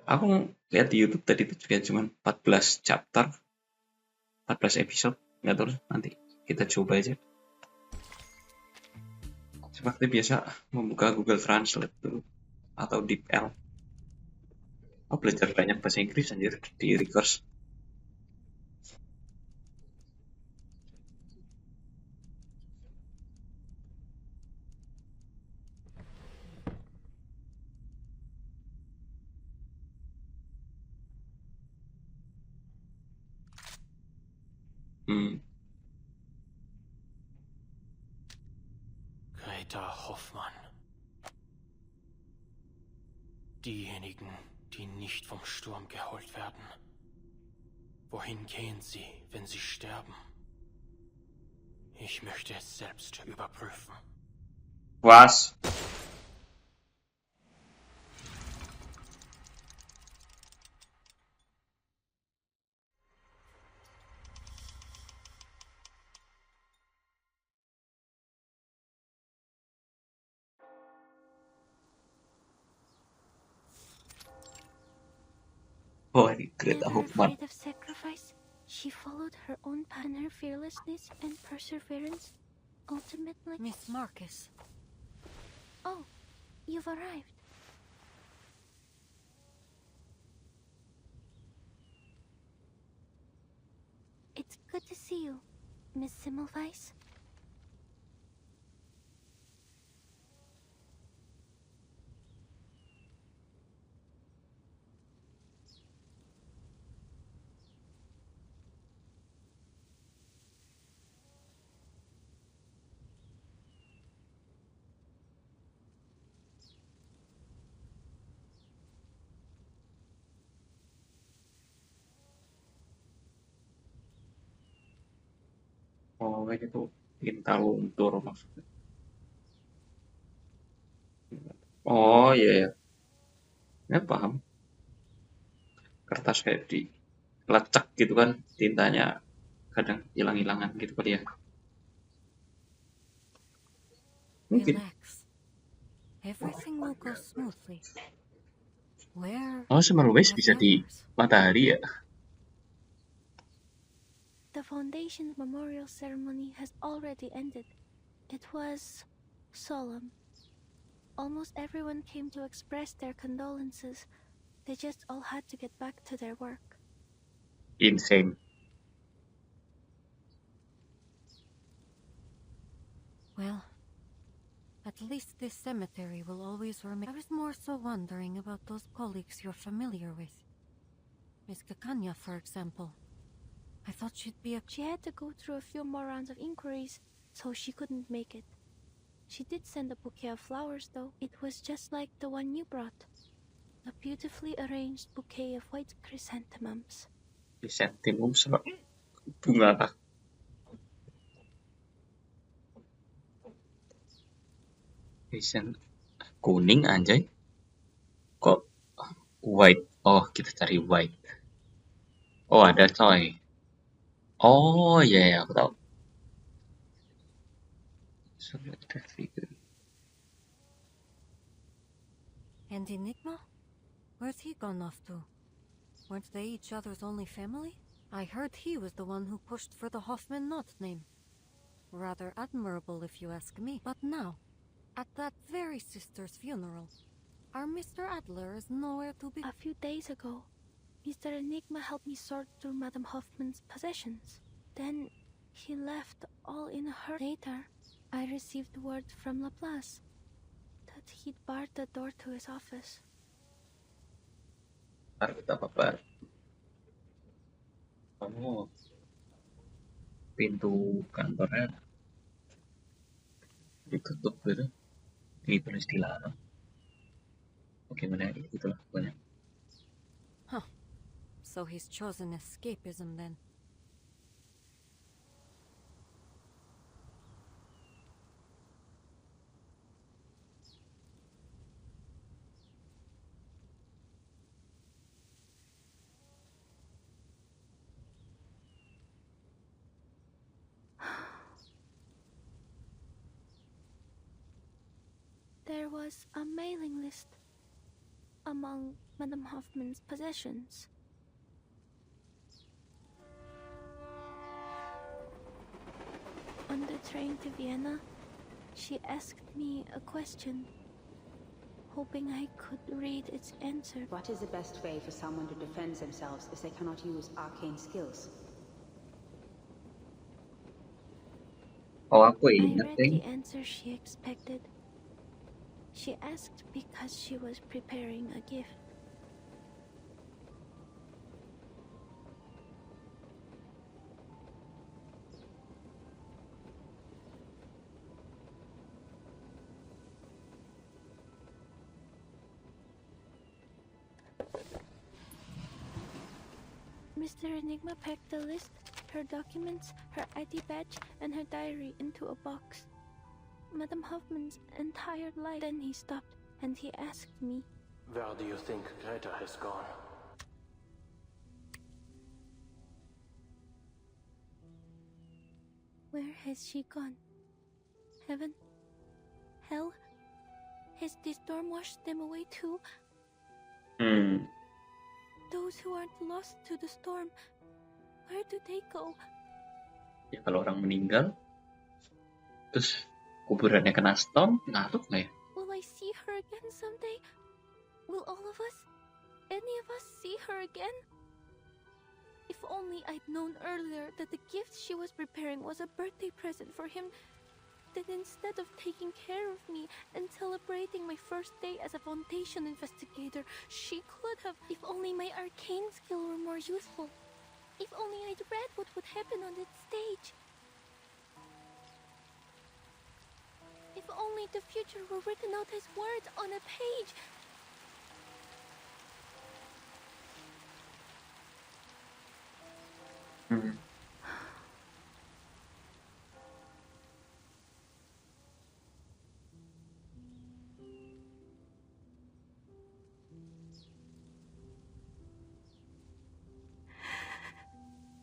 Aku lihat di YouTube tadi itu juga cuma 14 chapter, 14 episode. Nggak tahu, nanti kita coba aja. Seperti biasa, membuka Google Translate dulu atau DeepL. Oh, belajar banyak bahasa Inggris anjir di reverse. Greta Hoffmann. Diejenigen, die nicht vom Sturm geholt werden. Wohin gehen sie, wenn sie sterben? Ich möchte es selbst überprüfen. Was? Oh, ini Greta Never Hoffmann. afraid of sacrifice, she followed her own path, and her fearlessness and perseverance ultimately... Miss Marcus. Oh, you've arrived. It's good to see you, Miss Semmelweis. Oh, ini tuh tinta luntur maksudnya. Oh iya ya, ya paham. Kertas kayak dilecek gitu kan, tintanya kadang hilang-hilangan gitu kali ya. Mungkin. Relax. Everything will go smoothly. Where Oh, Semmelweis are bisa the di others? matahari ya. The Foundation's memorial ceremony has already ended. It was solemn. Almost everyone came to express their condolences. They just all had to get back to their work. Insane. Well, at least this cemetery will always remain. I was more so wondering about those colleagues you're familiar with. Miss Kakanya, for example. I thought she'd be a... She had to go through a few more rounds of inquiries, so she couldn't make it. She did send a bouquet of flowers, though. It was just like the one you brought. A beautifully arranged bouquet of white chrysanthemums. Chrysanthemum sama bunga kah? Kuning anjay. Kok white? Oh, kita cari white. Oh, ada coy. Oh, iya ya, aku tahu. And Enigma? Where's he gone off to? Weren't they each other's only family? I heard he was the one who pushed for the Hoffman Knot name. Rather admirable, if you ask me. But now, at that very sister's funeral, our Mr. Adler is nowhere to be... A few days ago, Mr. Enigma helped me sort through Madame Hoffman's possessions. Then he left all in a hurry. Later, I received word from Laplace that he'd barred the door to his office. Ntar kita pabar. Oh, pintu kantornya ditutup gitu. Ditulis dilarang. Bagaimana ya, itulah pokoknya. Huh. So he's chosen escapism then. There was a mailing list. among Madame Hoffman's possessions. On the train to Vienna, she asked me a question, hoping I could read its answer. What is the best way for someone to defend themselves if they cannot use arcane skills? Oh, aku I ingat, read Ding. the answer she expected. She asked because she was preparing a gift. Mr. Enigma packed the list, her documents, her ID badge, and her diary into a box. Madame Hoffman's entire life. Then he stopped and he asked me, Where do you think Greta has gone? "Where has she gone? Heaven? Hell? Has the storm washed them away too? Those who aren't lost to the storm, where do they go?" Ya kalau orang meninggal, terus kuburannya kena storm, ngaruh nggak ya? Will I see her again someday? Will all of us, any of us, see her again? If only I'd known earlier that the gift she was preparing was a birthday present for him, that instead of taking care of me and celebrating my first day as a Foundation investigator, she could have. If only my arcane skill were more useful. If only I'd read what would happen on that stage. If only the future were written out as words on a page.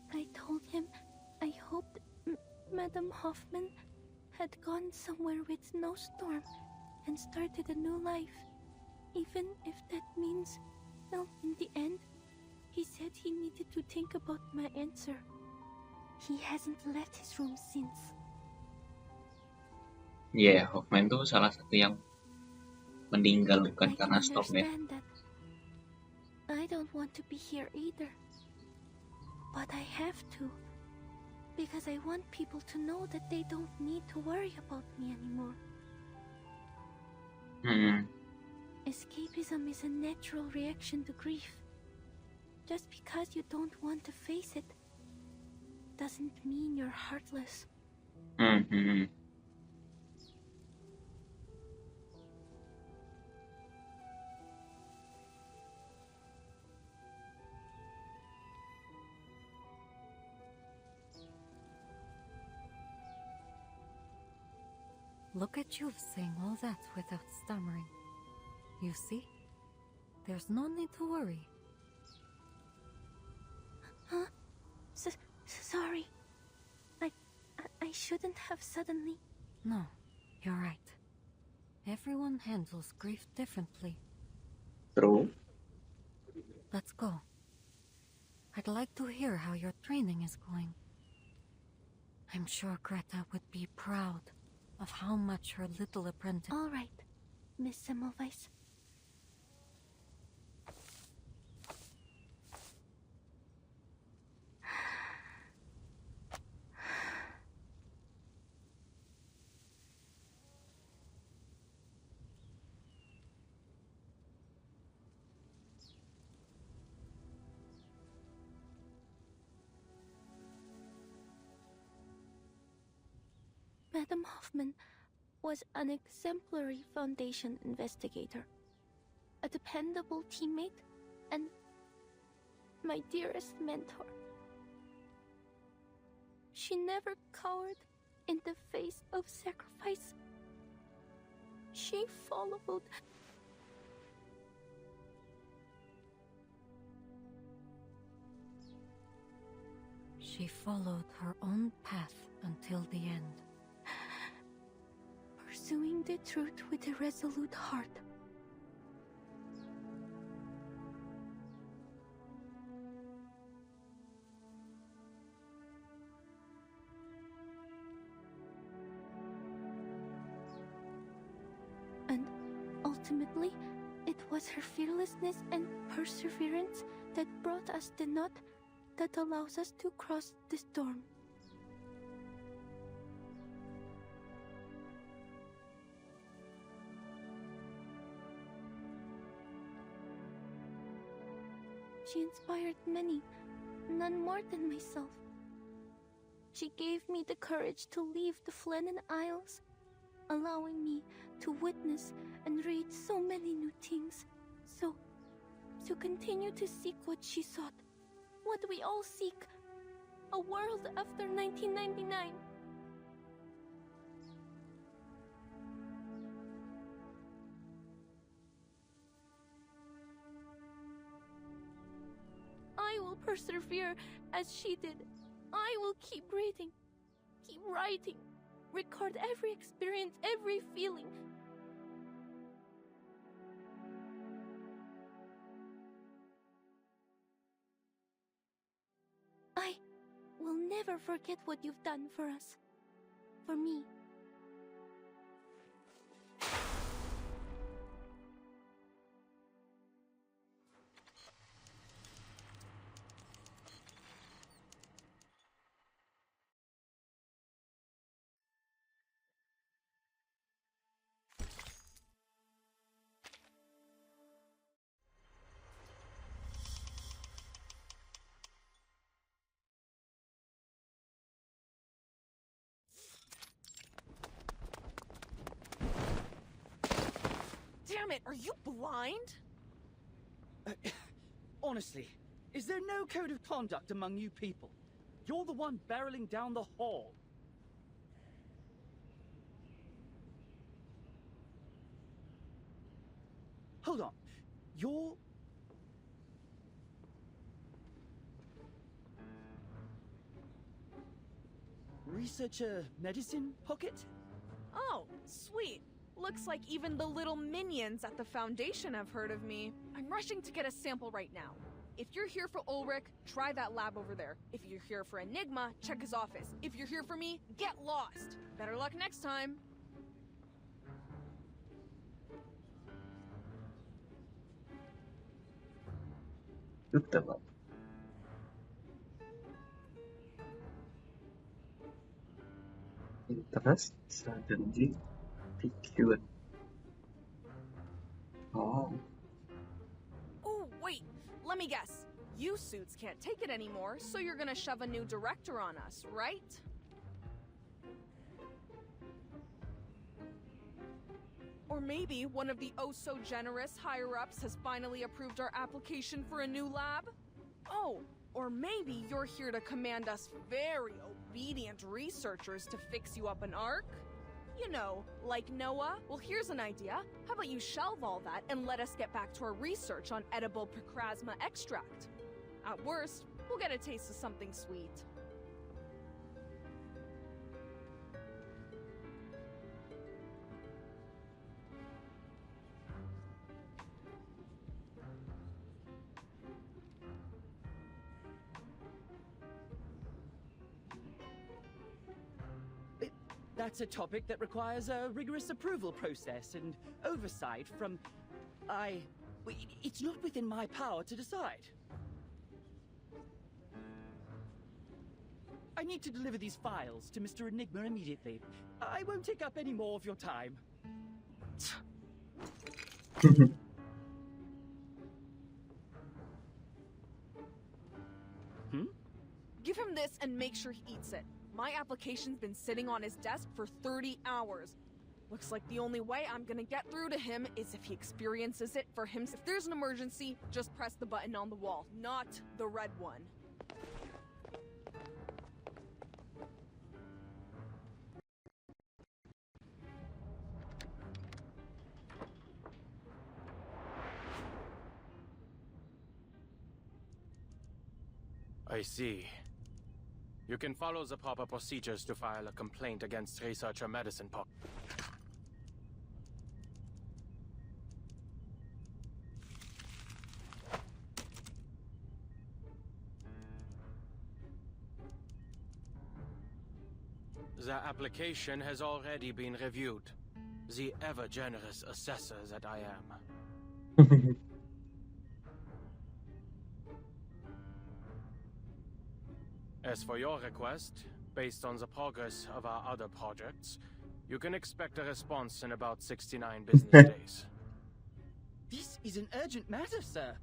I told him I hoped Madame Hoffman had gone somewhere with no storm and started a new life, even if that means, well, in the end, he said he needed to think about my answer. He hasn't left his room since. Iya, Hoffman tuh salah satu yang meninggal bukan I can karena storm ya. understand that. I don't want to be here either. But I have to. Because I want people to know that they don't need to worry about me anymore. Escapism is a natural reaction to grief. Just because you don't want to face it doesn't mean you're heartless. Look at you saying all that without stammering. You see? There's no need to worry. Huh? Sorry. I shouldn't have suddenly. No, you're right. Everyone handles grief differently. True. Let's go. I'd like to hear how your training is going. I'm sure Greta would be proud of how much her little apprentice... All right, Miss Semmelweis. Madame Hoffman was an exemplary Foundation investigator, a dependable teammate, and my dearest mentor. She never cowered in the face of sacrifice. She followed. She followed her own path until the end. Pursuing the truth with a resolute heart. ultimately, it was her fearlessness and perseverance that brought us the knot that allows us to cross the storm. She inspired many, none more than myself. She gave me the courage to leave the Flennon Isles, allowing me to witness and read so many new things. So, to continue to seek what she sought, what we all seek, a world after 1999. I will persevere as she did. I will keep reading, keep writing, record every experience, every feeling. I will never forget what you've done for us, for me. Damn it, are you blind? Honestly, is there no code of conduct among you people? You're the one barreling down the hall. Hold on. You're... Researcher Medicine Pocket? Oh, sweet. Looks like even the little minions at the Foundation have heard of me. I'm rushing to get a sample right now. If you're here for Ulrich, try that lab over there. If you're here for Enigma, check his office. If you're here for me, get lost. Better luck next time. Yukta. Interest suddenly piqued. Oh, Oh, wait. Let me guess. You suits can't take it anymore, so you're gonna shove a new director on us, right? Or maybe one of the oh-so-generous higher-ups has finally approved our application for a new lab? Oh, or maybe you're here to command us very obedient researchers to fix you up an arc? You know, like Noah? Well, here's an idea. How about you shelve all that and let us get back to our research on edible picrasma extract? At worst, we'll get a taste of something sweet. That's a topic that requires a rigorous approval process and oversight from... It's not within my power to decide. I need to deliver these files to Mr. Enigma immediately. I won't take up any more of your time. Give him this and make sure he eats it. My application's been sitting on his desk for 30 hours. Looks like the only way I'm gonna get through to him is if he experiences it for him. If there's an emergency, just press the button on the wall, not the red one. I see. You can follow the proper procedures to file a complaint against Researcher Medicine Pop. The application has already been reviewed. The ever-generous assessor that I am. As for your request, based on the progress of our other projects, you can expect a response in about 69 business days. This is an urgent matter, sir.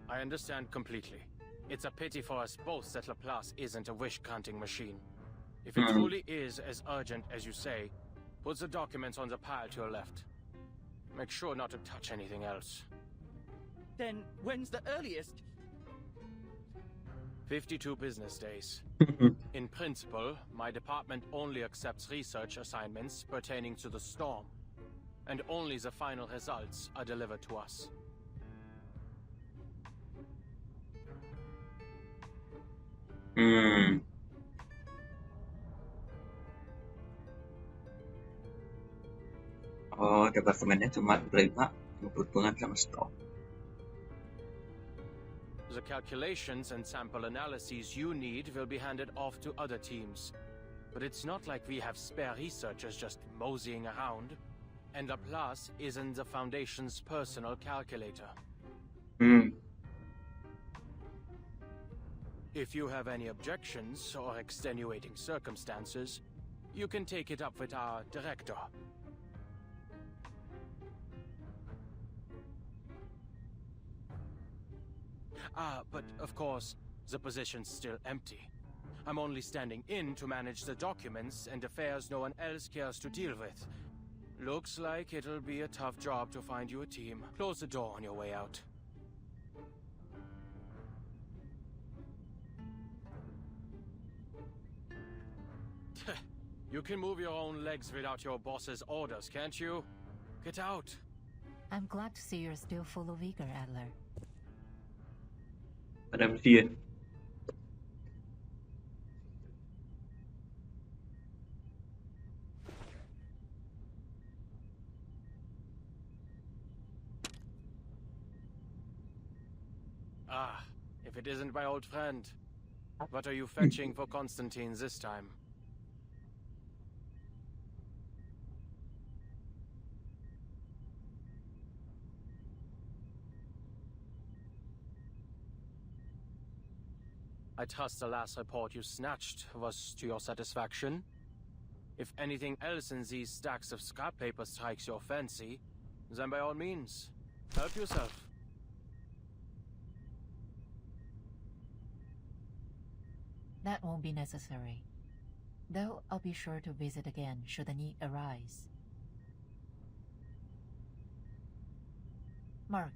I understand completely. It's a pity for us both that Laplace isn't a wish-granting machine. If it truly is as urgent as you say, put the documents on the pile to your left. Make sure not to touch anything else. Then when's the earliest? 52 business days. In principle, my department only accepts research assignments pertaining to the storm, and only the final results are delivered to us. Oh, departemennya cuma terima berhubungan sama stok. The calculations and sample analyses you need will be handed off to other teams. But it's not like we have spare researchers just moseying around. And Laplace isn't the Foundation's personal calculator. If you have any objections or extenuating circumstances, you can take it up with our director. But of course, the position's still empty. I'm only standing in to manage the documents and affairs no one else cares to deal with. Looks like it'll be a tough job to find you a team. Close the door on your way out. You can move your own legs without your boss's orders, can't you? Get out. I'm glad to see you're still full of vigor, Adler. Ada dia. If it isn't my old friend. What are you fetching for Constantine this time? I trust the last report you snatched was to your satisfaction. If anything else in these stacks of scrap paper strikes your fancy, then by all means, help yourself. That won't be necessary. Though I'll be sure to visit again should the need arise. Mark,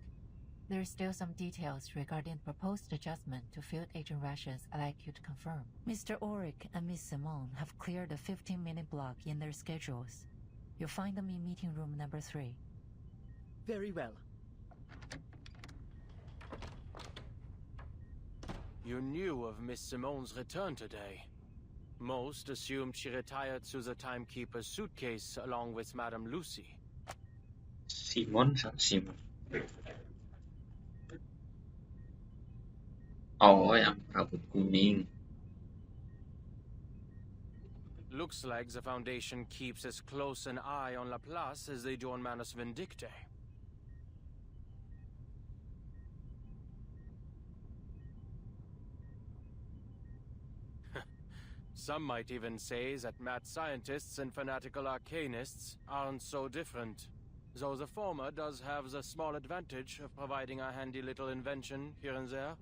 there are still some details regarding proposed adjustment to field agent rations I'd like you to confirm. Mr. Ulrich and Miss Simone have cleared a 15-minute block in their schedules. You'll find them in meeting room number 3. Very well. You knew of Miss Simone's return today. Most assumed she retired to the timekeeper's suitcase along with Madame Lucy. Simon. Oh, yang rambut kuning. Looks like the Foundation keeps as close an eye on Laplace as they do on Manus Vindictae. Some might even say that mad scientists and fanatical arcanists aren't so different, though the former does have the small advantage of providing a handy little invention here and there.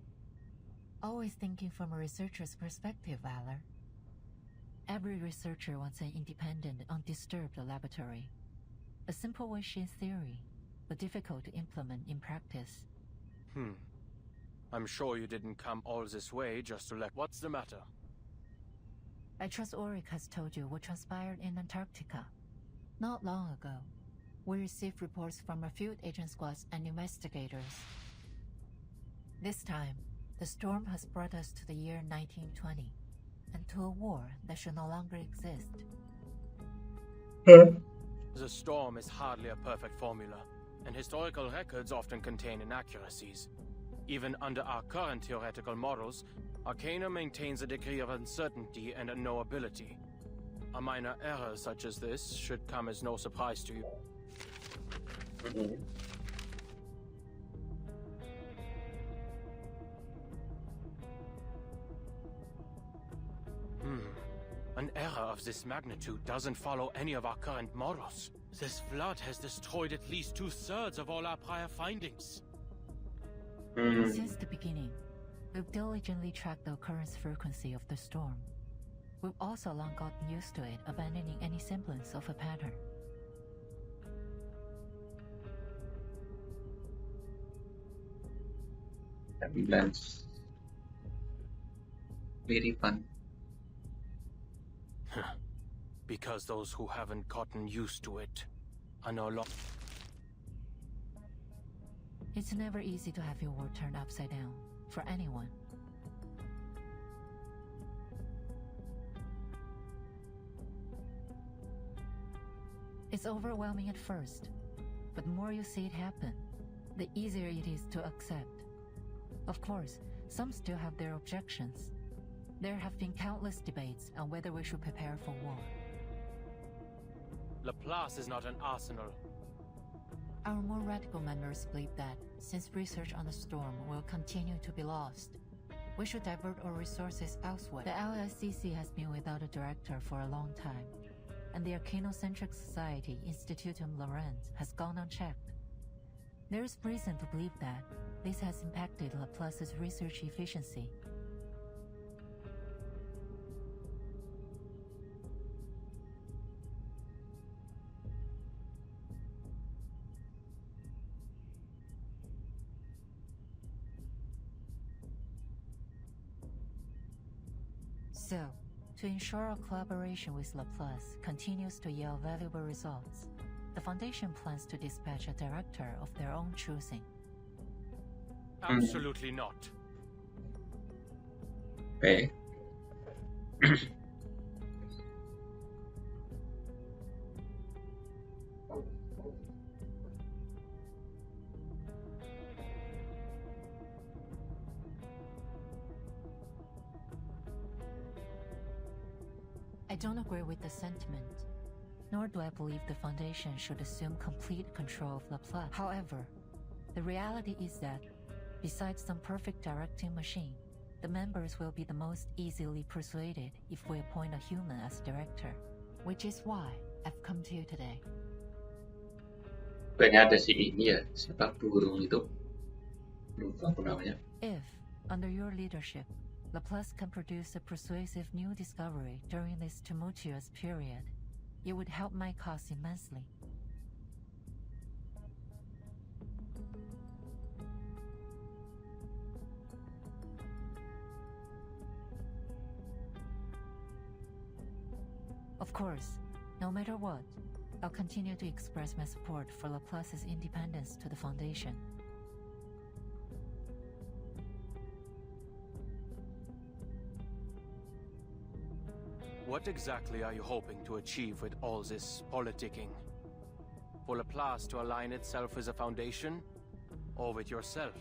Always thinking from a researcher's perspective, Valor. Every researcher wants an independent, undisturbed laboratory. A simple wish in theory, but difficult to implement in practice. I'm sure you didn't come all this way just to let... What's the matter? I trust Ulrich has told you what transpired in Antarctica. Not long ago, we received reports from a field agent squads and investigators. This time, the storm has brought us to the year 1920, and to a war that should no longer exist. The storm is hardly a perfect formula, and historical records often contain inaccuracies. Even under our current theoretical models, Arcana maintains a degree of uncertainty and unknowability. A minor error such as this should come as no surprise to you. An error of this magnitude doesn't follow any of our current models. This flood has destroyed at least 2/3 of all our prior findings. Since the beginning, we've diligently tracked the occurrence frequency of the storm. We've also long gotten used to it, abandoning any semblance of a pattern. Ambulance. Very fun. Because those who haven't gotten used to it are no longer. It's never easy to have your world turned upside down, for anyone. It's overwhelming at first, but the more you see it happen, the easier it is to accept. Of course, some still have their objections. There have been countless debates on whether we should prepare for war. Laplace is not an arsenal. Our more radical members believe that, since research on the storm will continue to be lost, we should divert our resources elsewhere. The LSCC has been without a director for a long time, and the Arcanocentric Society Institutum Laurent has gone unchecked. There is reason to believe that this has impacted Laplace's research efficiency. So, to ensure our collaboration with Laplace continues to yield valuable results, the Foundation plans to dispatch a director of their own choosing. Absolutely not. Okay. I don't agree with the sentiment, nor do I believe the Foundation should assume complete control of Laplace. However, the reality is that, besides some perfect directing machine, the members will be the most easily persuaded if we appoint a human as director, which is why I've come to you today. Kayaknya ada si ini ya, siapa burung itu? Lupa aku namanya. If, under your leadership, Laplace can produce a persuasive new discovery during this tumultuous period, it would help my cause immensely. Of course, no matter what, I'll continue to express my support for Laplace's independence to the Foundation. What exactly are you hoping to achieve with all this politicking? For Laplace to align itself with a foundation? Or with yourself?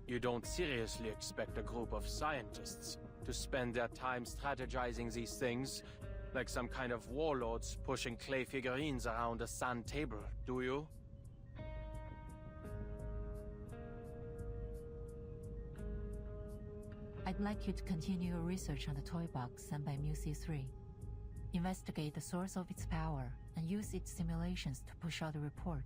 You don't seriously expect a group of scientists to spend their time strategizing these things like some kind of warlords pushing clay figurines around a sand table, do you? I'd like you to continue your research on the toy box sent by MUC3. Investigate the source of its power and use its simulations to push out a report.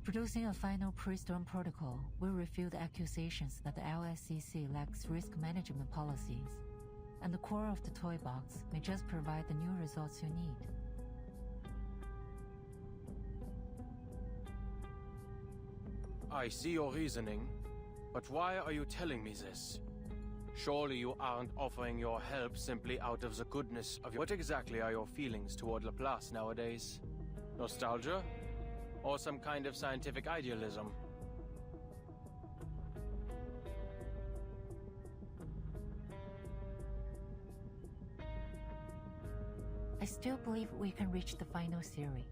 Producing a final pre-storm protocol will refute the accusations that the LSCC lacks risk management policies, and the core of the toy box may just provide the new results you need. I see your reasoning, but why are you telling me this? Surely you aren't offering your help simply out of the goodness of your... What exactly are your feelings toward Laplace nowadays? Nostalgia? Or some kind of scientific idealism? I still believe we can reach the final theory.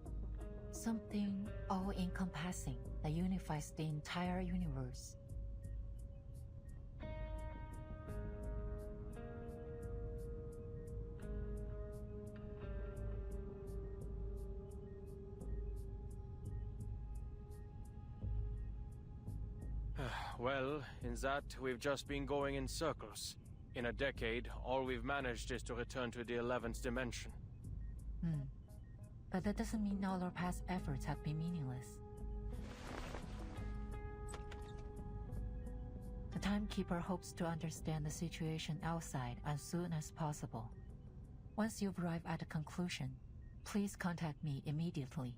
Something all-encompassing that unifies the entire universe. Well, in that, we've just been going in circles. In a decade, all we've managed is to return to the 11th dimension. But that doesn't mean all our past efforts have been meaningless. The Timekeeper hopes to understand the situation outside as soon as possible. Once you've arrived at a conclusion, please contact me immediately.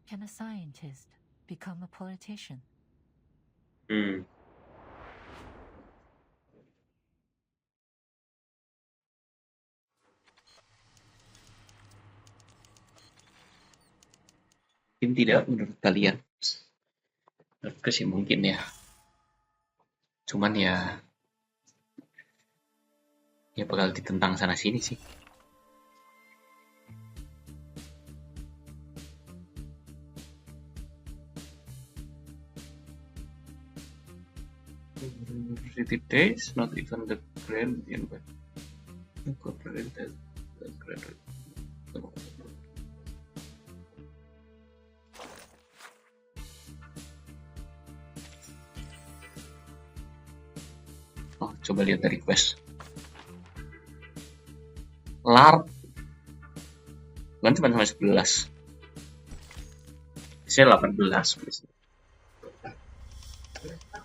Can a scientist become a politician? Mungkin tidak menurut kalian. Menurutku sih mungkin ya. Cuman ya bakal ditentang sana sini sih. University days, not even the grand incorporated the grand. Oh, coba lihat dari quest. Larp. Kan cuma sampai 11. Saya 18.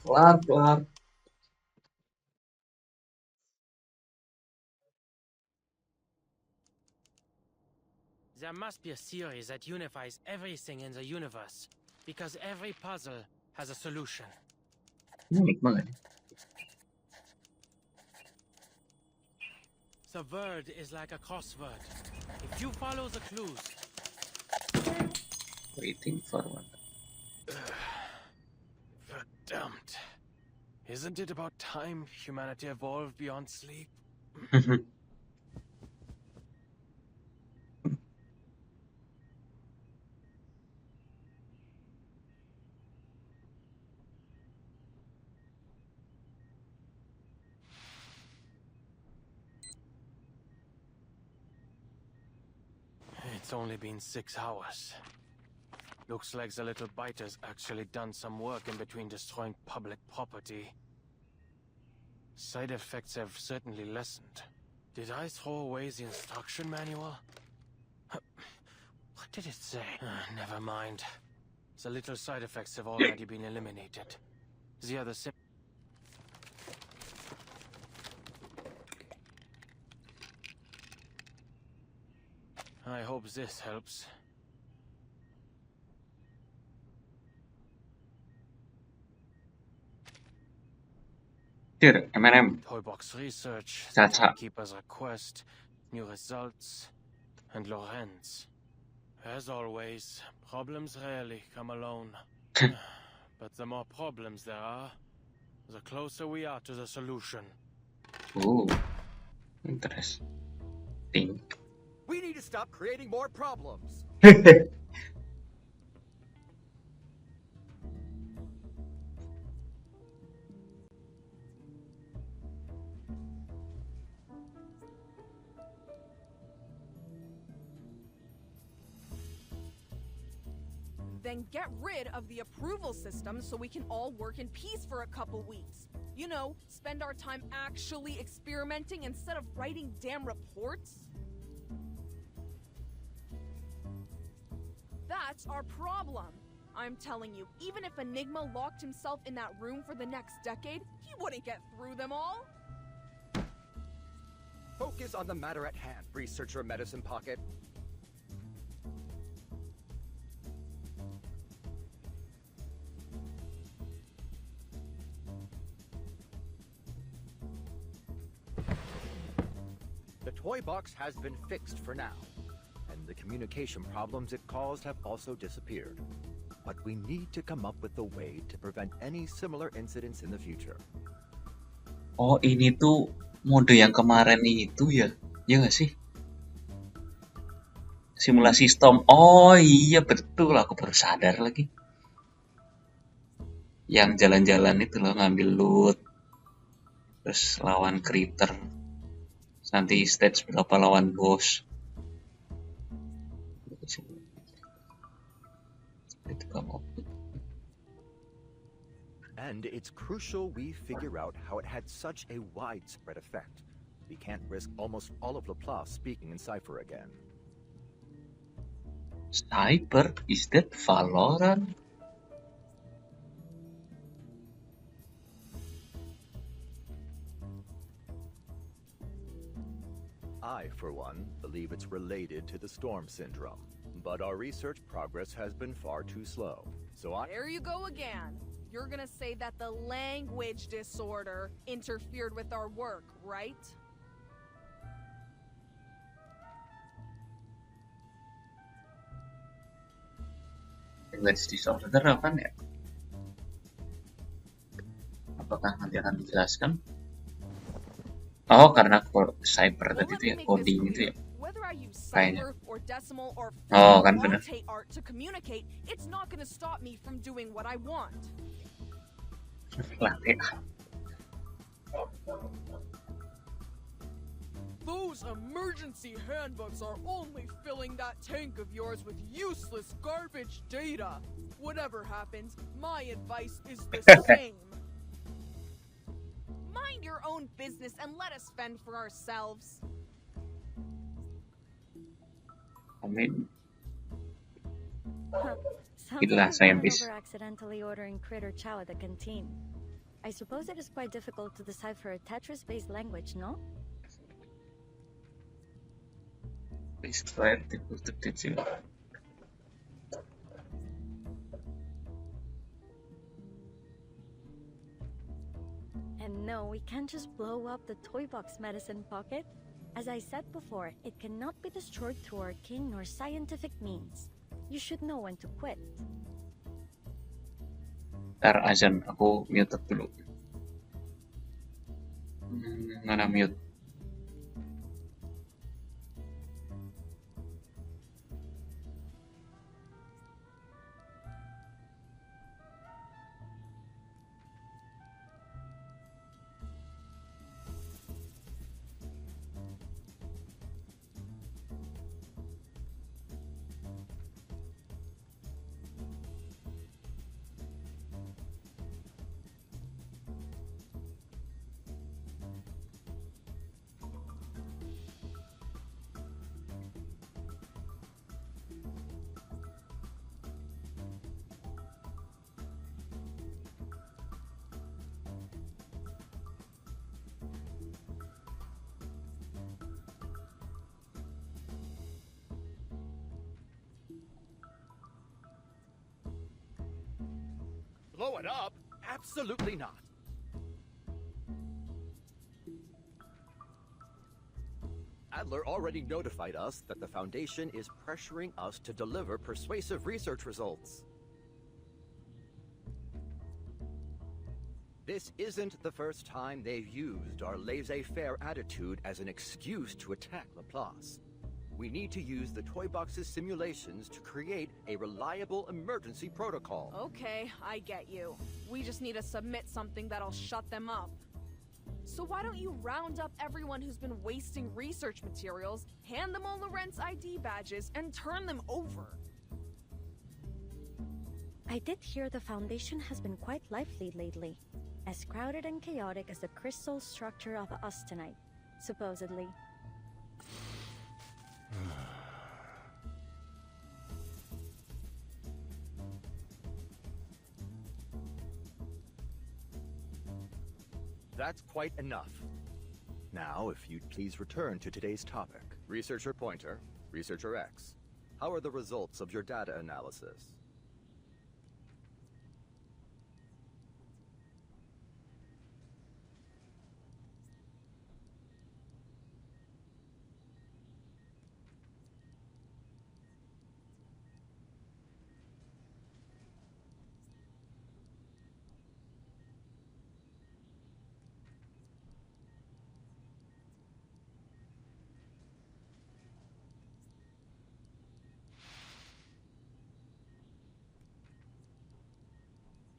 Larp. There must be a series that unifies everything in the universe, because every puzzle has a solution. Enigma kan? The word is like a crossword. If you follow the clues... Waiting for one. Verdammt. Isn't it about time humanity evolved beyond sleep? It's only been 6 hours. Looks like the little biter's actually done some work in between destroying public property. Side effects have certainly lessened. Did I throw away the instruction manual? What did it say? Never mind. The little side effects have already been eliminated. The other I hope this helps. Dear M&M. Toy box research, Caca. Keeper's request, new results, and Lorenz. As always, problems rarely come alone. But the more problems there are, the closer we are to the solution. Ooh, interesting. We need to stop creating more problems. Then get rid of the approval system so we can all work in peace for a couple weeks. You know, spend our time actually experimenting instead of writing damn reports. That's our problem. I'm telling you, even if Enigma locked himself in that room for the next decade, he wouldn't get through them all. Focus on the matter at hand, researcher Medicine Pocket. The toy box has been fixed for now, and the communication problems it caused have also disappeared. But we need to come up with a way to prevent any similar incidents in the future. Oh, ini tuh mode yang kemarin itu ya? Ya nggak sih? Simulasi storm. Oh iya betul, aku baru sadar lagi. Yang jalan-jalan itu loh, ngambil loot, terus lawan critter. Nanti stage berapa lawan bos. Itu kamu. And it's crucial we figure out how it had such a widespread effect. We can't risk almost all of Laplace speaking in cipher again. Cyber? Is that Valorant? I, for one, believe it's related to the storm syndrome. But our research progress has been far too slow. So There you go again. You're gonna say that the language disorder interfered with our work, right? Language disorder apa ya? Apakah nanti akan dijelaskan? Oh, karena cyber tadi itu ya, coding itu ya. Whether I use Kayaknya. cipher or decimal or Oh, kan bener. latte art to communicate, it's not gonna stop me from doing what I want. Latte. Those emergency handbooks are only filling that tank of yours with useless garbage data. Whatever happens, my advice is the same. Mind your own business and let us fend for ourselves. Amin. Sounds Itulah like you ran scientist. over accidentally ordering critter chow at the canteen. I suppose it is quite difficult to decipher a Tetris-based language, no? Please try to put the teaching. And no, we can't just blow up the toy box medicine pocket. As I said before, it cannot be destroyed through arcane or scientific means. You should know when to quit. Ntar azan, aku mute dulu. Mana mute? blow it up? Absolutely not. Adler already notified us that the Foundation is pressuring us to deliver persuasive research results. This isn't the first time they've used our laissez-faire attitude as an excuse to attack Laplace. We need to use the toy box's simulations to create a reliable emergency protocol. Okay, I get you. We just need to submit something that'll shut them up. So why don't you round up everyone who's been wasting research materials, hand them all Lorentz ID badges, and turn them over? I did hear the Foundation has been quite lively lately. As crowded and chaotic as the crystal structure of austenite, supposedly. That's quite enough. Now, if you'd please return to today's topic. Researcher Pointer, Researcher X, how are the results of your data analysis?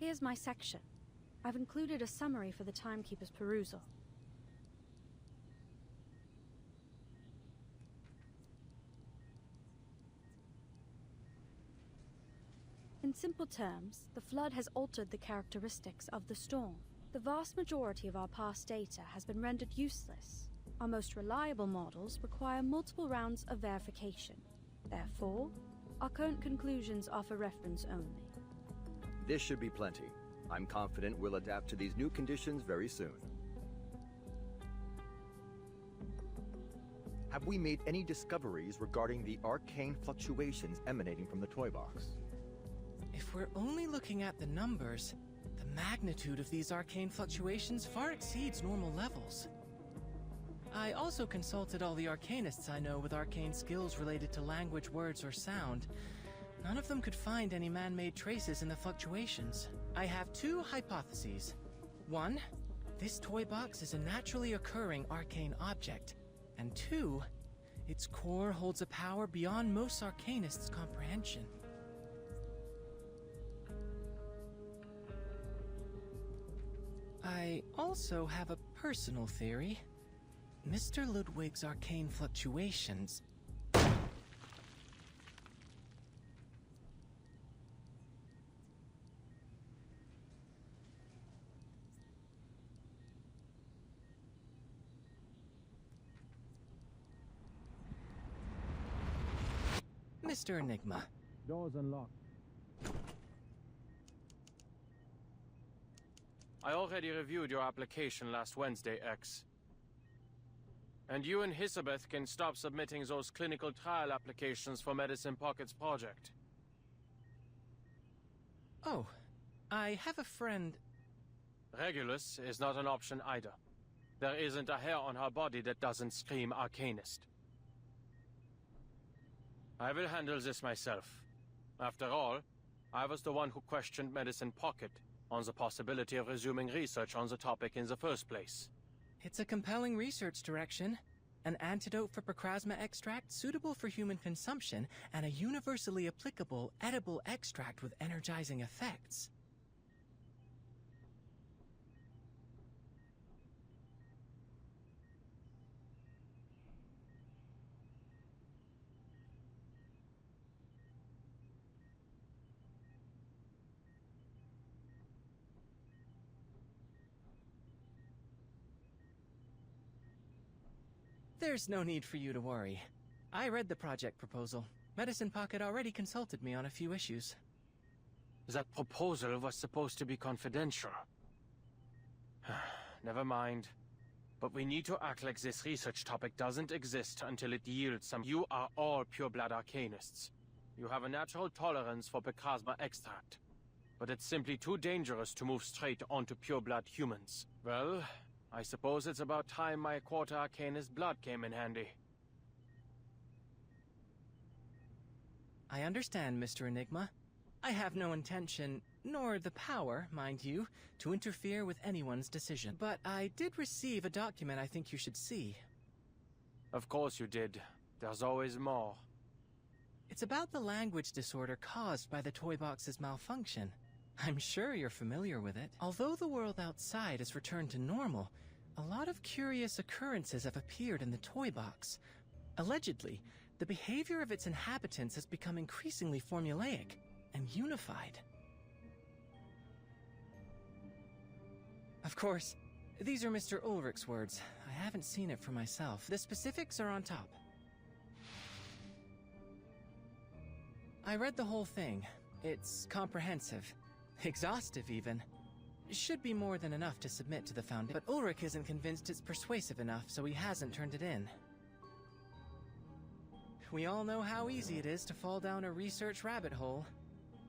Here's my section. I've included a summary for the timekeeper's perusal. In simple terms, the flood has altered the characteristics of the storm. The vast majority of our past data has been rendered useless. Our most reliable models require multiple rounds of verification. Therefore, our current conclusions offer reference only. This should be plenty. I'm confident we'll adapt to these new conditions very soon. Have we made any discoveries regarding the arcane fluctuations emanating from the toy box? If we're only looking at the numbers, the magnitude of these arcane fluctuations far exceeds normal levels. I also consulted all the arcanists I know with arcane skills related to language, words, or sound. None of them could find any man-made traces in the fluctuations. I have two hypotheses. One, this toy box is a naturally occurring arcane object. And two, its core holds a power beyond most arcanists' comprehension. I also have a personal theory. Mr. Ludwig's arcane fluctuations. Mr. Enigma. Doors unlocked. I already reviewed your application last Wednesday, X. And you and Hisabeth can stop submitting those clinical trial applications for Medicine Pocket's project. Oh, I have a friend. Regulus is not an option either. There isn't a hair on her body that doesn't scream Arcanist. I will handle this myself. After all, I was the one who questioned Medicine Pocket on the possibility of resuming research on the topic in the first place. It's a compelling research direction. An antidote for Procrasma extract suitable for human consumption, and a universally applicable, edible extract with energizing effects. There's no need for you to worry. I read the project proposal. Medicine Pocket already consulted me on a few issues. That proposal was supposed to be confidential. Never mind. But we need to act like this research topic doesn't exist until it yields some. You are all pure-blood arcanists. You have a natural tolerance for Procrasma extract. But it's simply too dangerous to move straight onto pure-blood humans. Well, I suppose it's about time my quarter arcanist blood came in handy. I understand, Mr. Enigma. I have no intention, nor the power, mind you, to interfere with anyone's decision. But I did receive a document I think you should see. Of course you did. There's always more. It's about the language disorder caused by the toy box's malfunction. I'm sure you're familiar with it. Although the world outside has returned to normal, a lot of curious occurrences have appeared in the toy box. Allegedly, the behavior of its inhabitants has become increasingly formulaic and unified. Of course, these are Mr. Ulrich's words. I haven't seen it for myself. The specifics are on top. I read the whole thing. It's comprehensive. Exhaustive, even. Should be more than enough to submit to the Foundation. But Ulrich isn't convinced it's persuasive enough, so he hasn't turned it in. We all know how easy it is to fall down a research rabbit hole.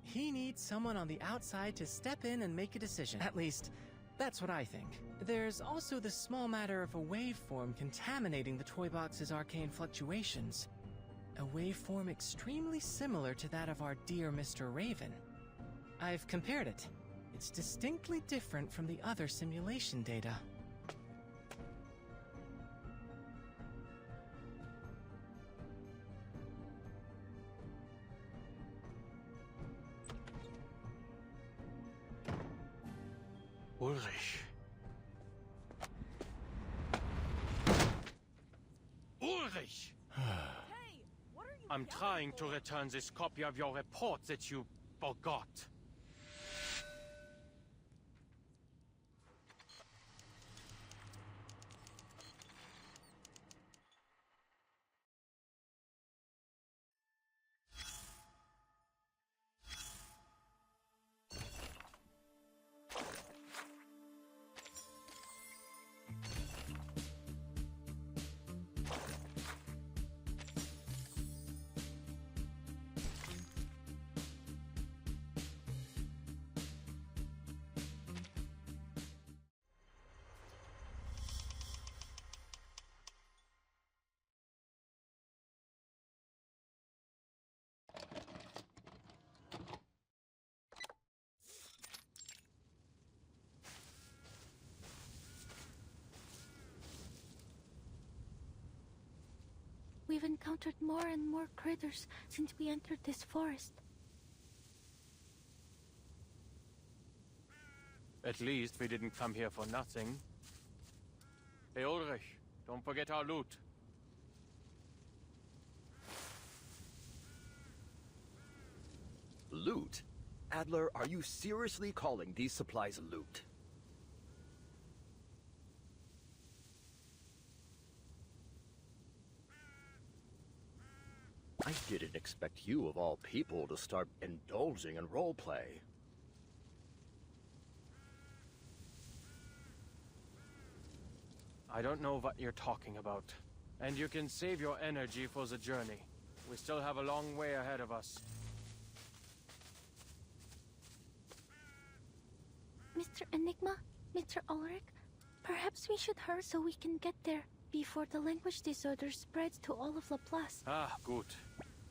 He needs someone on the outside to step in and make a decision. At least, that's what I think. There's also the small matter of a waveform contaminating the toy box's arcane fluctuations. A waveform extremely similar to that of our dear Mr. Raven. I've compared it. It's distinctly different from the other simulation data. Ulrich. Ulrich! Hey, what are you I'm yelling trying to for? return this copy of your report that you forgot. We've encountered more and more critters since we entered this forest. At least we didn't come here for nothing. Hey Ulrich, don't forget our loot. Loot? Adler, are you seriously calling these supplies loot? I didn't expect you, of all people, to start indulging in roleplay. I don't know what you're talking about. And you can save your energy for the journey. We still have a long way ahead of us. Mr. Enigma, Mr. Ulrich, perhaps we should hurry so we can get there before the language disorder spreads to all of Laplace. Ah, good.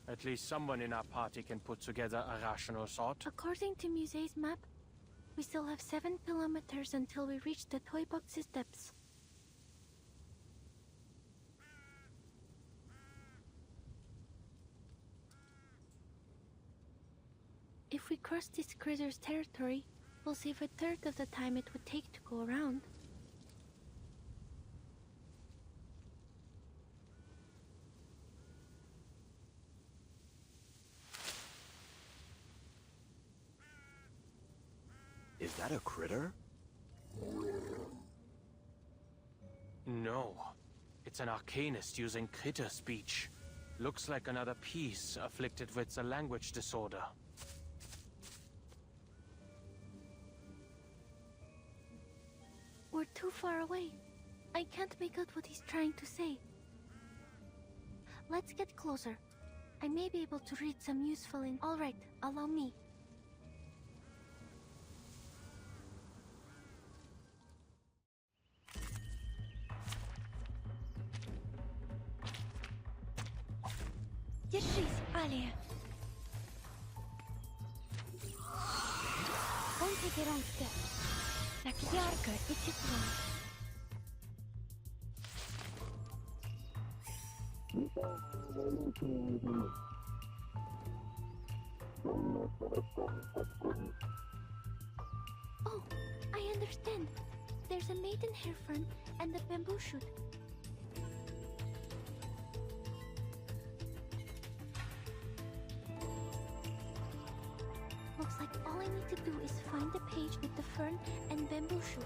At least someone in our party can put together a rational thought. According to Muse's map, we still have 7 kilometers until we reach the toy box's depths. If we cross this critter's territory, we'll save a third of the time it would take to go around. Is that a critter? No. It's an arcanist using critter speech. Looks like another piece afflicted with the language disorder. We're too far away. I can't make out what he's trying to say. Let's get closer. I may be able to read some useful in... Alright, allow me. Держись, Алия. Помните героинское? Так ярко и тепло. Oh, I understand. There's a maiden hair fern and a bamboo shoot. Looks like all I need to do is find the page with the fern and bamboo shoot.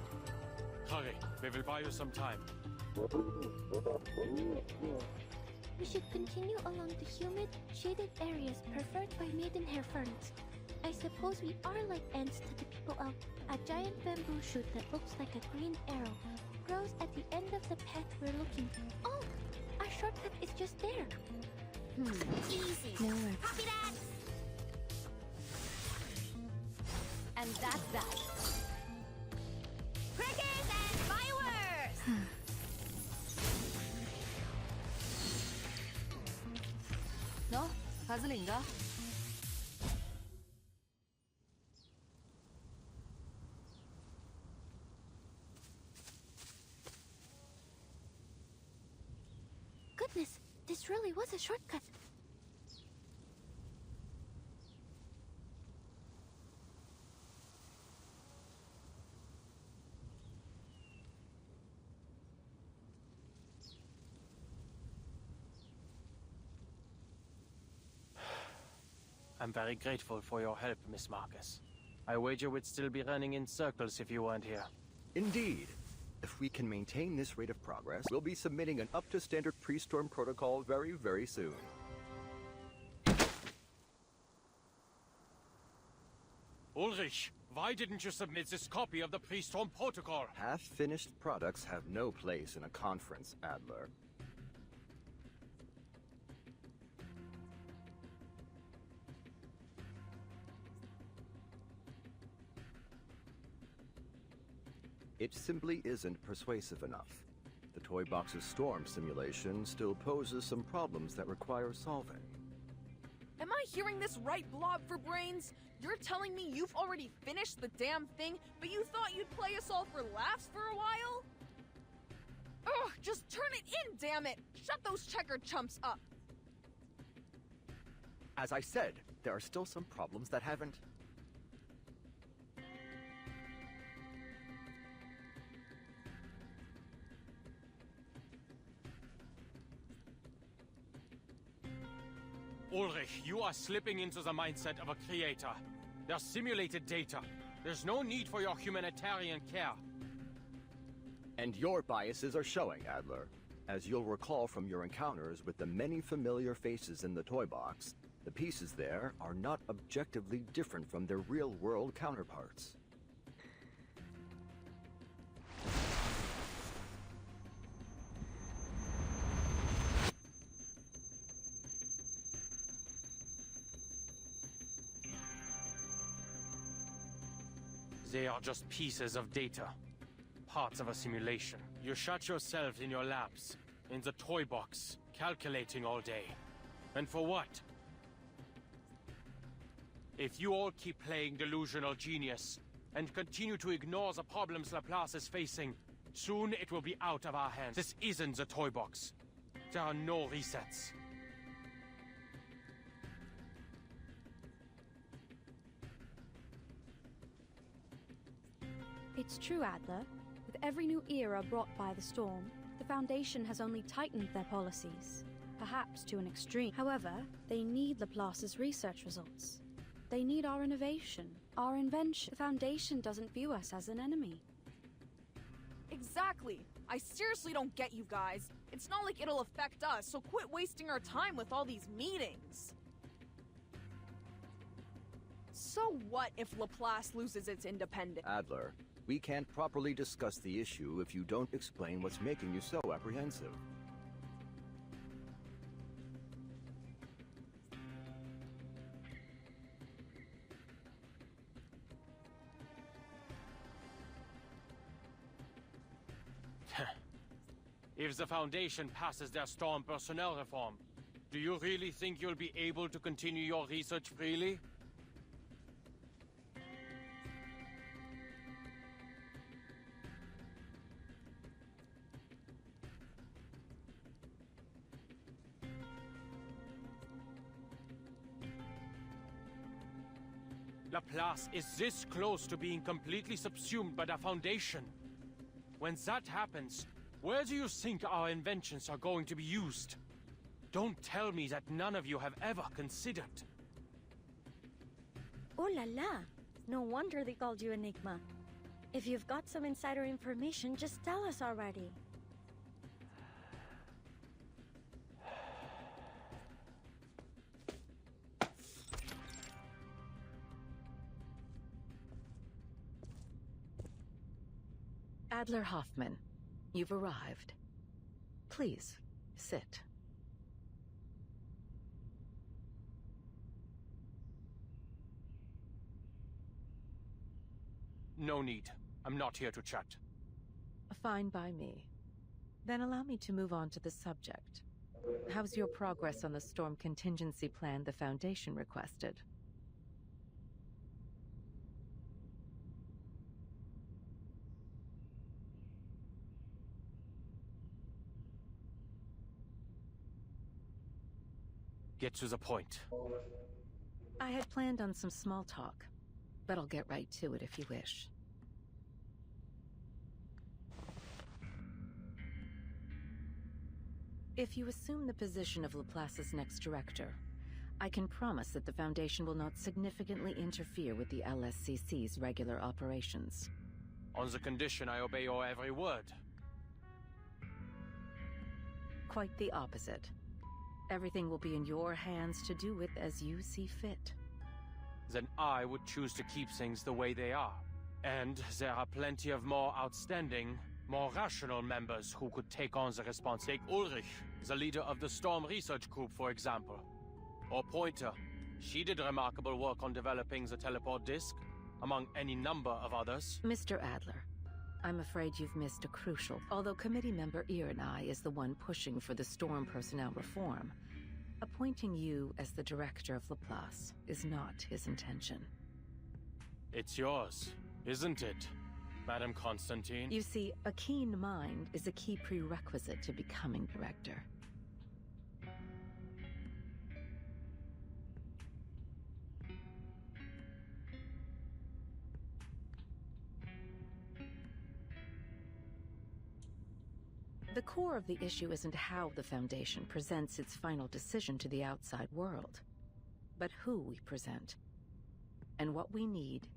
Hurry, we will buy you some time. We should continue along the humid, shaded areas preferred by maidenhair ferns. I suppose we are like ants to the people of a giant bamboo shoot that looks like a green arrow. Grows at the end of the path we're looking. Oh! Our shortcut is just there. Easy. No worries. Copy that. And that's that. Crickets and fireworks! 너? 바즐인가? Goodness, this really was a shortcut. I'm very grateful for your help, Miss Marcus. I wager we'd still be running in circles if you weren't here. Indeed. If we can maintain this rate of progress, we'll be submitting an up-to-standard pre-storm protocol very, very soon. Ulrich, why didn't you submit this copy of the pre-storm protocol? Half-finished products have no place in a conference, Adler. It simply isn't persuasive enough. The toy box's storm simulation still poses some problems that require solving. Am I hearing this right, Blob for Brains? You're telling me you've already finished the damn thing, but you thought you'd play us all for laughs for a while? Ugh, just turn it in, damn it! Shut those checker chumps up! As I said, there are still some problems that haven't... Ulrich, you are slipping into the mindset of a creator. They're simulated data. There's no need for your humanitarian care. And your biases are showing, Adler. As you'll recall from your encounters with the many familiar faces in the toy box, the pieces there are not objectively different from their real-world counterparts. They are just pieces of data. Parts of a simulation. You shut yourself in your labs, in the toy box, calculating all day. And for what? If you all keep playing delusional genius, and continue to ignore the problems Laplace is facing, soon it will be out of our hands. This isn't the toy box. There are no resets. It's true, Adler. With every new era brought by the storm, the Foundation has only tightened their policies, perhaps to an extreme. However, they need Laplace's research results. They need our innovation, our invention. The Foundation doesn't view us as an enemy. Exactly! I seriously don't get you guys. It's not like it'll affect us, so quit wasting our time with all these meetings. So what if Laplace loses its independence? Adler, we can't properly discuss the issue if you don't explain what's making you so apprehensive. If the Foundation passes their storm personnel reform, do you really think you'll be able to continue your research freely? Laplace is this close to being completely subsumed by the Foundation. When that happens, where do you think our inventions are going to be used? Don't tell me that none of you have ever considered. Oh la la! No wonder they called you Enigma. If you've got some insider information, just tell us already. Adler Hoffman, you've arrived. Please, sit. No need. I'm not here to chat. Fine by me. Then allow me to move on to the subject. How's your progress on the storm contingency plan the Foundation requested? Get to the point. I had planned on some small talk, but I'll get right to it if you wish. If you assume the position of Laplace's next director, I can promise that the Foundation will not significantly interfere with the LSCC's regular operations. On the condition I obey your every word. Quite the opposite. Everything will be in your hands to do with as you see fit. Then I would choose to keep things the way they are. And there are plenty of more outstanding, more rational members who could take on the responsibility. Take Ulrich, the leader of the Storm Research Group, for example. Or Pointer. She did remarkable work on developing the teleport disc, among any number of others. Mr. Adler, I'm afraid you've missed a crucial. Although committee member Irenai is the one pushing for the Storm personnel reform, appointing you as the director of Laplace is not his intention. It's yours, isn't it, Madam Constantine? You see, a keen mind is a key prerequisite to becoming director. The core of the issue isn't how the Foundation presents its final decision to the outside world, but who we present. And what we need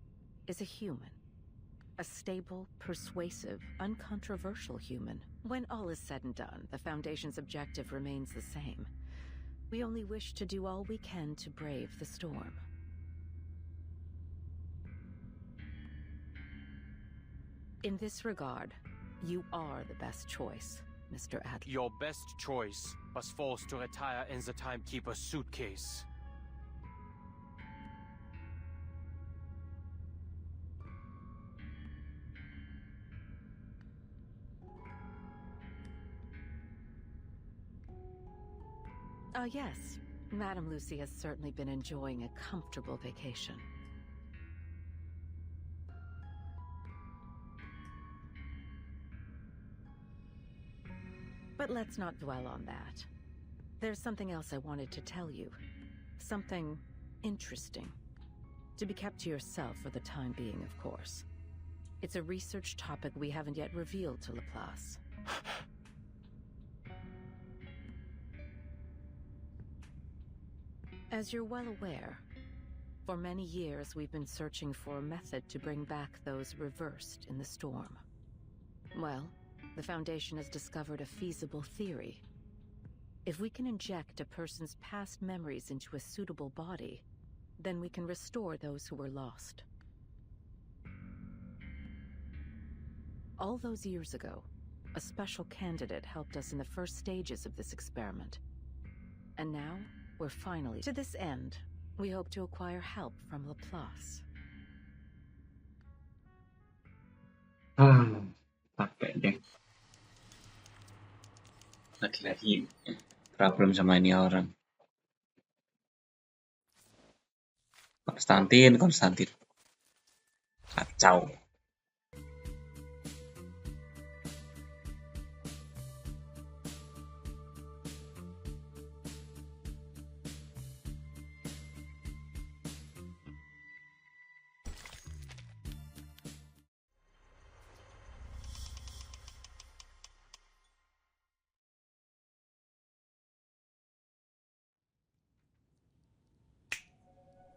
is a human. A stable, persuasive, uncontroversial human. When all is said and done, the Foundation's objective remains the same. We only wish to do all we can to brave the storm. In this regard, you are the best choice, Mr. Adler. Your best choice was forced to retire in the Timekeeper's suitcase. Yes. Madame Lucy has certainly been enjoying a comfortable vacation. But let's not dwell on that. There's something else I wanted to tell you. Something interesting. To be kept to yourself for the time being, of course. It's a research topic we haven't yet revealed to Laplace. As you're well aware, for many years we've been searching for a method to bring back those reversed in the storm. Well, the Foundation has discovered a feasible theory. If we can inject a person's past memories into a suitable body, then we can restore those who were lost. All those years ago, a special candidate helped us in the first stages of this experiment. And now, we're finally... To this end, we hope to acquire help from Laplace. Pakai deh. Lagi-lagi problem sama ini orang. Konstantin. Kacau.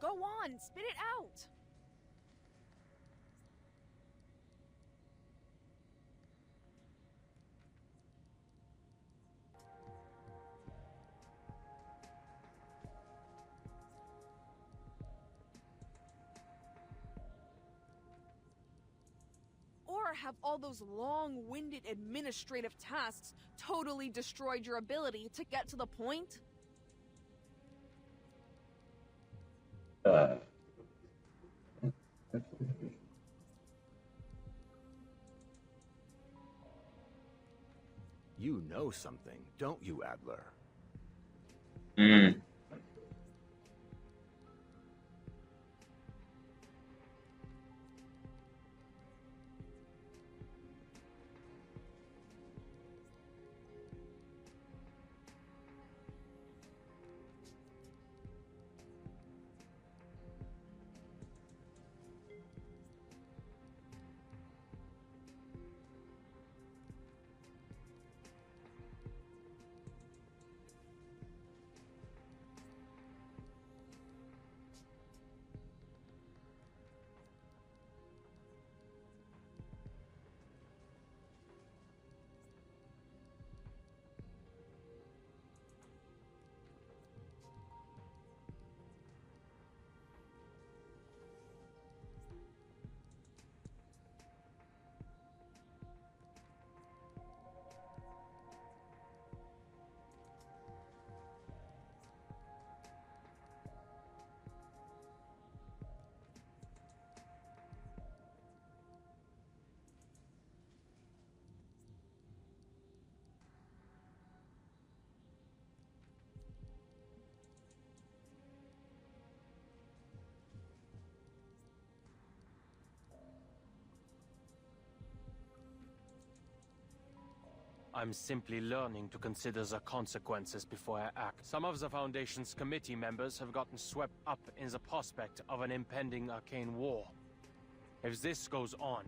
Go on, spit it out! Or have all those long-winded administrative tasks totally destroyed your ability to get to the point? You know something, don't you, Adler? I'm simply learning to consider the consequences before I act. Some of the Foundation's committee members have gotten swept up in the prospect of an impending arcane war. If this goes on...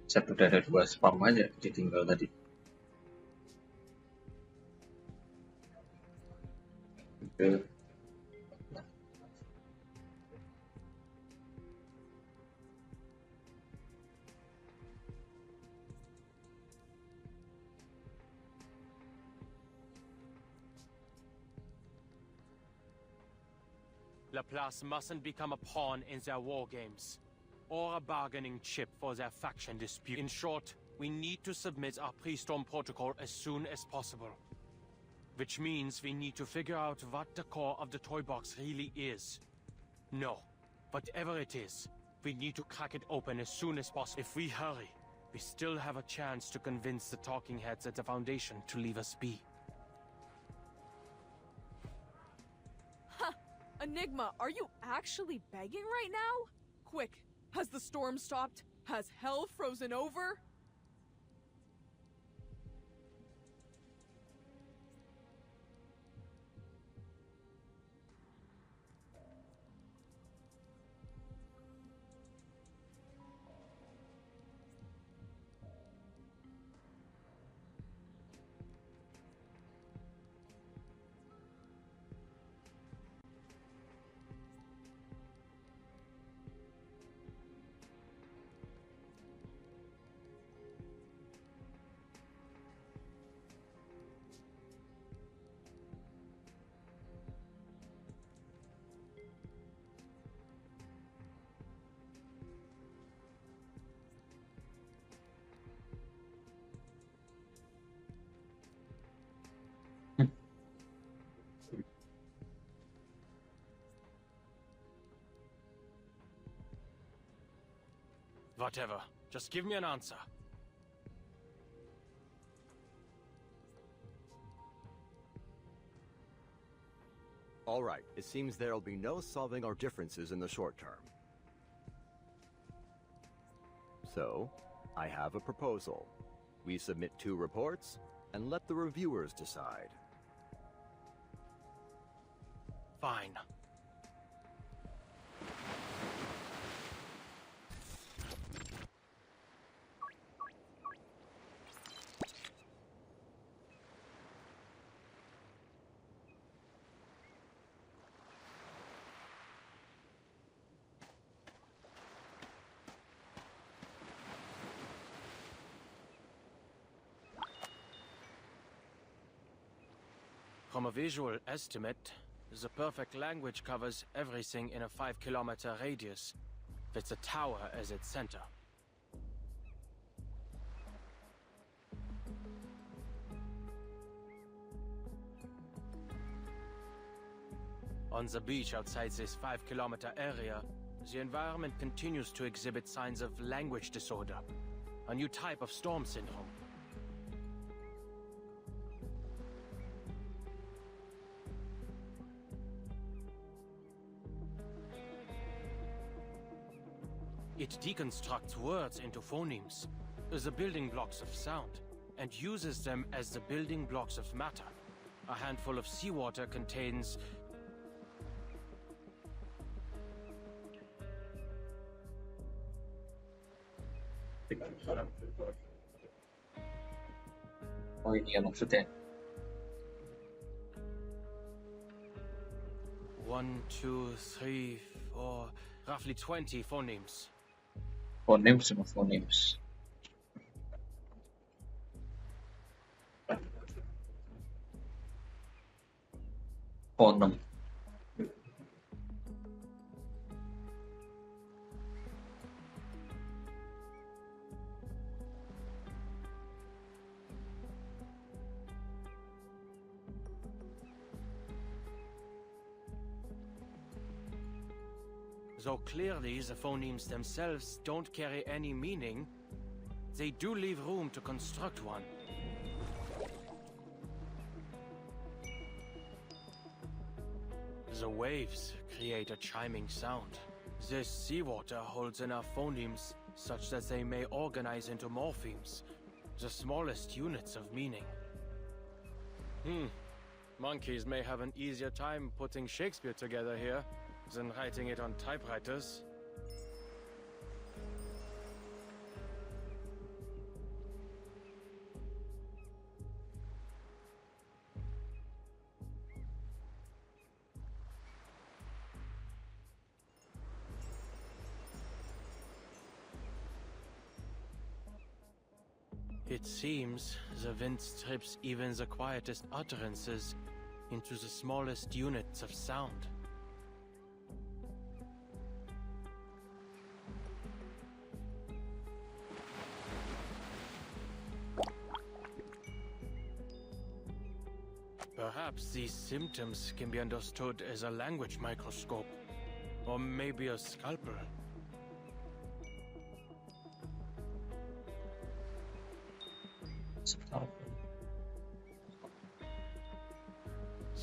Satu dari dua spam aja ditinggal tadi. Oke. Laplace mustn't become a pawn in their war games, or a bargaining chip for their faction dispute. In short, we need to submit our pre-storm protocol as soon as possible. Which means we need to figure out what the core of the toy box really is. No, whatever it is, we need to crack it open as soon as possible. If we hurry, we still have a chance to convince the talking heads at the Foundation to leave us be. Enigma, are you actually begging right now? Quick, has the storm stopped? Has hell frozen over? Whatever. Just give me an answer. All right, it seems there'll be no solving our differences in the short term. So, I have a proposal. We submit 2 reports, and let the reviewers decide. Fine. From a visual estimate, the perfect language covers everything in a 5-kilometer radius, with the tower as its center. On the beach outside this 5-kilometer area, the environment continues to exhibit signs of language disorder, a new type of storm syndrome. It deconstructs words into phonemes, the building blocks of sound, and uses them as the building blocks of matter. A handful of seawater contains... Oh, ini ya maksudnya. 1, 2, 3, 4, roughly 20 phonemes. Phonemes sama phonemes. Phonem. Though clearly the phonemes themselves don't carry any meaning, they do leave room to construct one. The waves create a chiming sound. This seawater holds enough phonemes such that they may organize into morphemes, the smallest units of meaning. Monkeys may have an easier time putting Shakespeare together here than writing it on typewriters. It seems the wind strips even the quietest utterances into the smallest units of sound. Perhaps these symptoms can be understood as a language microscope, or maybe a scalpel.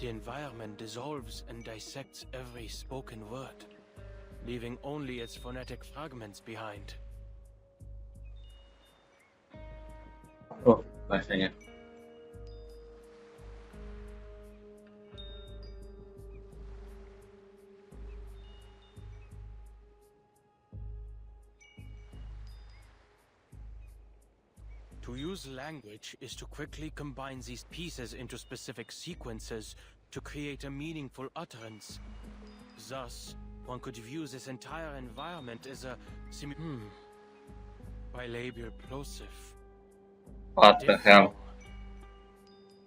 The environment dissolves and dissects every spoken word, leaving only its phonetic fragments behind. Oh, bahasanya. To use language is to quickly combine these pieces into specific sequences to create a meaningful utterance. Thus, one could view this entire environment as a bilabial plosive. What the hell?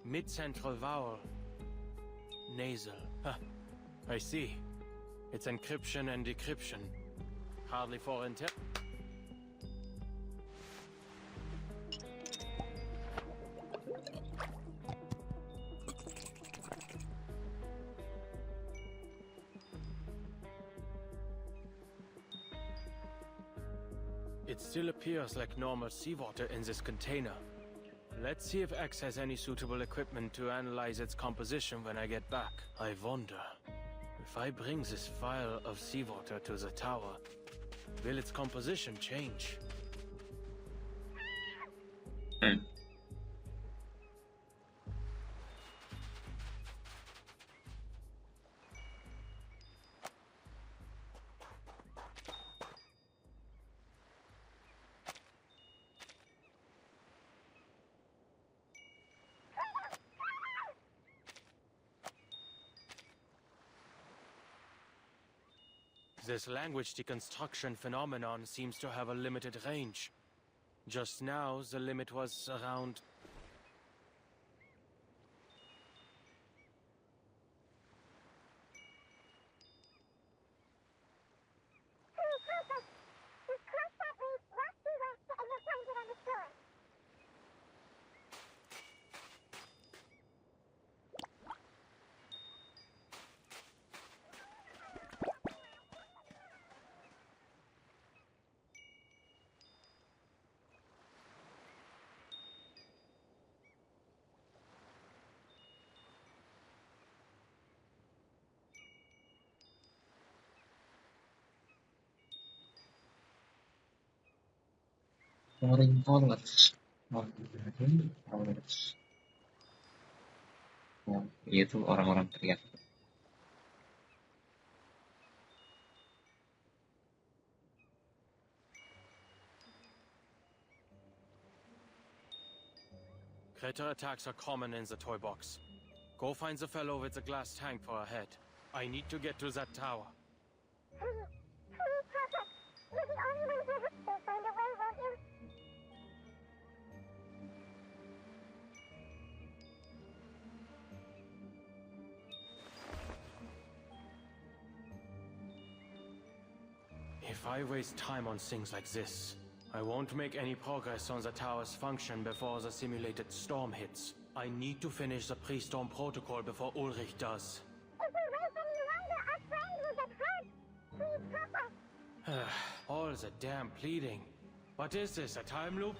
Mid-central vowel. Nasal. Huh. I see. It's encryption and decryption. Hardly for It still appears like normal seawater in this container. Let's see if X has any suitable equipment to analyze its composition when I get back. I wonder, if I bring this vial of seawater to the tower, will its composition change? This language deconstruction phenomenon seems to have a limited range. Just now, the limit was around... Foreign knowledge. Knowledge. Oh, itu orang-orang teriak. Critter attacks are common in the toy box. Go find the fellow with the glass tank for a head. I need to get to that tower. If I waste time on things like this, I won't make any progress on the tower's function before the simulated storm hits. I need to finish the pre-storm protocol before Ulrich does. All the damn pleading. What is this, a time loop?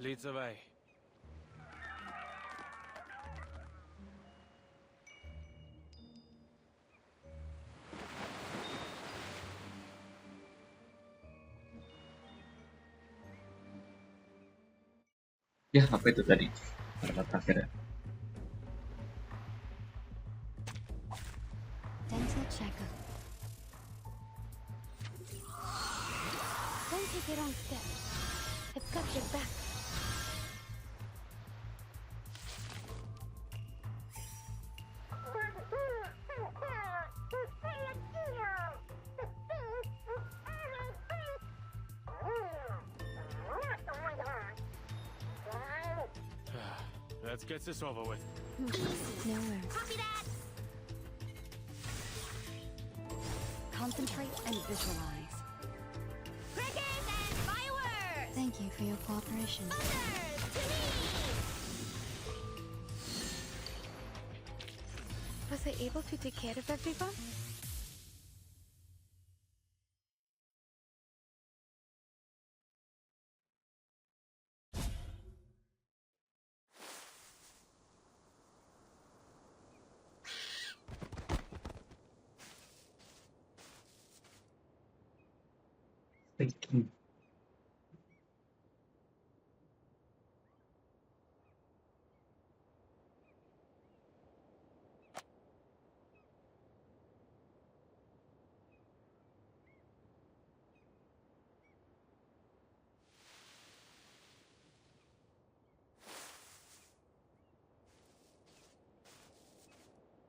leads the way. Ya, apa itu tadi? Kalimat terakhir ya. Dental checkup. Don't take it wrong step. I've got your back. Let's get this over with. Nowhere. Copy that! Concentrate and visualize. Crickets and fireworks! Thank you for your cooperation. Thunder to me! Was I able to take care of everyone? Thinking.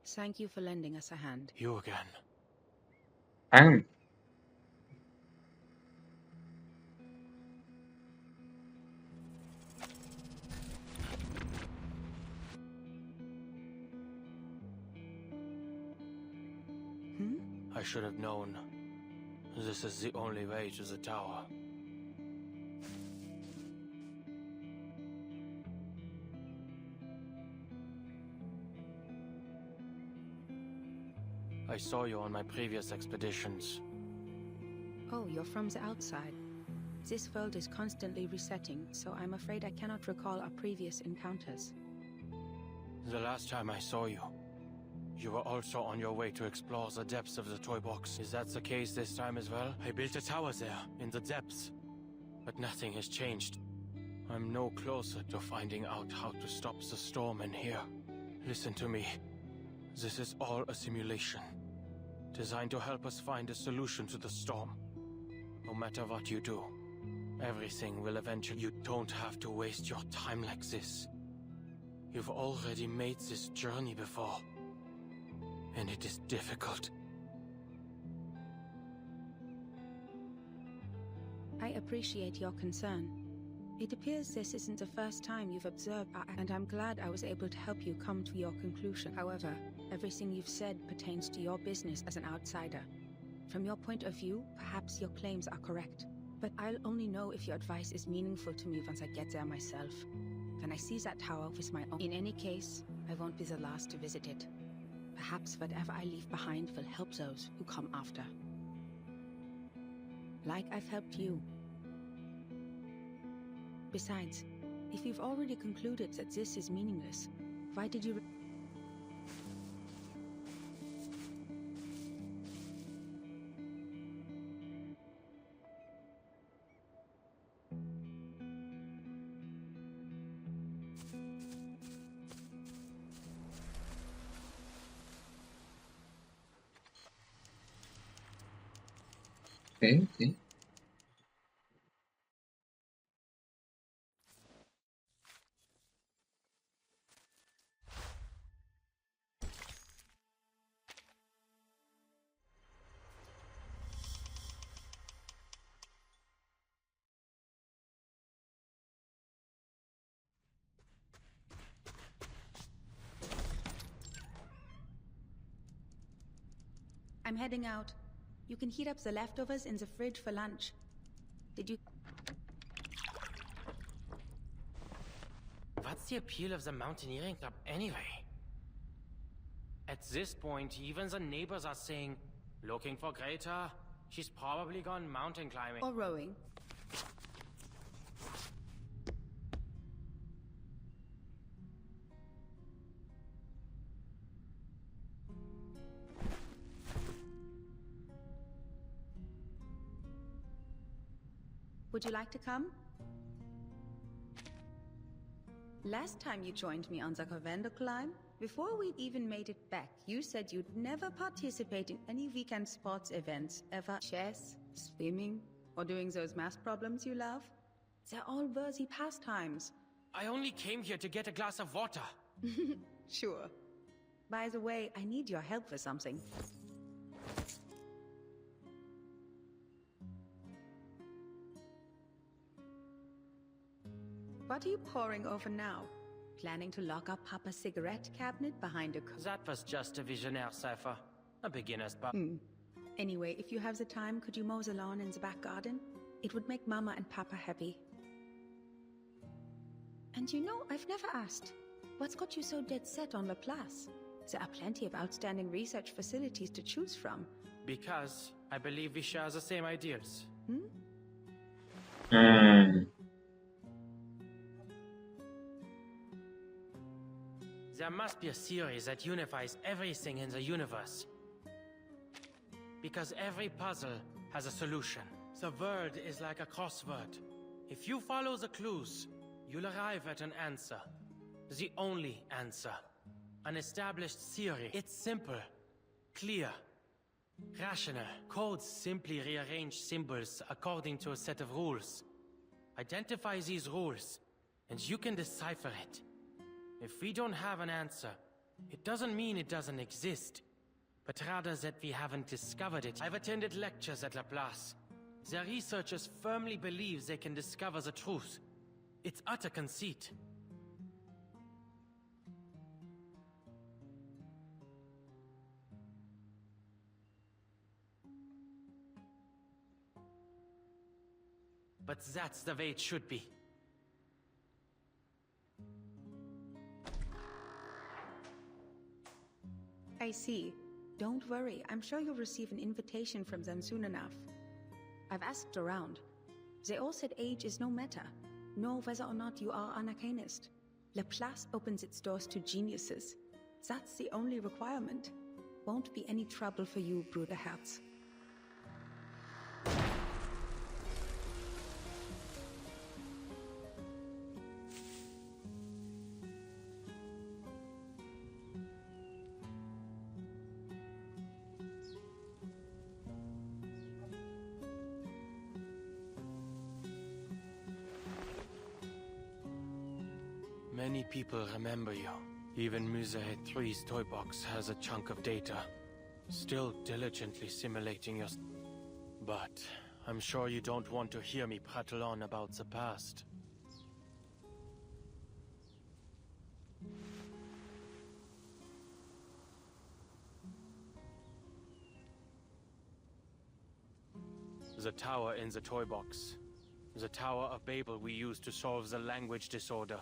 Thank you for lending us a hand. You again. I should have known. This is the only way to the tower. I saw you on my previous expeditions. Oh, you're from the outside. This world is constantly resetting, so I'm afraid I cannot recall our previous encounters. The last time I saw you, you were also on your way to explore the depths of the toy box. Is that the case this time as well? I built a tower there, in the depths. But nothing has changed. I'm no closer to finding out how to stop the storm in here. Listen to me. This is all a simulation, designed to help us find a solution to the storm. No matter what you do, everything will eventually... You don't have to waste your time like this. You've already made this journey before, and it is difficult. I appreciate your concern. It appears this isn't the first time you've observed and I'm glad I was able to help you come to your conclusion. However, everything you've said pertains to your business as an outsider. From your point of view, perhaps your claims are correct. But I'll only know if your advice is meaningful to me once I get there myself. When I see that tower with my own... In any case, I won't be the last to visit it. Perhaps whatever I leave behind will help those who come after. Like I've helped you. Besides, if you've already concluded that this is meaningless, why did you... Okay. I'm heading out. You can heat up the leftovers in the fridge for lunch. Did you... What's the appeal of the mountaineering club anyway? At this point, even the neighbors are saying, looking for Greta? She's probably gone mountain climbing. Or rowing. Would you like to come? Last time you joined me on the Covendo climb, before we'd even made it back, you said you'd never participate in any weekend sports events ever. Chess, swimming, or doing those math problems you love? They're all worthy pastimes. I only came here to get a glass of water. Sure. By the way, I need your help for something. What are you poring over now? Planning to lock up Papa's cigarette cabinet behind a... That was just a visionaire cipher. A beginner's Anyway, if you have the time, could you mow the lawn in the back garden? It would make Mama and Papa happy. And you know, I've never asked. What's got you so dead set on Laplace? There are plenty of outstanding research facilities to choose from. Because I believe we share the same ideals. There must be a theory that unifies everything in the universe. Because every puzzle has a solution. The world is like a crossword. If you follow the clues, you'll arrive at an answer. The only answer. An established theory. It's simple, clear, rational. Codes simply rearrange symbols according to a set of rules. Identify these rules, and you can decipher it. If we don't have an answer, it doesn't mean it doesn't exist, but rather that we haven't discovered it. I've attended lectures at Laplace. Their researchers firmly believe they can discover the truth. It's utter conceit. But that's the way it should be. I see. Don't worry, I'm sure you'll receive an invitation from them soon enough. I've asked around. They all said age is no matter, nor whether or not you are an arcanist. Laplace opens its doors to geniuses. That's the only requirement. Won't be any trouble for you, Bruderherz. Many people remember you. Even Musehead 3's toy box has a chunk of data. Still diligently simulating your... But I'm sure you don't want to hear me prattle on about the past. The tower in the toy box. The Tower of Babel we used to solve the language disorder.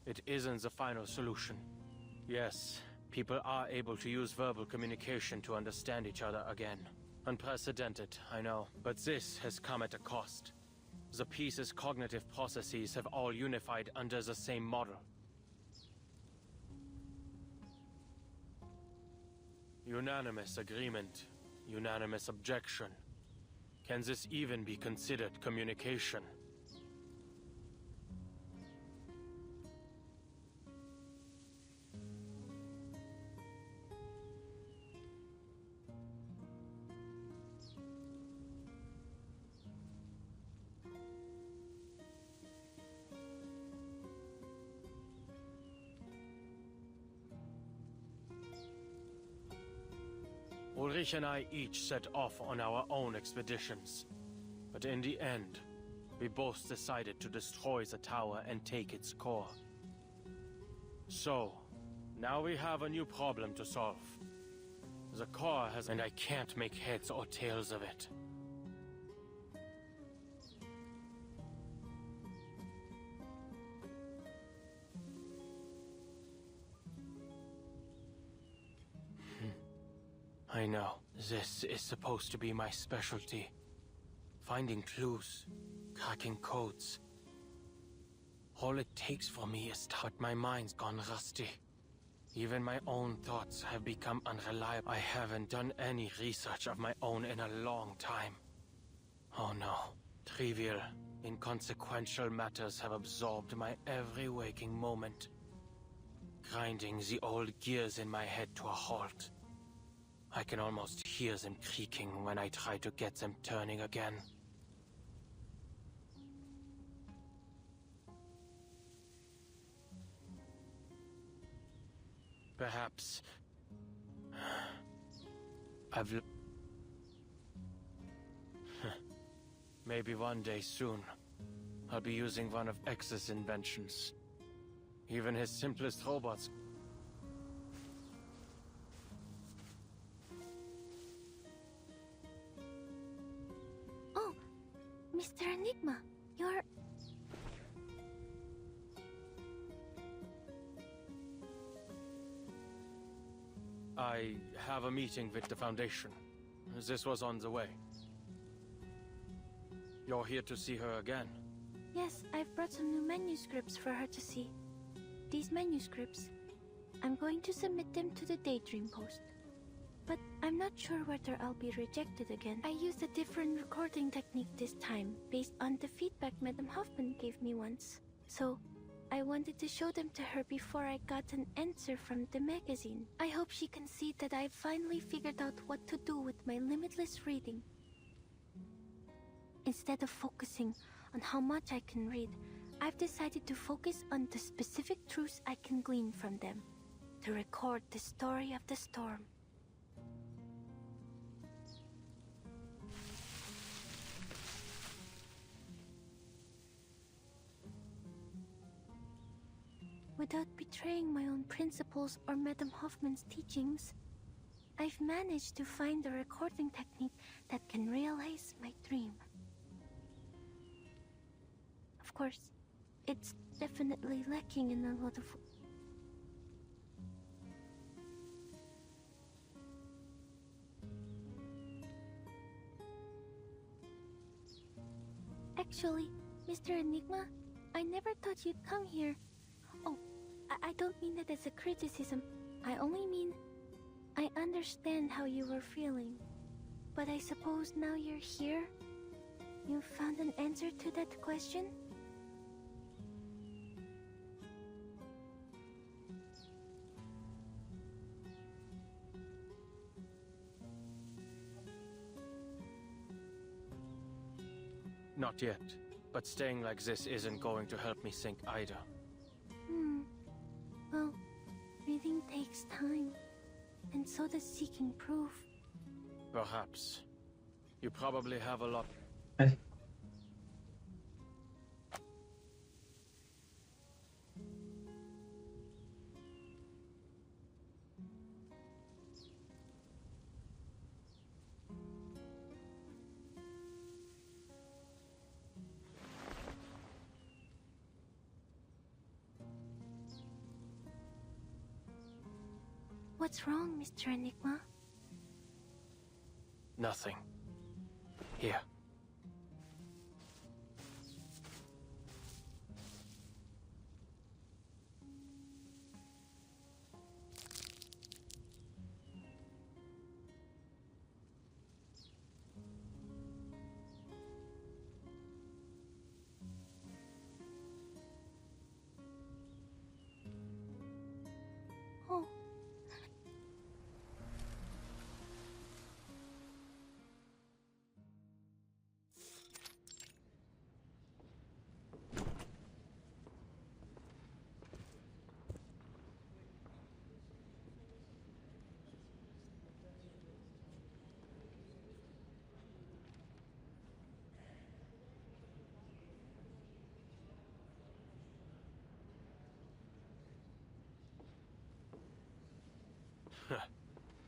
It isn't the final solution. Yes, people are able to use verbal communication to understand each other again. Unprecedented, I know, but this has come at a cost. The piece's cognitive processes have all unified under the same model. Unanimous agreement, unanimous objection. Can this even be considered communication? Ulrich and I each set off on our own expeditions. But in the end, we both decided to destroy the tower and take its core. So, now we have a new problem to solve. The core has... and I can't make heads or tails of it. I know. This is supposed to be my specialty. Finding clues, cracking codes. All it takes for me is but my mind's gone rusty. Even my own thoughts have become unreliable. I haven't done any research of my own in a long time. Oh no. Trivial, inconsequential matters have absorbed my every waking moment, grinding the old gears in my head to a halt. I can almost hear them creaking when I try to get them turning again. Perhaps I've maybe one day soon, I'll be using one of X's inventions. Even his simplest robots. Oh, Mr. Enigma, you're... I have a meeting with the Foundation. This was on the way. You're here to see her again? Yes, I've brought some new manuscripts for her to see. These manuscripts, I'm going to submit them to the Daydream Post. But I'm not sure whether I'll be rejected again. I used a different recording technique this time, based on the feedback Madame Hoffman gave me once. So, I wanted to show them to her before I got an answer from the magazine. I hope she can see that I've finally figured out what to do with my limitless reading. Instead of focusing on how much I can read, I've decided to focus on the specific truths I can glean from them, to record the story of the storm. Without betraying my own principles or Madame Hoffman's teachings, I've managed to find a recording technique that can realize my dream. Of course, it's definitely lacking in a lot of... Actually, Mr. Enigma, I never thought you'd come here. Oh, I don't mean that as a criticism. I only mean I understand how you were feeling. But I suppose now you're here, you've found an answer to that question? Not yet, but staying like this isn't going to help me think either. Well, reading takes time, and so does seeking proof. Perhaps. You probably have a lot... What's wrong, Mr. Enigma? Nothing. Here. Oh.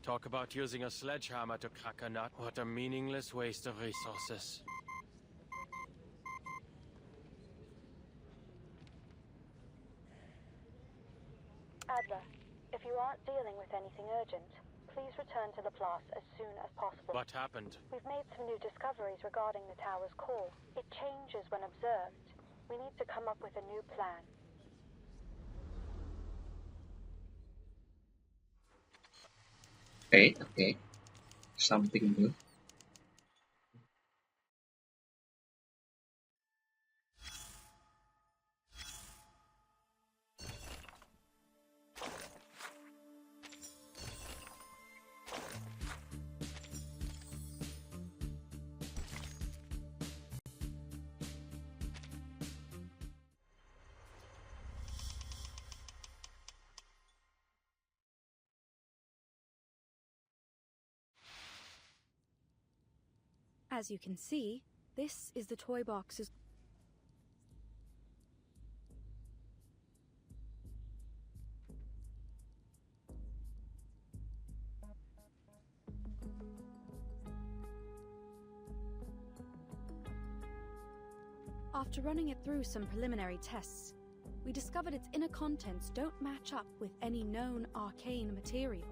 Talk about using a sledgehammer to crack a nut. What a meaningless waste of resources. Adler, if you aren't dealing with anything urgent, please return to the Place as soon as possible. What happened? We've made some new discoveries regarding the tower's core. It changes when observed. We need to come up with a new plan. Okay. Something new. As you can see, this is the toy box's... After running it through some preliminary tests, we discovered its inner contents don't match up with any known arcane material.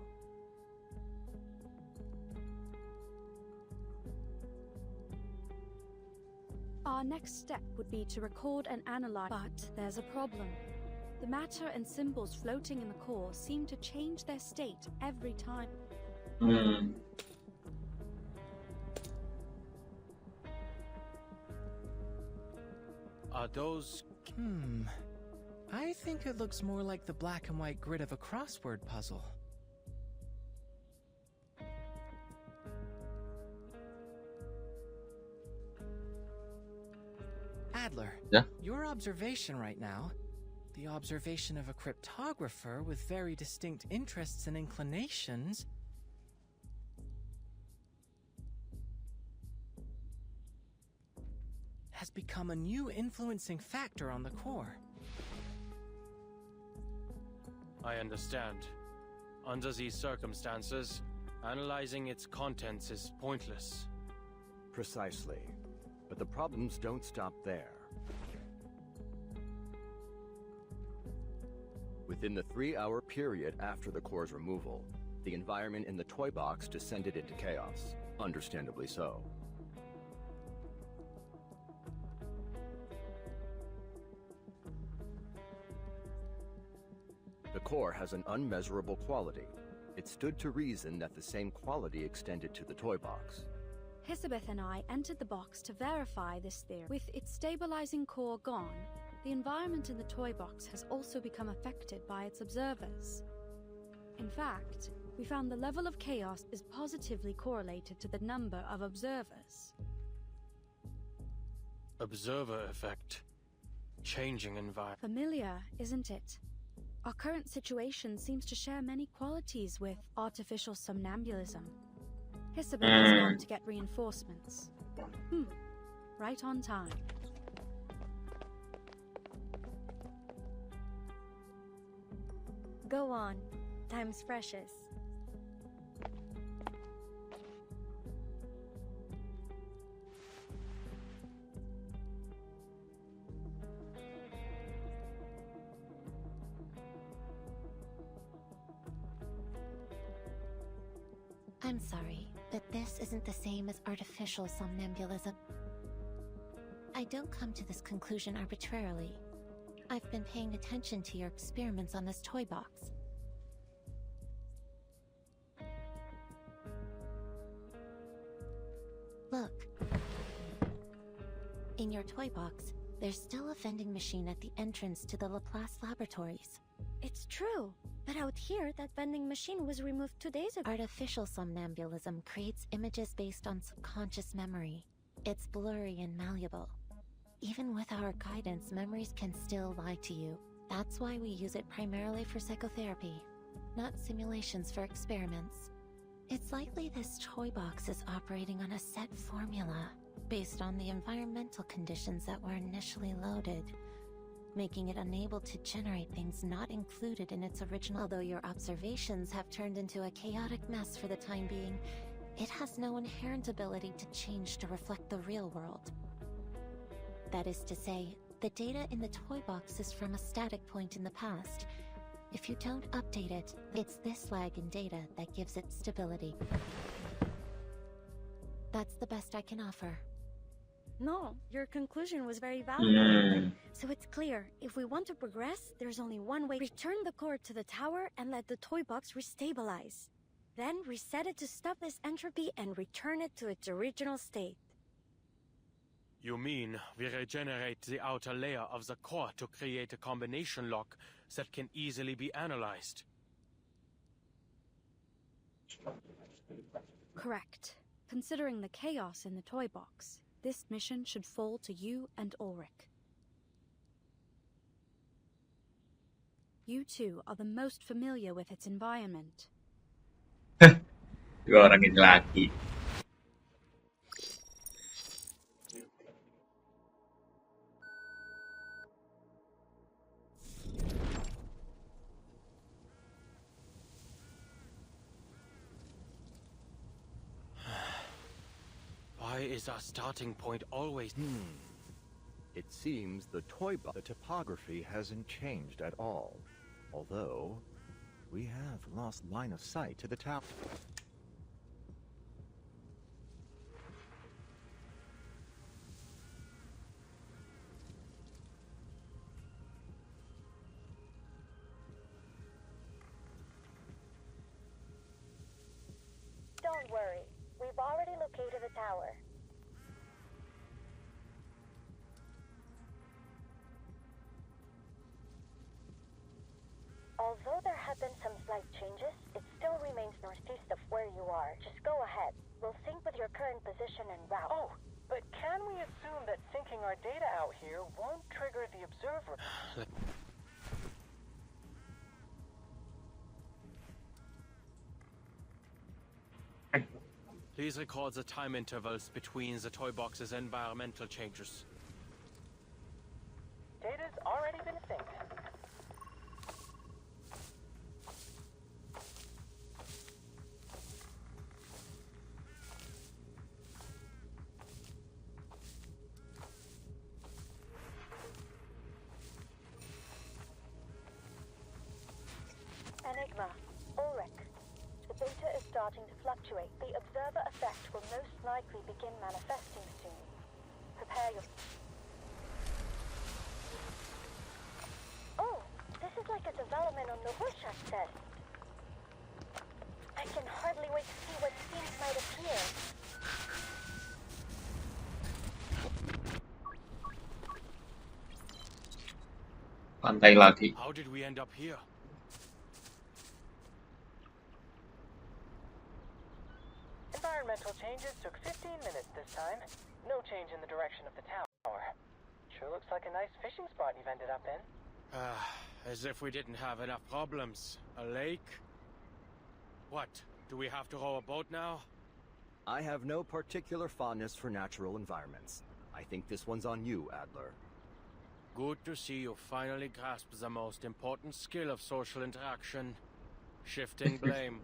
Our next step would be to record and analyze, but there's a problem. The matter and symbols floating in the core seem to change their state every time. Are those... I think it looks more like the black and white grid of a crossword puzzle. Adler, Yeah? your observation right now, the observation of a cryptographer with very distinct interests and inclinations, has become a new influencing factor on the core. I understand. Under these circumstances, analyzing its contents is pointless. Precisely. But the problems don't stop there. Within the 3-hour period after the core's removal, the environment in the toy box descended into chaos. Understandably so. The core has an unmeasurable quality. It stood to reason that the same quality extended to the toy box. Hisabeth and I entered the box to verify this theory. With its stabilizing core gone, the environment in the toy box has also become affected by its observers. In fact, we found the level of chaos is positively correlated to the number of observers. Observer effect. Changing environment. Familiar, isn't it? Our current situation seems to share many qualities with artificial somnambulism. Hisabeth has gone to get reinforcements. Right on time. Go on. Time's precious. I'm sorry, but this isn't the same as artificial somnambulism. I don't come to this conclusion arbitrarily. I've been paying attention to your experiments on this toy box. Look. In your toy box, there's still a vending machine at the entrance to the Laplace laboratories. It's true. But out here, that vending machine was removed 2 days ago. Artificial somnambulism creates images based on subconscious memory. It's blurry and malleable. Even with our guidance, memories can still lie to you. That's why we use it primarily for psychotherapy, not simulations for experiments. It's likely this toy box is operating on a set formula, based on the environmental conditions that were initially loaded, making it unable to generate things not included in its original. Although your observations have turned into a chaotic mess for the time being, it has no inherent ability to change to reflect the real world. That is to say, the data in the toy box is from a static point in the past. If you don't update it, it's this lag in data that gives it stability. That's the best I can offer. No, your conclusion was very valid. So it's clear, if we want to progress, there's only one way. Return the core to the tower and let the toy box restabilize. Then reset it to stop this entropy and return it to its original state. You mean we regenerate the outer layer of the core to create a combination lock that can easily be analyzed? Correct. Considering the chaos in the toy box, this mission should fall to you and Ulrich. You two are the most familiar with its environment. Dua orang ini lagi. is our starting point always? It seems the topography hasn't changed at all. Although, we have lost line of sight to the tower. Don't worry, we've already located the tower. Although there have been some slight changes, it still remains northeast of where you are. Just go ahead. We'll sync with your current position and route. Oh, but can we assume that syncing our data out here won't trigger the observer? Please record the time intervals between the toy box's environmental changes. Data's already been synced. Enigma, Ulrich. The data is starting to fluctuate. The observer effect will most likely begin manifesting soon. Prepare your... Oh, this is like a development on the Rorschach test. I can hardly wait to see what scenes might appear. Pantai lagi. How did we end up here? Environmental changes took 15 minutes this time. No change in the direction of the tower. Sure looks like a nice fishing spot you've ended up in. As if we didn't have enough problems. A lake? What? Do we have to row a boat now? I have no particular fondness for natural environments. I think this one's on you, Adler. Good to see you finally grasp the most important skill of social interaction. Shifting blame.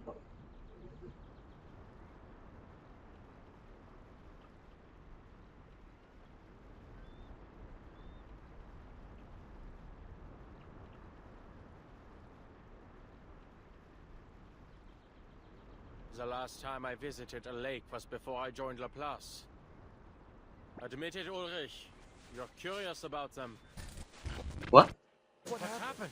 The last time I visited a lake was before I joined Laplace. Admit it, Ulrich. You're curious about them. What? What happened?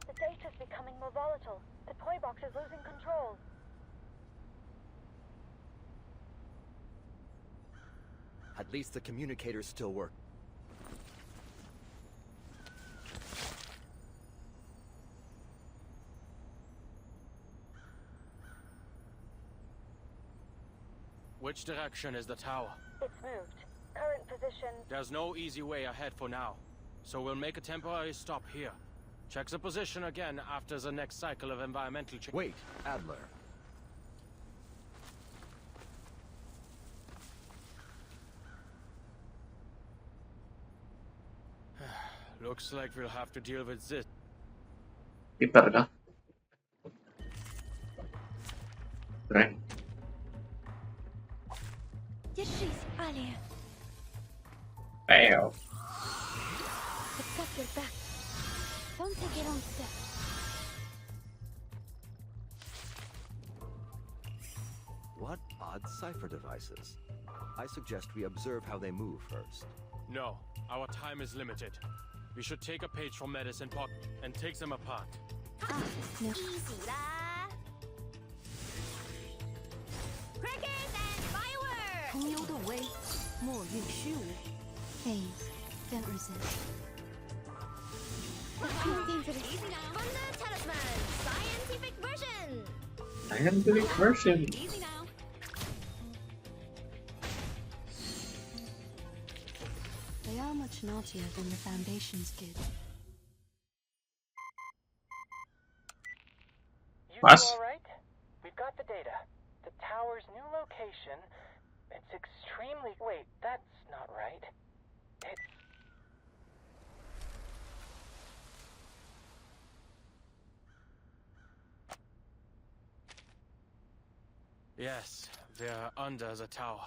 The data's becoming more volatile. The toy box is losing control. At least the communicators still work. Which direction is the tower? It's moved. Current position... There's no easy way ahead for now, so we'll make a temporary stop here. Check the position again after the next cycle of environmental change. Wait, Adler. Looks like we'll have to deal with this. Piper kah? Keren. Держись, Алия. Pew. I've got your back. Don't take your own step. What odd cipher devices? I suggest we observe how they move first. No, our time is limited. We should take a page from Medicine Pocket and take them apart. No. Easy lah. Crackers and fireworks! 朋友的威，莫允虚无。 Phase. Don't resist. Easy now. From the Talisman, scientific version. Scientific version. Easy now. They are much naughtier than the Foundation's kids. You What? two all right? We've got the data. The tower's new location. It's extremely... Wait, that's not right. It's... Yes, we're under the tower.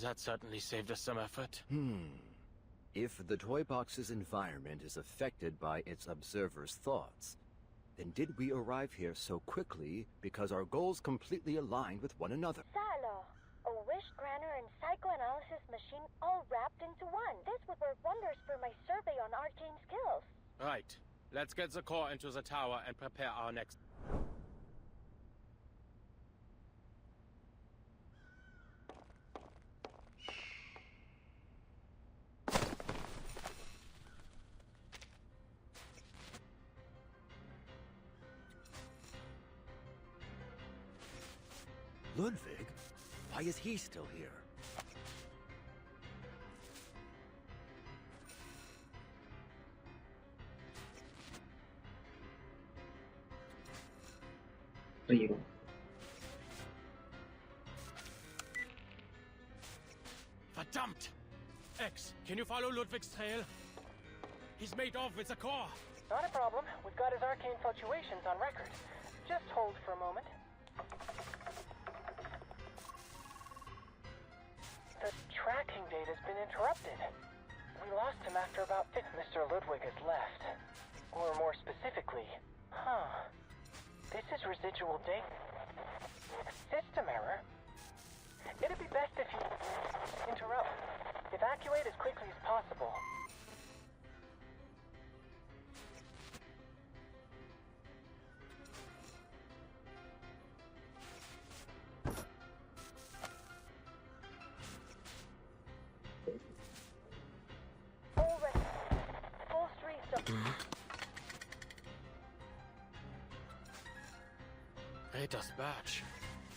That certainly saved us some effort. If the toy box's environment is affected by its observer's thoughts, then did we arrive here so quickly because our goals completely aligned with one another? Salo, a wish granter and psychoanalysis machine all wrapped into one. This would work wonders for my survey on arcane skills. Right. Let's get the core into the tower and prepare our next... Ludwig? Why is he still here? Verdammt! X, can you follow Ludwig's trail? He's made off with the core. Not a problem. We've got his arcane fluctuations on record. Just hold for a moment. The tracking data's been interrupted. We lost him after about Mr. Ludwig has left. Or more specifically, this is residual data. System error? It'd be best if you interrupt. Evacuate as quickly as possible. Full streets of... Rita's badge.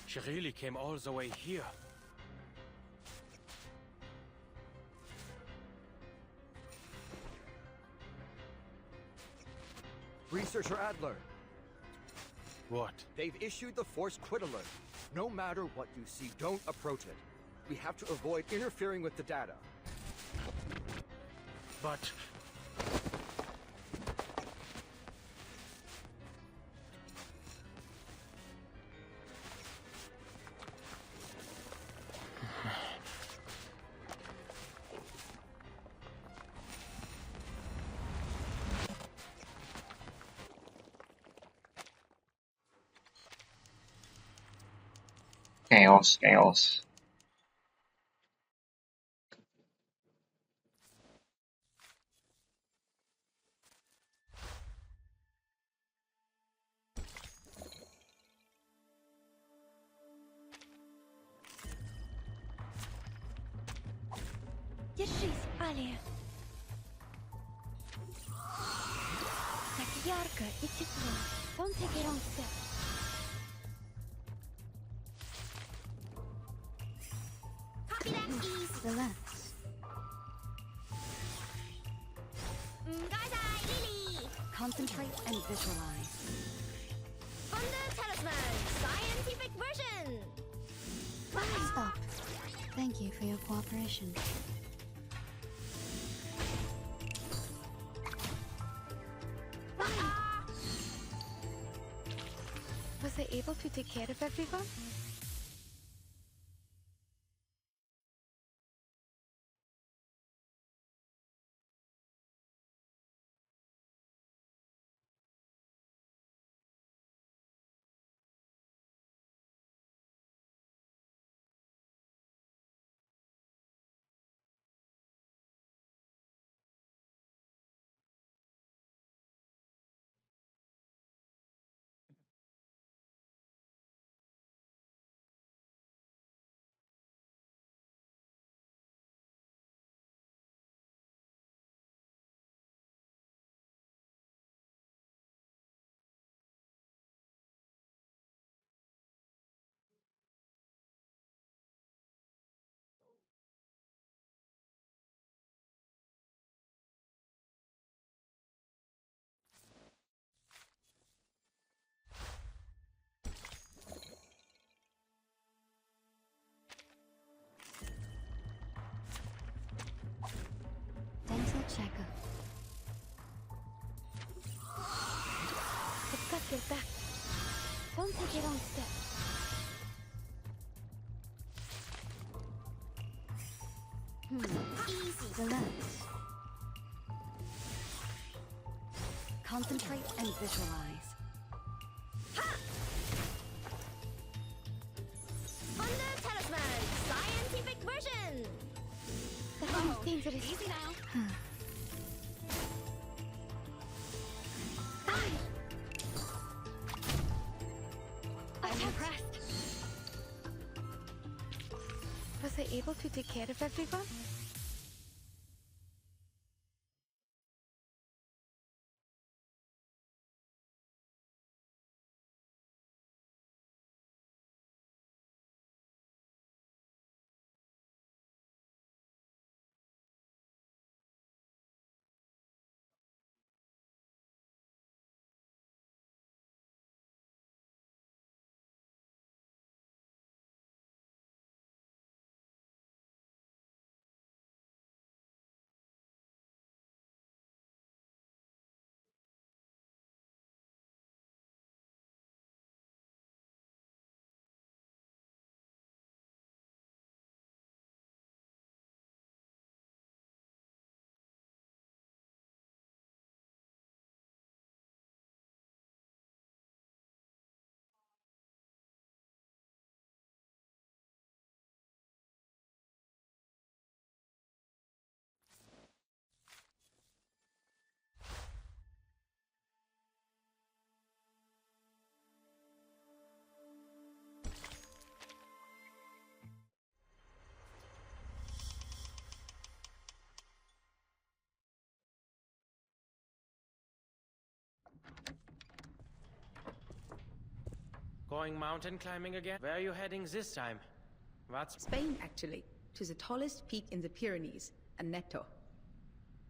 She really came all the way here. Researcher Adler. What? They've issued the force quit alert. No matter what you see, don't approach it. We have to avoid interfering with the data. But... Chaos, chaos. Держись, Алия. Так ярко и тепло. Don't take it on step. Copy that, ease. Relax. Lily. Concentrate and visualize. Thunder Talisman, scientific version. Stop. Thank you for your cooperation. Was I able to take care of everyone? Dental checker. I've got your back. Don't take it on step. Easy. Relax. Concentrate and visualize. Ha! Thunder Talisman! Scientific version! That seems dangerous. Easy now. I'm impressed. Was I able to take care of everyone? Going mountain climbing again? Where are you heading this time? What's... Spain, actually. To the tallest peak in the Pyrenees, Aneto.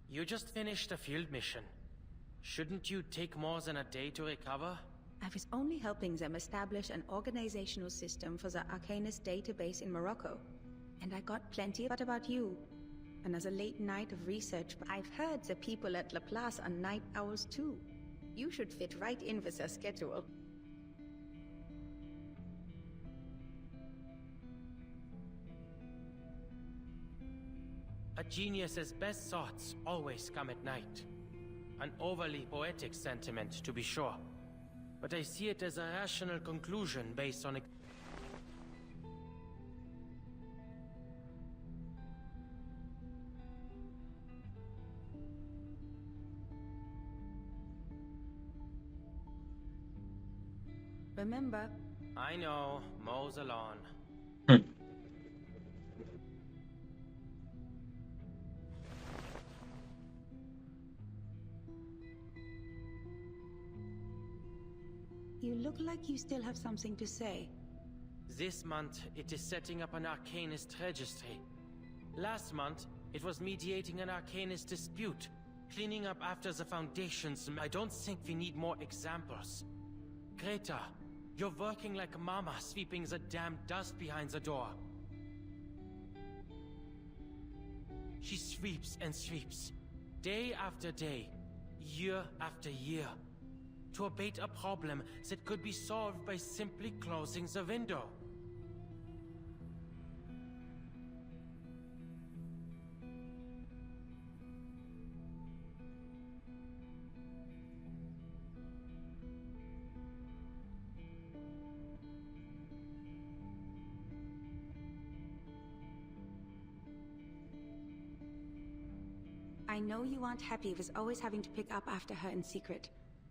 You just finished a field mission. Shouldn't you take more than a day to recover? I was only helping them establish an organizational system for the Arcanist database in Morocco. And I got plenty. What about you? Another late night of research, but I've heard the people at Laplace are night owls too. You should fit right in with their schedule. A genius's best thoughts always come at night. An overly poetic sentiment, to be sure. But I see it as a rational conclusion based on... Remember... I know, mows the lawn. You look like you still have something to say. This month, it is setting up an Arcanist registry. Last month, it was mediating an Arcanist dispute, cleaning up after the Foundation's... I don't think we need more examples. Greta, you're working like Mama, sweeping the damn dust behind the door. She sweeps and sweeps, day after day, year after year, to abate a problem that could be solved by simply closing the window. I know you aren't happy with always having to pick up after her in secret,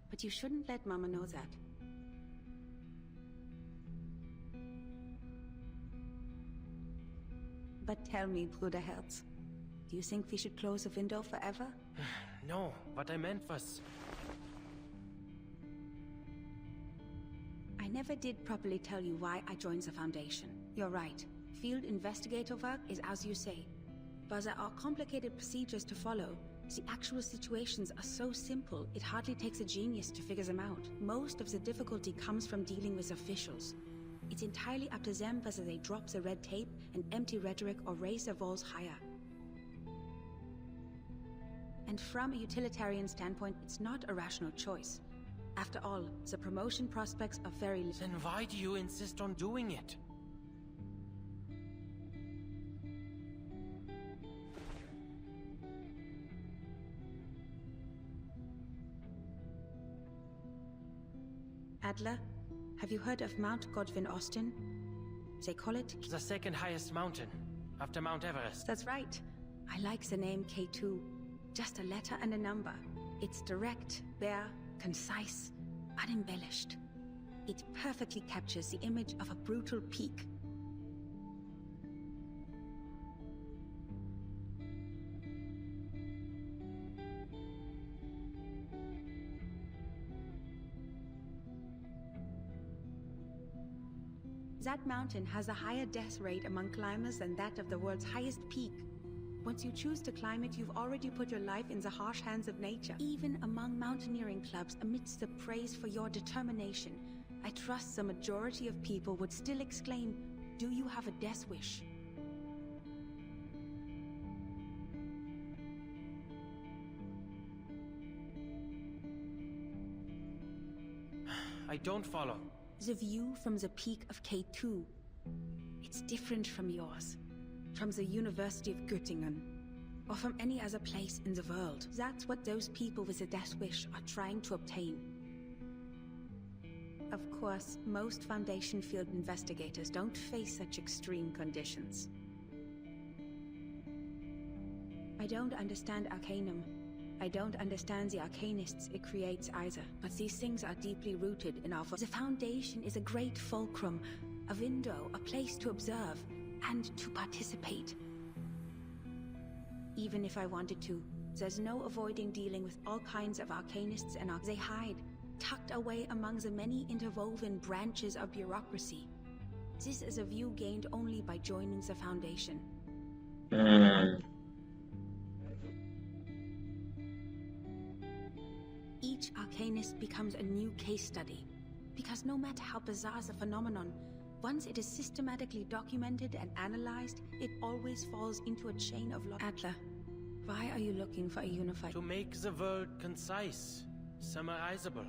but you shouldn't let Mama know that. But tell me, Bruderherz, do you think we should close the window forever? No, what I meant was... I never did properly tell you why I joined the Foundation. You're right. Field investigator work is as you say. But there are complicated procedures to follow. The actual situations are so simple, it hardly takes a genius to figure them out. Most of the difficulty comes from dealing with officials. It's entirely up to them whether they drop the red tape and empty rhetoric or raise their walls higher. And from a utilitarian standpoint, it's not a rational choice. After all, the promotion prospects are very... Then why do you insist on doing it? Adler, have you heard of Mount Godwin Austen? They call it The second highest mountain, after Mount Everest. That's right. I like the name K2. Just a letter and a number. It's direct, bare, concise, unembellished. It perfectly captures the image of a brutal peak. That mountain has a higher death rate among climbers than that of the world's highest peak. Once you choose to climb it, you've already put your life in the harsh hands of nature. Even among mountaineering clubs, amidst the praise for your determination, I trust the majority of people would still exclaim, "Do you have a death wish?" I don't follow. The view from the peak of K2. It's different from yours, from the University of Göttingen, or from any other place in the world. That's what those people with a death wish are trying to obtain. Of course, most Foundation field investigators don't face such extreme conditions. I don't understand Arcanum. I don't understand the Arcanists it creates either, but these things are deeply rooted in our... The Foundation is a great fulcrum, a window, a place to observe, and to participate. Even if I wanted to, there's no avoiding dealing with all kinds of Arcanists and they hide, tucked away among the many interwoven branches of bureaucracy. This is a view gained only by joining the Foundation. Each Arcanist becomes a new case study, because no matter how bizarre the phenomenon, once it is systematically documented and analyzed, it always falls into a chain of Adler, why are you looking for a unified... To make the world concise, summarizable.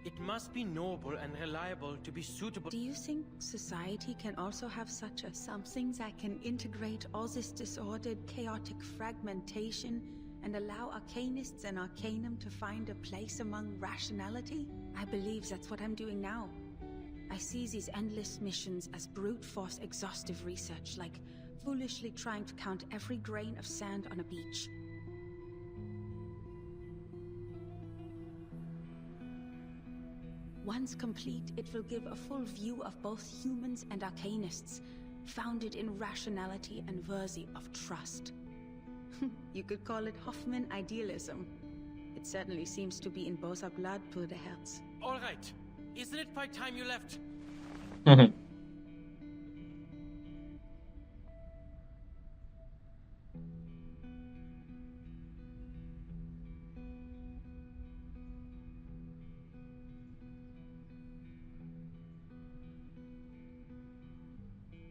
It must be noble and reliable to be suitable... Do you think society can also have such a something that can integrate all this disordered, chaotic fragmentation and allow Arcanists and Arcanum to find a place among rationality? I believe that's what I'm doing now. I see these endless missions as brute force exhaustive research, like foolishly trying to count every grain of sand on a beach. Once complete, it will give a full view of both humans and Arcanists, founded in rationality and worthy of trust. You could call it Hoffman idealism. It certainly seems to be in both our blood, Bruderherz. All right. Isn't it by time you left?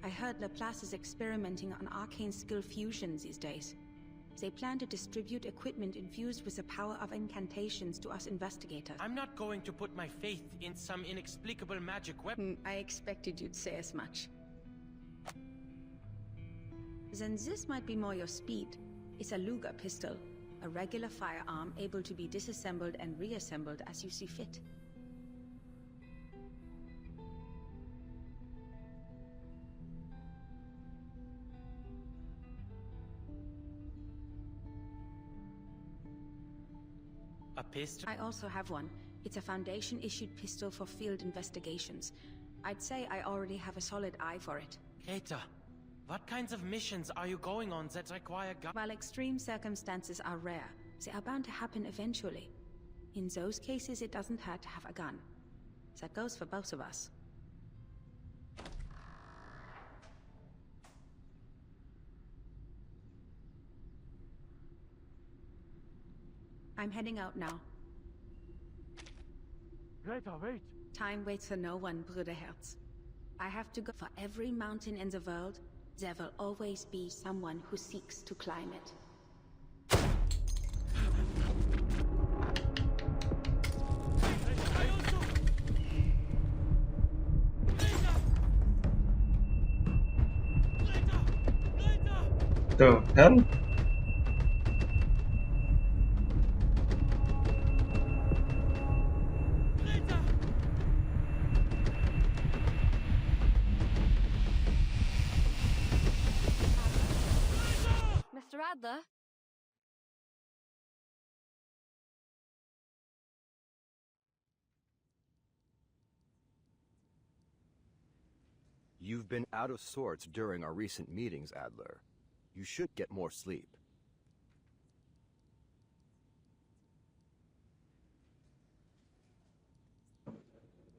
I heard Laplace is experimenting on arcane skill fusions these days. They plan to distribute equipment infused with the power of incantations to us investigators. I'm not going to put my faith in some inexplicable magic weapon. I expected you'd say as much. Then this might be more your speed. It's a Luger pistol, a regular firearm able to be disassembled and reassembled as you see fit. A pistol? I also have one. It's a Foundation-issued pistol for field investigations. I'd say I already have a solid eye for it. Greta, what kinds of missions are you going on that require While extreme circumstances are rare, they are bound to happen eventually. In those cases, it doesn't hurt to have a gun. That goes for both of us. I'm heading out now. Greta, wait! Time waits for no one, Bruderherz. I have to go. For every mountain in the world, there will always be someone who seeks to climb it. The hell? Adler. You've been out of sorts during our recent meetings, Adler. You should get more sleep.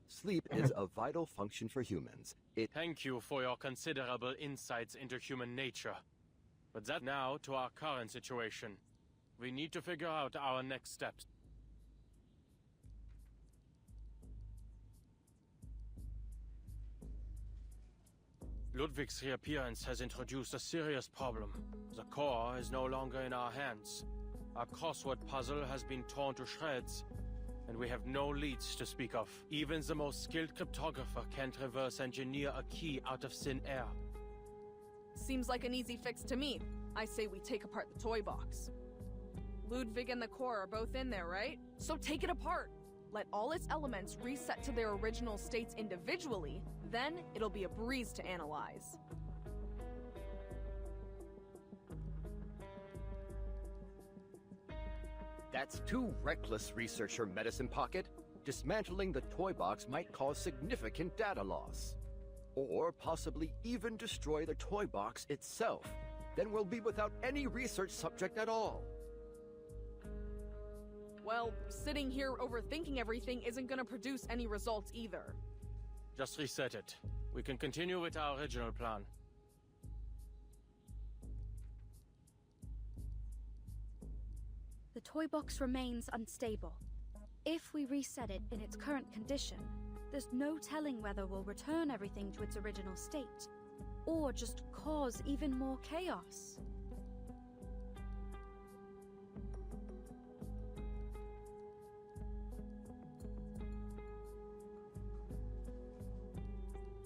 Sleep is a vital function for humans. Thank you for your considerable insights into human nature. But that now to our current situation. We need to figure out our next steps. Ludwig's reappearance has introduced a serious problem. The core is no longer in our hands. Our crossword puzzle has been torn to shreds, and we have no leads to speak of. Even the most skilled cryptographer can't reverse engineer a key out of thin air. Seems like an easy fix to me. I say we take apart the toy box. Ludwig and the core are both in there, right? So take it apart. Let all its elements reset to their original states individually, then it'll be a breeze to analyze. That's too reckless, Researcher Medicine Pocket. Dismantling the toy box might cause significant data loss. Or possibly even destroy the toy box itself. Then we'll be without any research subject at all. Well, sitting here overthinking everything isn't gonna produce any results either. Just reset it. We can continue with our original plan. The toy box remains unstable. If we reset it in its current condition, there's no telling whether we'll return everything to its original state, or just cause even more chaos.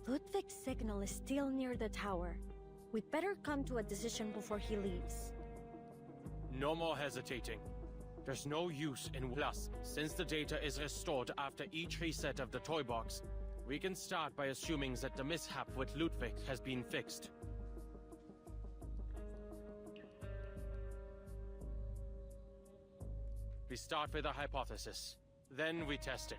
Ludwig's signal is still near the tower. We'd better come to a decision before he leaves. No more hesitating. There's no use in plus. Since the data is restored after each reset of the toy box, we can start by assuming that the mishap with Ludwig has been fixed. We start with a hypothesis. Then we test it.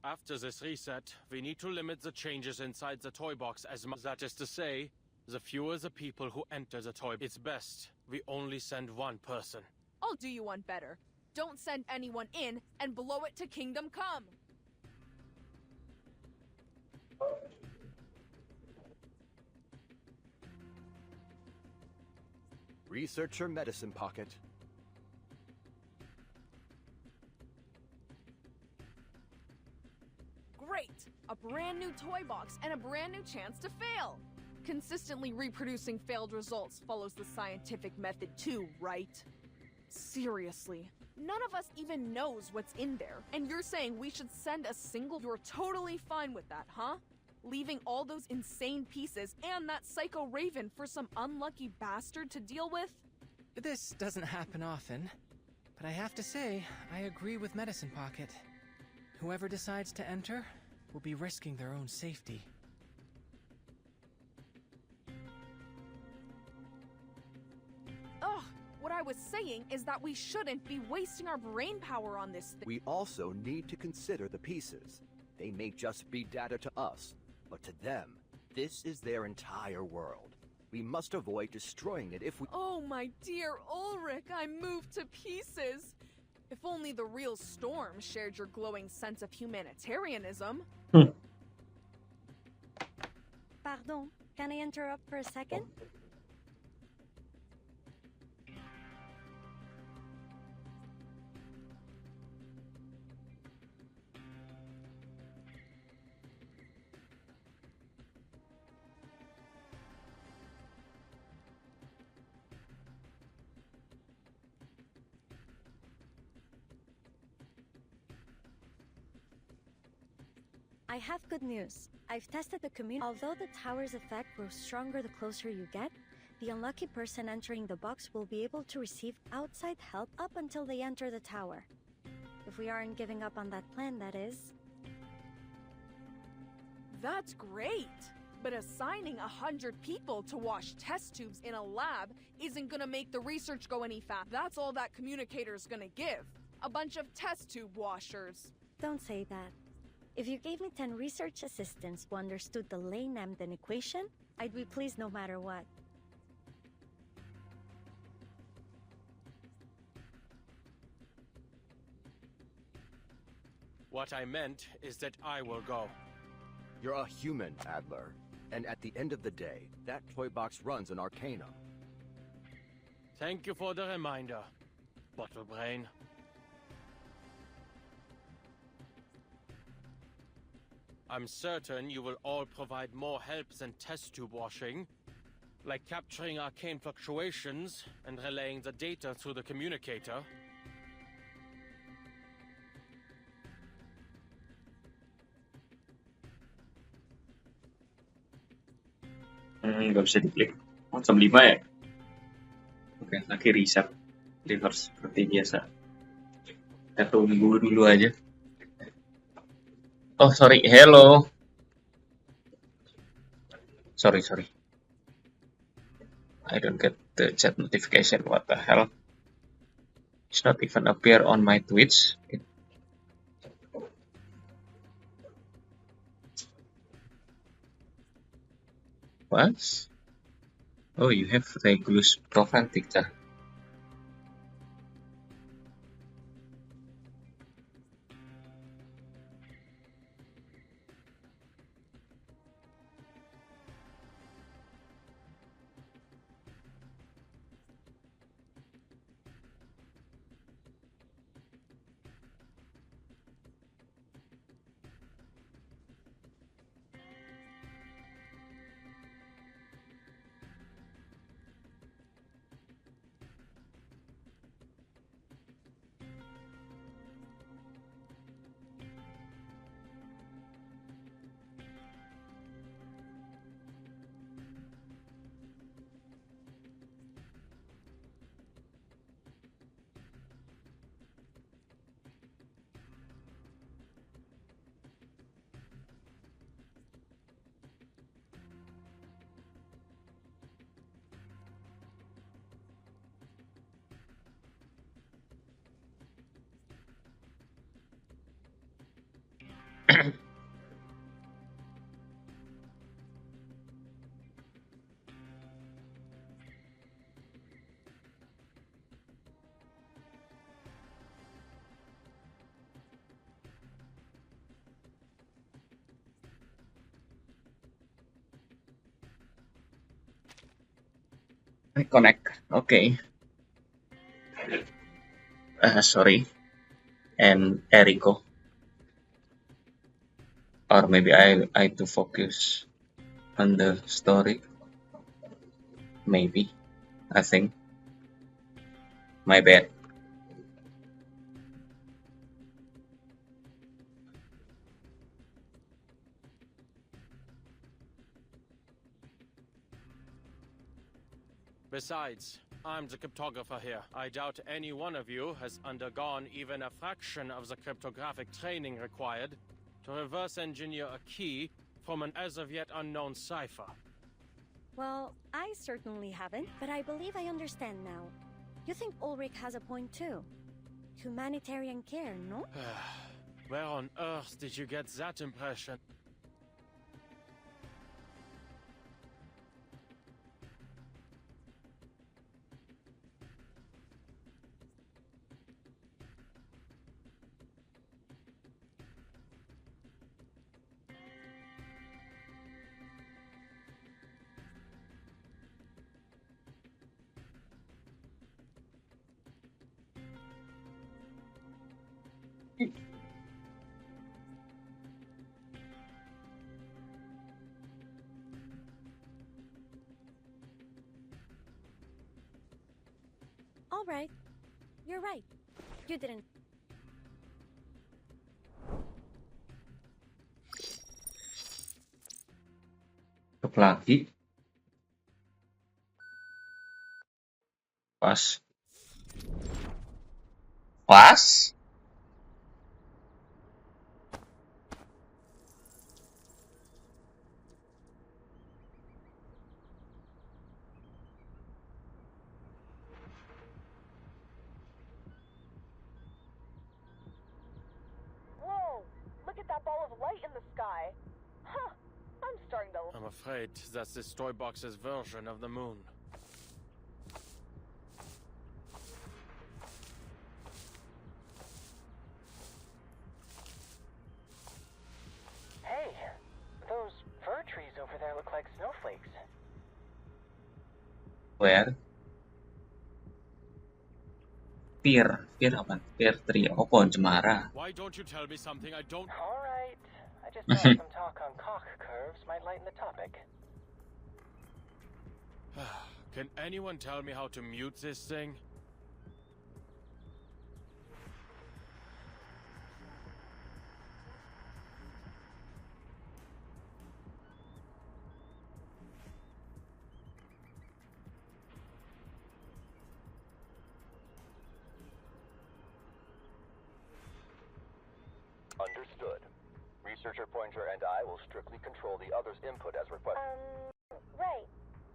After this reset, we need to limit the changes inside the toy box as much. That is to say, the fewer the people who enter the toy. It's best we only send one person. I'll do you one better. Don't send anyone in and blow it to Kingdom Come. Researcher Medicine Pocket. Great! A brand new toy box and a brand new chance to fail! Consistently reproducing failed results follows the scientific method too, right? Seriously, none of us even knows what's in there, and you're saying we should send a single— You're totally fine with that, huh? Leaving all those insane pieces and that psycho Raven for some unlucky bastard to deal with? This doesn't happen often, but I have to say, I agree with Medicine Pocket. Whoever decides to enter will be risking their own safety. Ugh, what I was saying is that we shouldn't be wasting our brain power on this thing. We also need to consider the pieces. They may just be data to us, but to them, this is their entire world. We must avoid destroying it if we— Oh my dear Ulrich, I'm moved to pieces! If only the real Storm shared your glowing sense of humanitarianism. Pardon, can I interrupt for a second? I have good news. I've tested the community. Although the tower's effect grows stronger the closer you get, the unlucky person entering the box will be able to receive outside help up until they enter the tower. If we aren't giving up on that plan, that is. That's great! But assigning 100 people to wash test tubes in a lab isn't gonna make the research go any faster. That's all that communicator's gonna give. A bunch of test tube washers. Don't say that. If you gave me 10 research assistants who understood the Lane-Emden equation, I'd be pleased no matter what. What I meant is that I will go. You're a human, Adler. And at the end of the day, that toy box runs an arcana. Thank you for the reminder, Bottle Brain. I'm certain you will all provide more help than test tube washing, like capturing arcane fluctuations and relaying the data through the communicator. Nggak bisa diklik. Oh, jam 5 ya? Oke, lagi reset. Reverse seperti biasa. Kita tunggu dulu aja. Oh, sorry. Hello. Sorry. I don't get the chat notification. What the hell? It's not even appear on my Twitch. What? Oh, you have Regulus profile picture. I connect. Okay. Sorry. And Eriko. Or maybe I to focus on the story. Maybe. I think. My bad. Besides, I'm the cryptographer here. I doubt any one of you has undergone even a fraction of the cryptographic training required to reverse engineer a key from an as of yet unknown cipher. Well, I certainly haven't, but I believe I understand now. You think Ulrich has a point too? Humanitarian care, no? Where on earth did you get that impression? All right. You're right. You didn't. Tutup lagi. Pas. Pas. Whoa! Look at that ball of light in the sky. Huh. I'm starting to... I'm afraid that's this toy box's version of the moon. Hey, those fir trees over there look like snowflakes. Where? Pear apa? Pear tree. Oh, pohon cemara. Why don't you tell me something I don't... Alright, I just thought some talk on Koch curves might lighten the topic. Can anyone tell me how to mute this thing? Understood. Researcher Pointer and I will strictly control the other's input as requested. Right.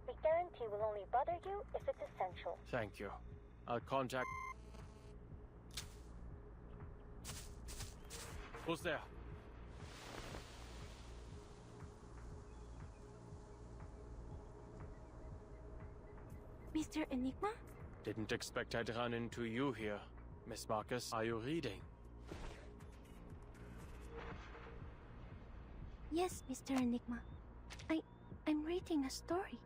We guarantee we'll only bother you if it's essential. Thank you. I'll contact... Who's there? Mr. Enigma? Didn't expect I'd run into you here. Miss Marcus, are you reading? Yes, Mr. Enigma. I'm reading a story.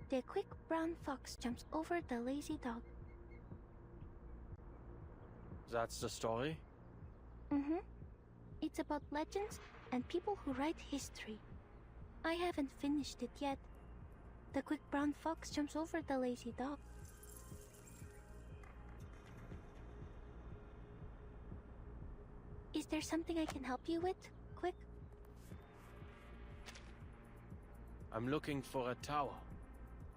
The quick brown fox jumps over the lazy dog. That's the story? Mm-hmm. It's about legends and people who write history. I haven't finished it yet. The quick brown fox jumps over the lazy dog. Is there something I can help you with? Quick. I'm looking for a tower.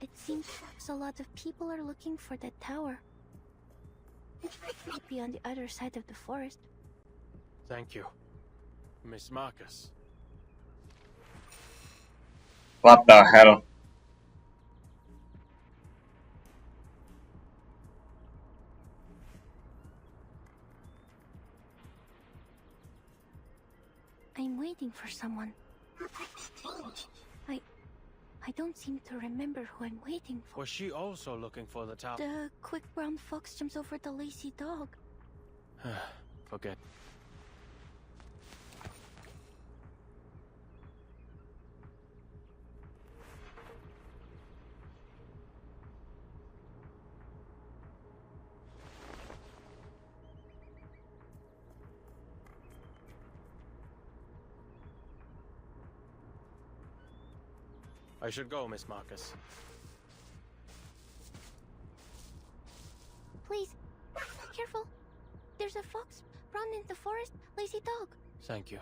It seems a lot of people are looking for that tower. It might be on the other side of the forest. Thank you. Miss Marcus. What the hell? I'm waiting for someone. I don't seem to remember who I'm waiting for. Was she also looking for the tower? The quick brown fox jumps over the lazy dog. Forget. I should go, Miss Marcus. Please, careful. There's a fox. Run in the forest. Lazy dog. Thank you.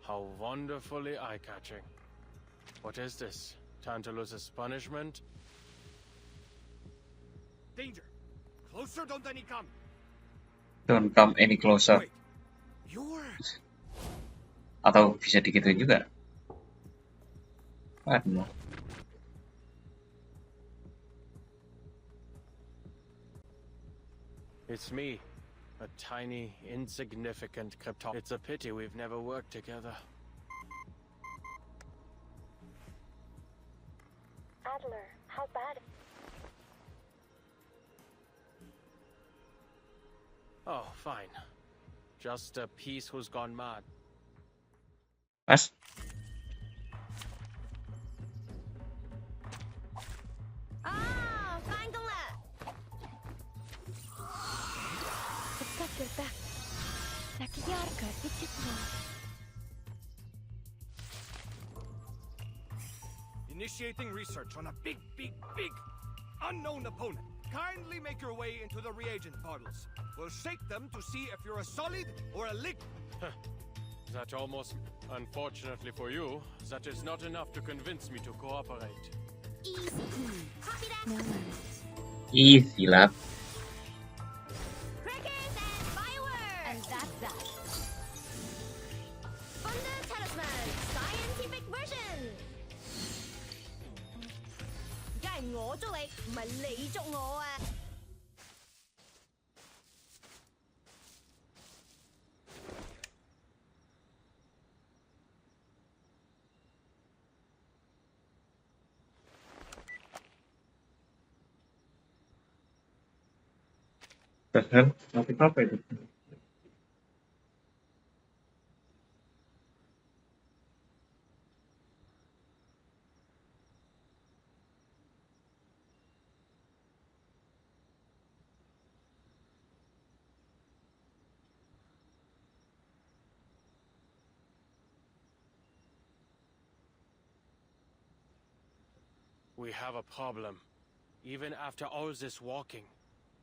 How wonderfully eye-catching. What is this? Tantalus's punishment? Danger! Closer, don't any come! Don't come any closer. Wait, you're... Atau bisa digituin juga. I don't know. It's me. A tiny, insignificant crypto. It's a pity we've never worked together. Adler, how bad? Oh, fine. Just a piece who's gone mad. Mas? It's got your back. Nakiyarka, Ichitmo. Initiating research on a big unknown opponent. Kindly make your way into the reagent bottles. We'll shake them to see if you're a solid or a liquid. That almost... Unfortunately for you, that is not enough to convince me to cooperate. Easy. Copy that. No worries. Easy lah. Crickets and fireworks. And that's that. Thunder Talisman Scientific Version. 梗係我捉你，唔係你捉我啊！ Tekan, notif apa itu? We have a problem. Even after all this walking,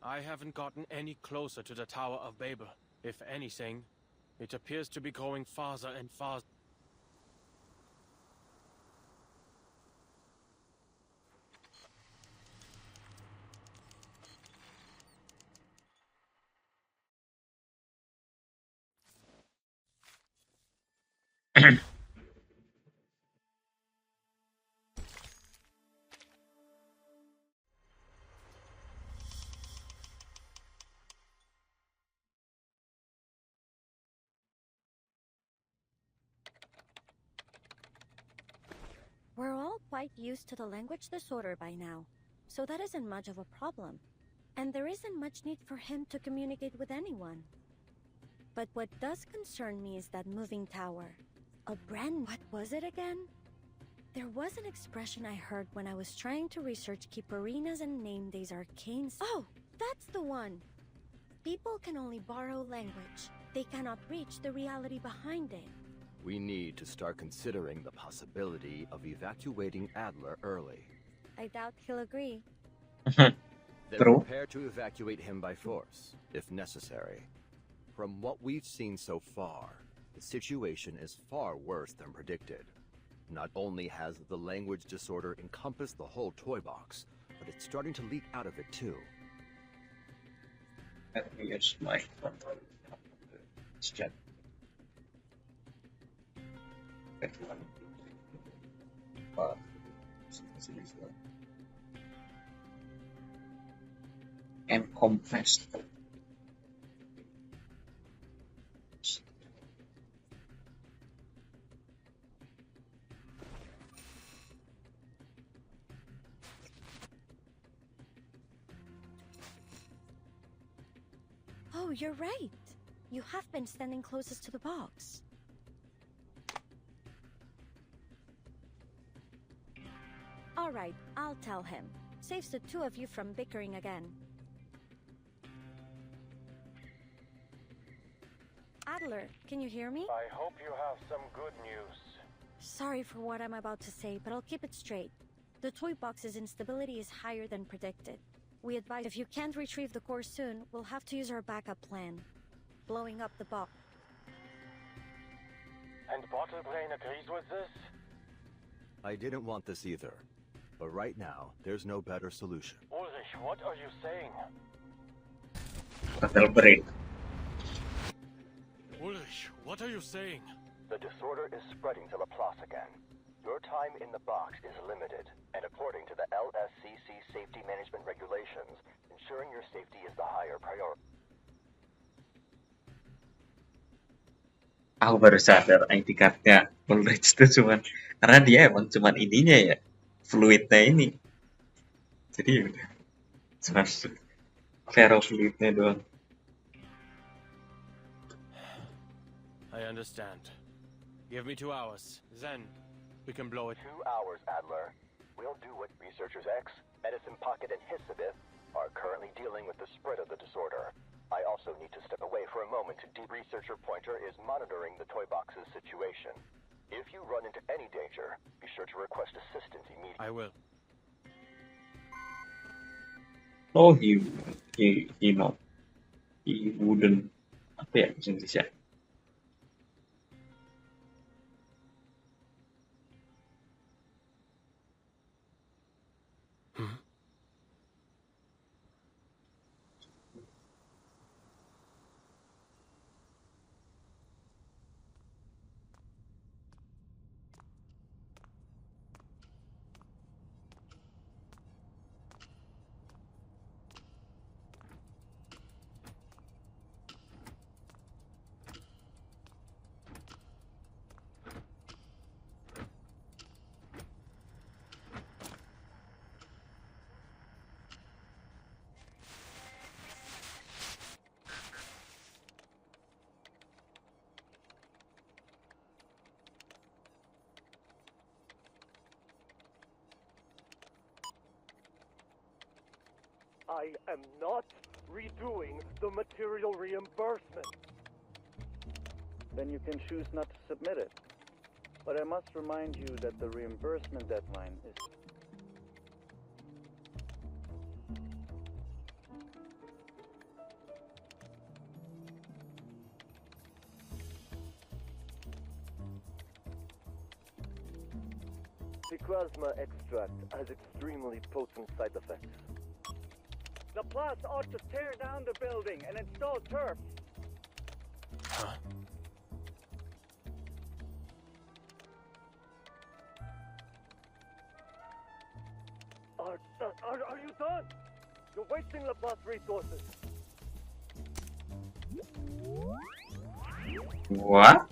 I haven't gotten any closer to the Tower of Babel. If anything, it appears to be going farther and farther. We're all quite used to the language disorder by now, so that isn't much of a problem. And there isn't much need for him to communicate with anyone. But what does concern me is that moving tower. What was it again? There was an expression I heard when I was trying to research Kipperinas and name these arcanes. Oh, that's the one! People can only borrow language. They cannot reach the reality behind it. We need to start considering the possibility of evacuating Adler early. I doubt he'll agree. Then prepare to evacuate him by force, if necessary. From what we've seen so far, the situation is far worse than predicted. Not only has the language disorder encompassed the whole toy box, but it's starting to leak out of it too. Let me use my control. Let's check. And compressed. Oh, you're right. You have been standing closest to the box. All right, I'll tell him. Saves the two of you from bickering again. Adler, can you hear me? I hope you have some good news. Sorry for what I'm about to say, but I'll keep it straight. The toy box's instability is higher than predicted. We advise if you can't retrieve the core soon, we'll have to use our backup plan. Blowing up the box. And Bottle Brain agrees with this? I didn't want this either. But right now, there's no better solution. Ulrich, what are you saying? Bottle Brain. Ulrich, what are you saying? The disorder is spreading to Laplace again. Your time in the box is limited, and according to the LSCC safety management regulations, ensuring your safety is the higher priority. Aku baru sadar ID card-nya Ulrich itu karena dia emang cuman ininya ya, fluidnya ini. Jadi udah cuma ferrofluidnya doang. I understand. Give me 2 hours, then we can blow it. 2 hours, Adler. We'll do what Researchers X, Medicine Pocket, and Hissabith are currently dealing with the spread of the disorder. I also need to step away for a moment to Deep Researcher Pointer is monitoring the toy box's situation. If you run into any danger, be sure to request assistance immediately. I will. Oh, he not. He wouldn't. Apa ya bahasa Indonesia? I am not redoing the material reimbursement. Then you can choose not to submit it. But I must remind you that the reimbursement deadline is... The plasma extract has extremely potent side effects. Laplace ought to tear down the building and install turf. Huh? Are you done? You're wasting Laplace resources. What?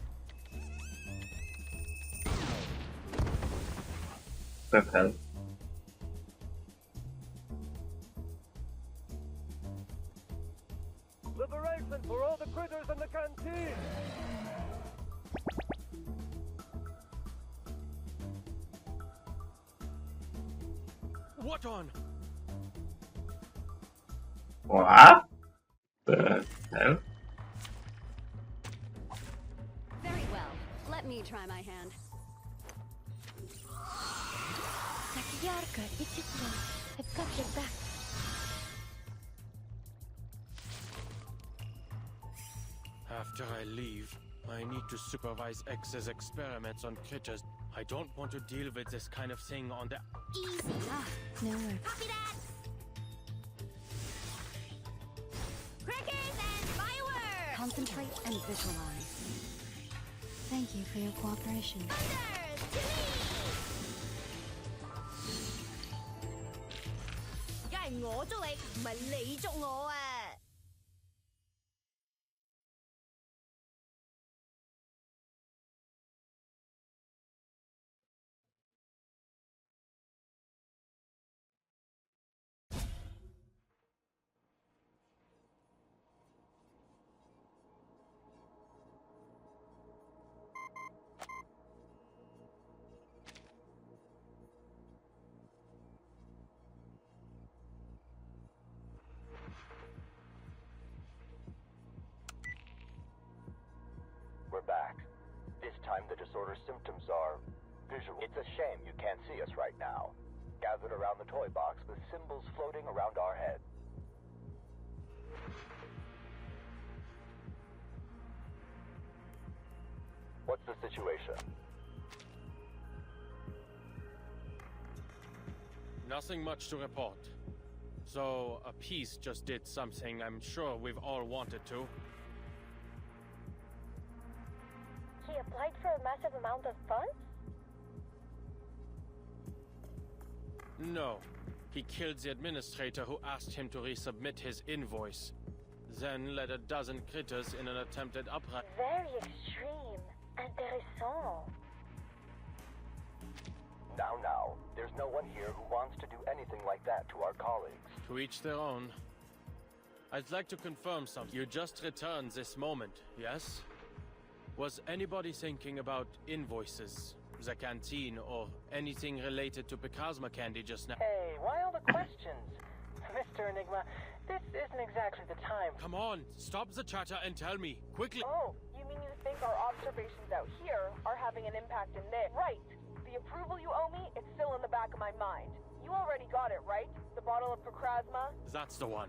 The hell? Liberation for all the critters in the canteen! What on? What? The hell? Very well. Let me try my hand. Yarka, Ichitro, I've got your back. After I leave, I need to supervise X's experiments on critters. I don't want to deal with this kind of thing on the... Easy. No worries. Copy that! Crackers and fireworks! Concentrate and visualize. Thank you for your cooperation. Thunders! To me! 梗係我捉你，唔係你捉我啊！We're back. This time the disorder symptoms are visual. It's a shame you can't see us right now. Gathered around the toy box with symbols floating around our head. What's the situation? Nothing much to report. So, a piece just did something I'm sure we've all wanted to. He applied for a massive amount of funds? No. He killed the administrator who asked him to resubmit his invoice. Then led a dozen critters in an attempted uprising. Very extreme. Intéressant. Now, there's no one here who wants to do anything like that to our colleagues. To each their own. I'd like to confirm something. You just returned this moment, yes? Was anybody thinking about invoices, the canteen, or anything related to Picasma candy just now? Hey, why all the questions? Mr. Enigma, this isn't exactly the time. Come on, stop the chatter and tell me, quickly! Oh, you mean you think our observations out here are having an impact in there. Right. The approval you owe me, it's still in the back of my mind. You already got it, right? The bottle of Procrasma? That's the one.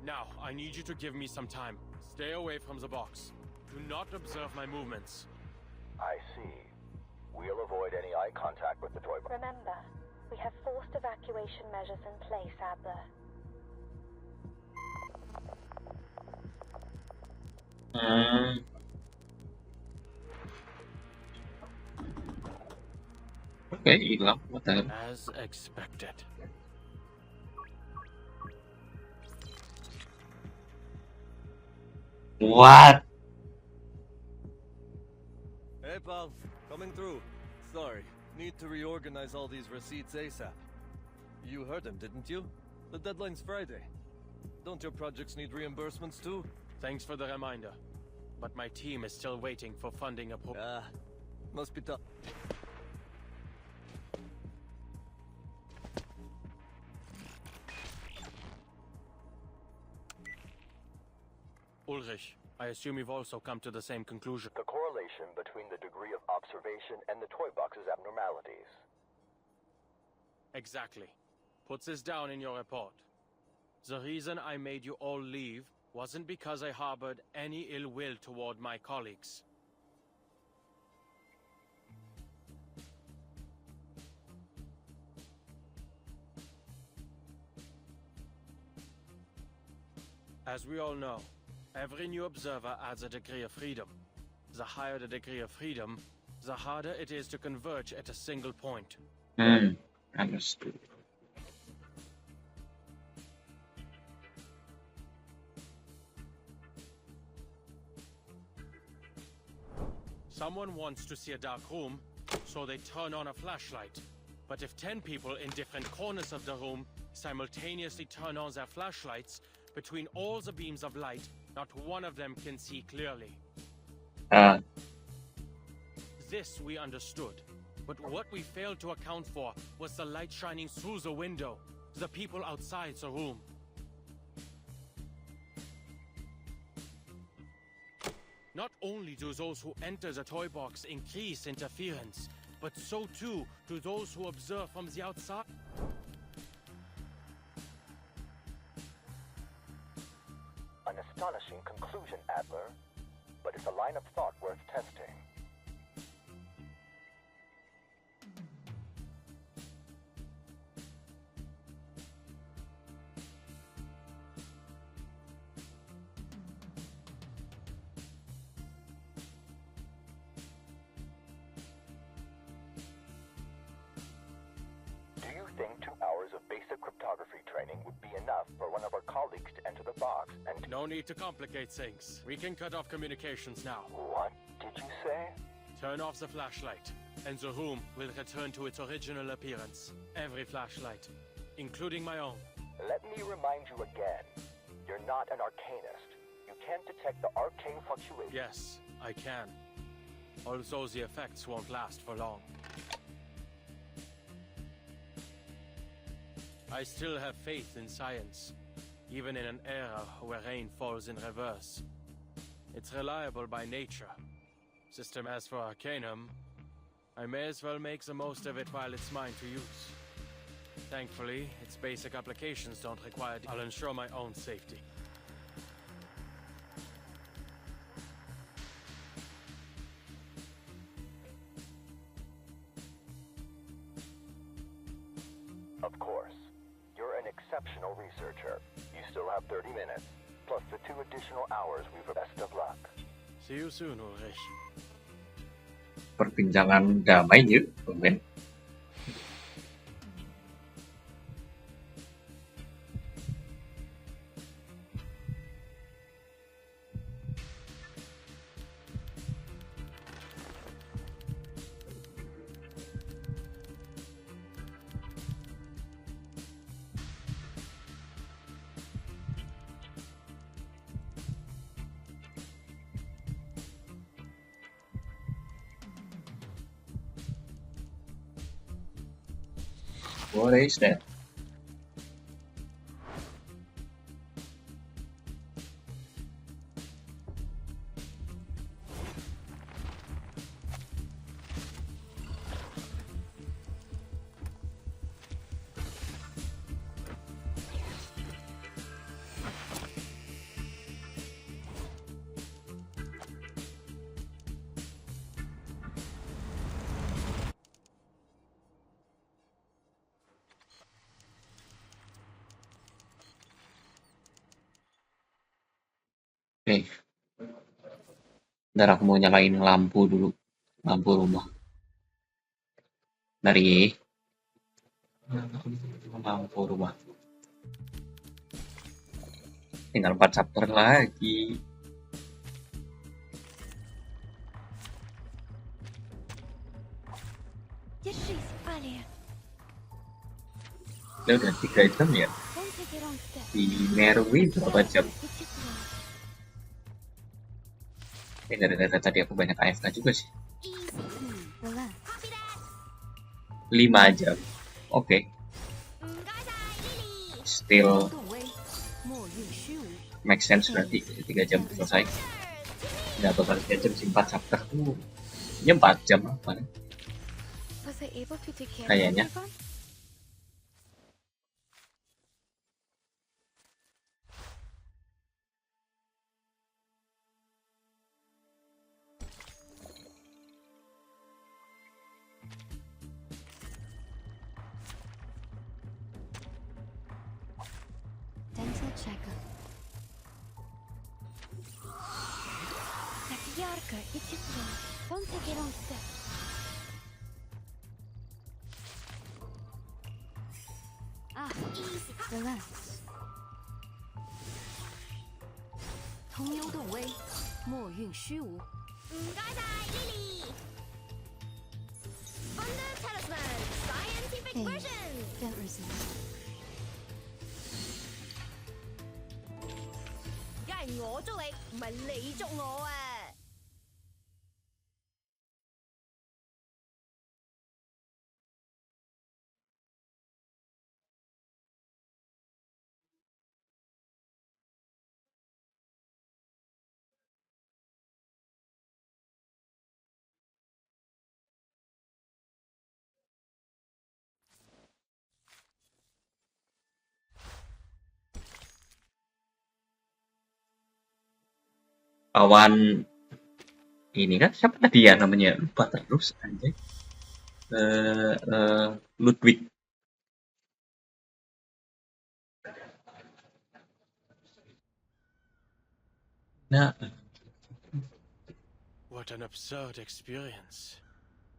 Now, I need you to give me some time. Stay away from the box. Do not observe my movements. I see. We'll avoid any eye contact with the toy box. Remember, we have forced evacuation measures in place, Adler. Okay, hilang. What the hell? As expected. What? Hey, pal. Coming through. Sorry. Need to reorganize all these receipts ASAP. You heard him, didn't you? The deadline's Friday. Don't your projects need reimbursements too? Thanks for the reminder. But my team is still waiting for funding must be tough. Ulrich, I assume you've also come to the same conclusion. The correlation between the degree of observation and the toy box's abnormalities. Exactly. Put this down in your report. The reason I made you all leave wasn't because I harbored any ill will toward my colleagues. As we all know, every new observer adds a degree of freedom. The higher the degree of freedom, the harder it is to converge at a single point. Understood. Someone wants to see a dark room, so they turn on a flashlight. But if 10 people in different corners of the room simultaneously turn on their flashlights, between all the beams of light, not one of them can see clearly. This we understood. But what we failed to account for was the light shining through the window, the people outside the room. Not only do those who enter the toy box increase interference, but so too do those who observe from the outside. An astonishing conclusion, Adler, but it's a line of thought worth testing. Do you think 2 hours of basic cryptography training would be enough for one of our colleagues to enter the box and... No need to complicate things. We can cut off communications now. What did you say? Turn off the flashlight, and the room will return to its original appearance. Every flashlight, including my own. Let me remind you again. You're not an arcanist. You can't detect the arcane fluctuations. Yes, I can. Although the effects won't last for long. I still have faith in science, even in an era where rain falls in reverse. It's reliable by nature. System as for Arcanum, I may as well make the most of it while it's mine to use. Thankfully, its basic applications don't require... I'll ensure my own safety. Of course. You're an exceptional researcher. You still have 30 minutes, plus the 2 additional hours we've... Best of luck. See you soon, Ulrich. Perbincangan damai yuk, Ben. What is that? Oke, bentar aku mau nyalain lampu dulu. Lampu rumah. Dari lampu rumah. Tinggal 4 chapter lagi. Udah 3 jam ya. Di Nerwi berapa jam? Gara-gara tadi aku banyak AFK juga sih. 5 jam. Oke. Still make sense berarti 3 jam selesai. Nggak bakal 3 jam sih, 4 chapter tuh. Ya 4 jam apa nih? Kayaknya. Dental checkup. Yarka, it's don't take a wrong step. Easy. Relax. 通幽的威，莫运虚无。唔該晒，Lily。Thunder Talisman Scientific Hey, Version。 don't resist. 梗係我捉你，唔係你捉我啊！Kawan ini kan siapa tadi ya namanya? Lupa terus anjay. Ludwig. Nah, What an absurd experience.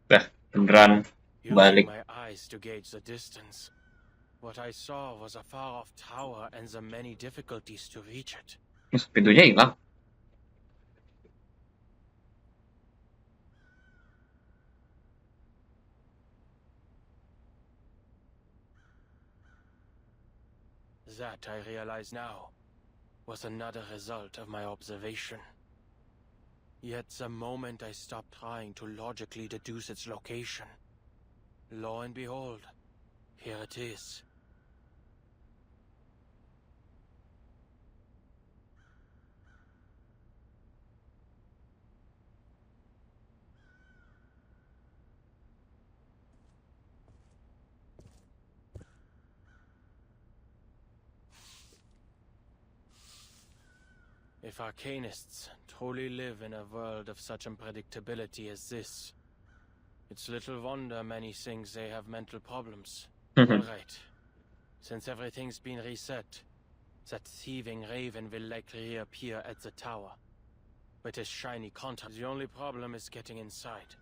beneran Using balik. my eyes to gauge the distance. What I saw was a far-off tower and the many difficulties to reach it. Pintunya hilang. That, I realize now, was another result of my observation. Yet the moment I stopped trying to logically deduce its location, lo and behold, here it is. If arcanists truly live in a world of such unpredictability as this, it's little wonder many think they have mental problems. Alright. Since everything's been reset, that thieving raven will likely reappear at the tower. With his shiny contract, the only problem is getting inside.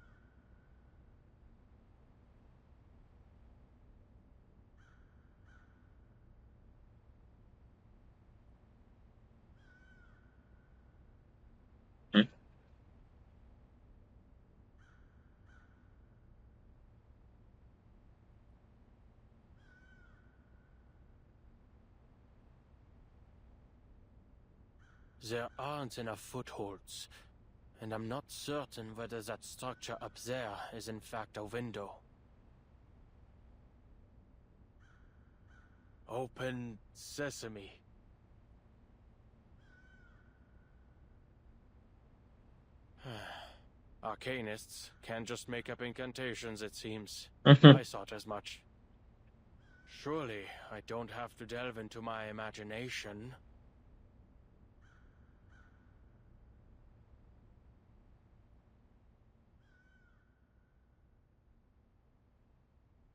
There aren't enough footholds, and I'm not certain whether that structure up there is in fact a window. Open sesame. Arcanists can't just make up incantations, it seems. I thought as much. Surely, I don't have to delve into my imagination.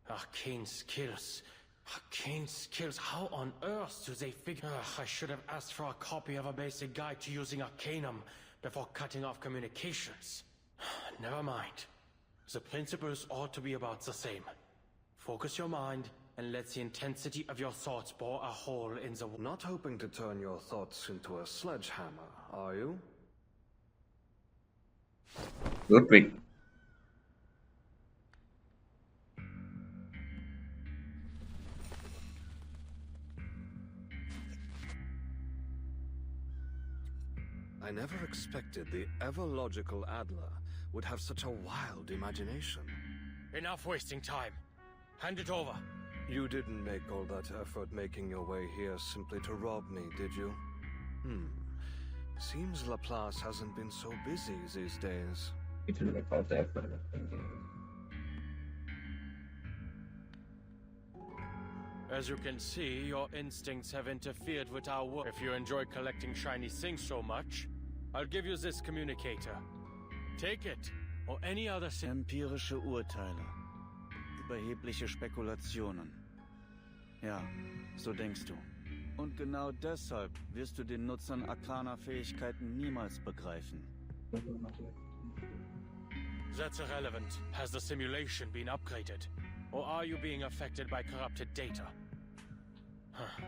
Arcane skills. Arcane skills, how on earth do they figure? I should have asked for a copy of a basic guide to using Arcanum before cutting off communications. Never mind. The principles ought to be about the same. Focus your mind and let the intensity of your thoughts bore a hole in the... Not hoping to turn your thoughts into a sledgehammer, are you? Ludwig. I never expected the ever-logical Adalah would have such a wild imagination. Enough wasting time. Hand it over. You didn't make all that effort making your way here simply to rob me, did you? Seems Laplace hasn't been so busy these days. As you can see, your instincts have interfered with our work. If you enjoy collecting shiny things so much, I'll give you this communicator. Take it, or any other... Empirische Urteile. Überhebliche Spekulationen. Ja, so denkst du. Und genau deshalb wirst du den Nutzern arkaner Fähigkeiten niemals begreifen. That's irrelevant. Has the simulation been upgraded? Or are you being affected by corrupted data? Huh.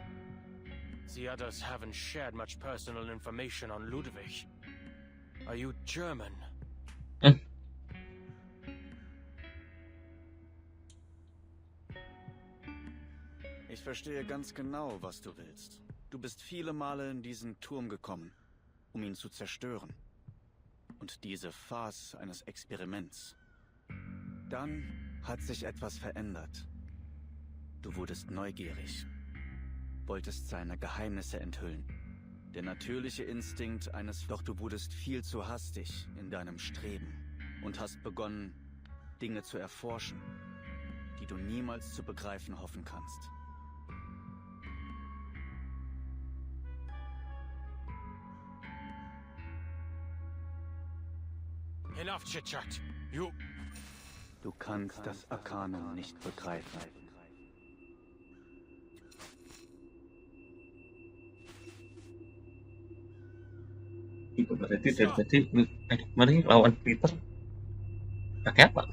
The others haven't shared much personal information on Ludwig. Are you German? Ich verstehe ganz genau, was du willst. Du bist viele Male in diesen Turm gekommen, um ihn zu zerstören. Und diese Farce eines Experiments. Dann hat sich etwas verändert. Du wurdest neugierig. Wolltest seine Geheimnisse enthüllen. Der natürliche Instinkt eines... Doch du wurdest viel zu hastig in deinem Streben und hast begonnen, Dinge zu erforschen, die du niemals zu begreifen hoffen kannst. Enough chit-chat. You... Du kannst das Arkanum nicht begreifen. Itu berarti dari tadi Enigma ini lawan Peter pakai apa?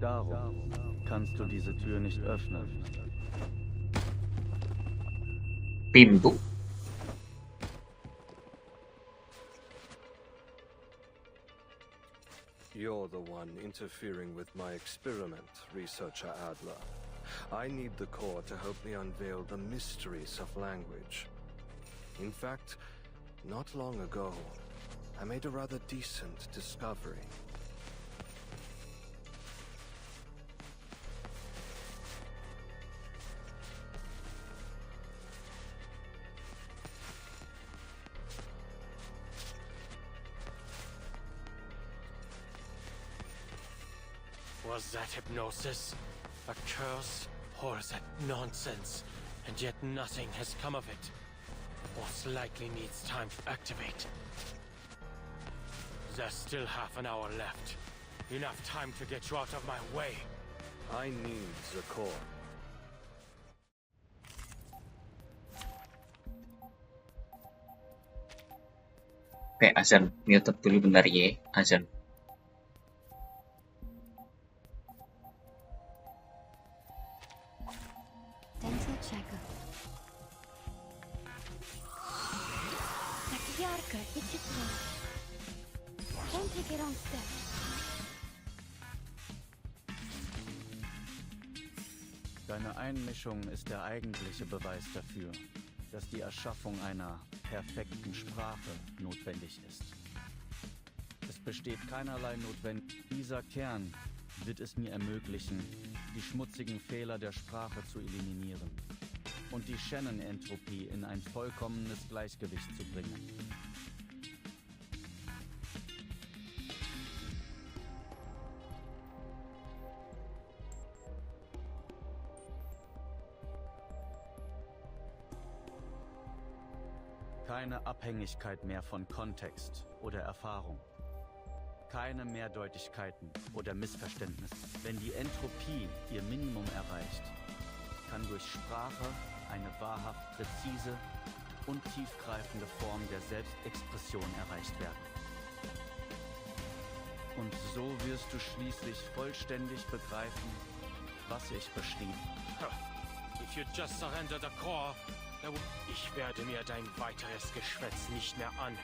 Darum kannst du diese Tür nicht öffnen. Pintu. You're the one interfering with my experiment, Researcher Adler. I need the core to help me unveil the mysteries of language. In fact, not long ago, I made a rather decent discovery. Was that hypnosis? A curse? Or is that nonsense? And yet nothing has come of it. Most likely needs time to activate. There's still half an hour left. Enough time to get you out of my way. I need the core. Oke, azan. Mute dulu bentar ya, azan. Dental checkup. Так ярко и тепло. Don't take it on step. Deine Einmischung ist der eigentliche Beweis dafür, dass die Erschaffung einer perfekten Sprache notwendig ist. Es besteht keinerlei Notwendigkeit. Dieser Kern wird es mir ermöglichen, die schmutzigen Fehler der Sprache zu eliminieren und die Shannon-Entropie in ein vollkommenes Gleichgewicht zu bringen. Keine Abhängigkeit mehr von Kontext oder Erfahrung. Keine Mehrdeutigkeiten oder Missverständnisse. Wenn die Entropie ihr Minimum erreicht, kann durch Sprache eine wahrhaft präzise und tiefgreifende Form der Selbstexpression erreicht werden. Und so wirst du schließlich vollständig begreifen, was ich beschrieb. If you just surrender the core, ich werde mir dein weiteres Geschwätz nicht mehr an.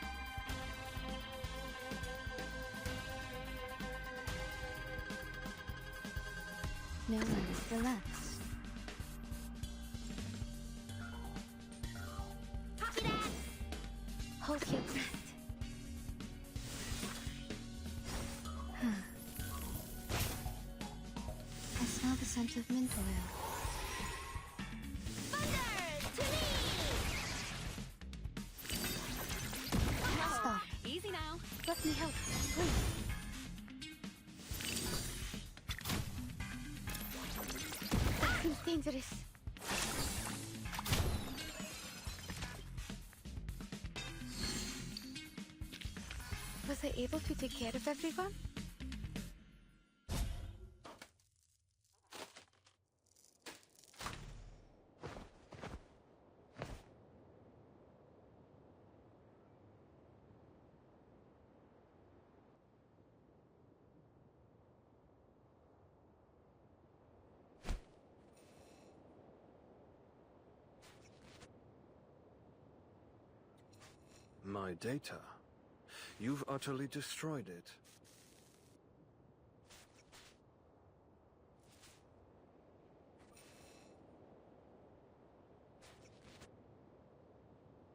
Now let's relax. Hold your breath. I smell the scent of mint oil. Stop. Easy now. Let me help. Please. That seems dangerous. Was I able to take care of everyone? My data? You've utterly destroyed it.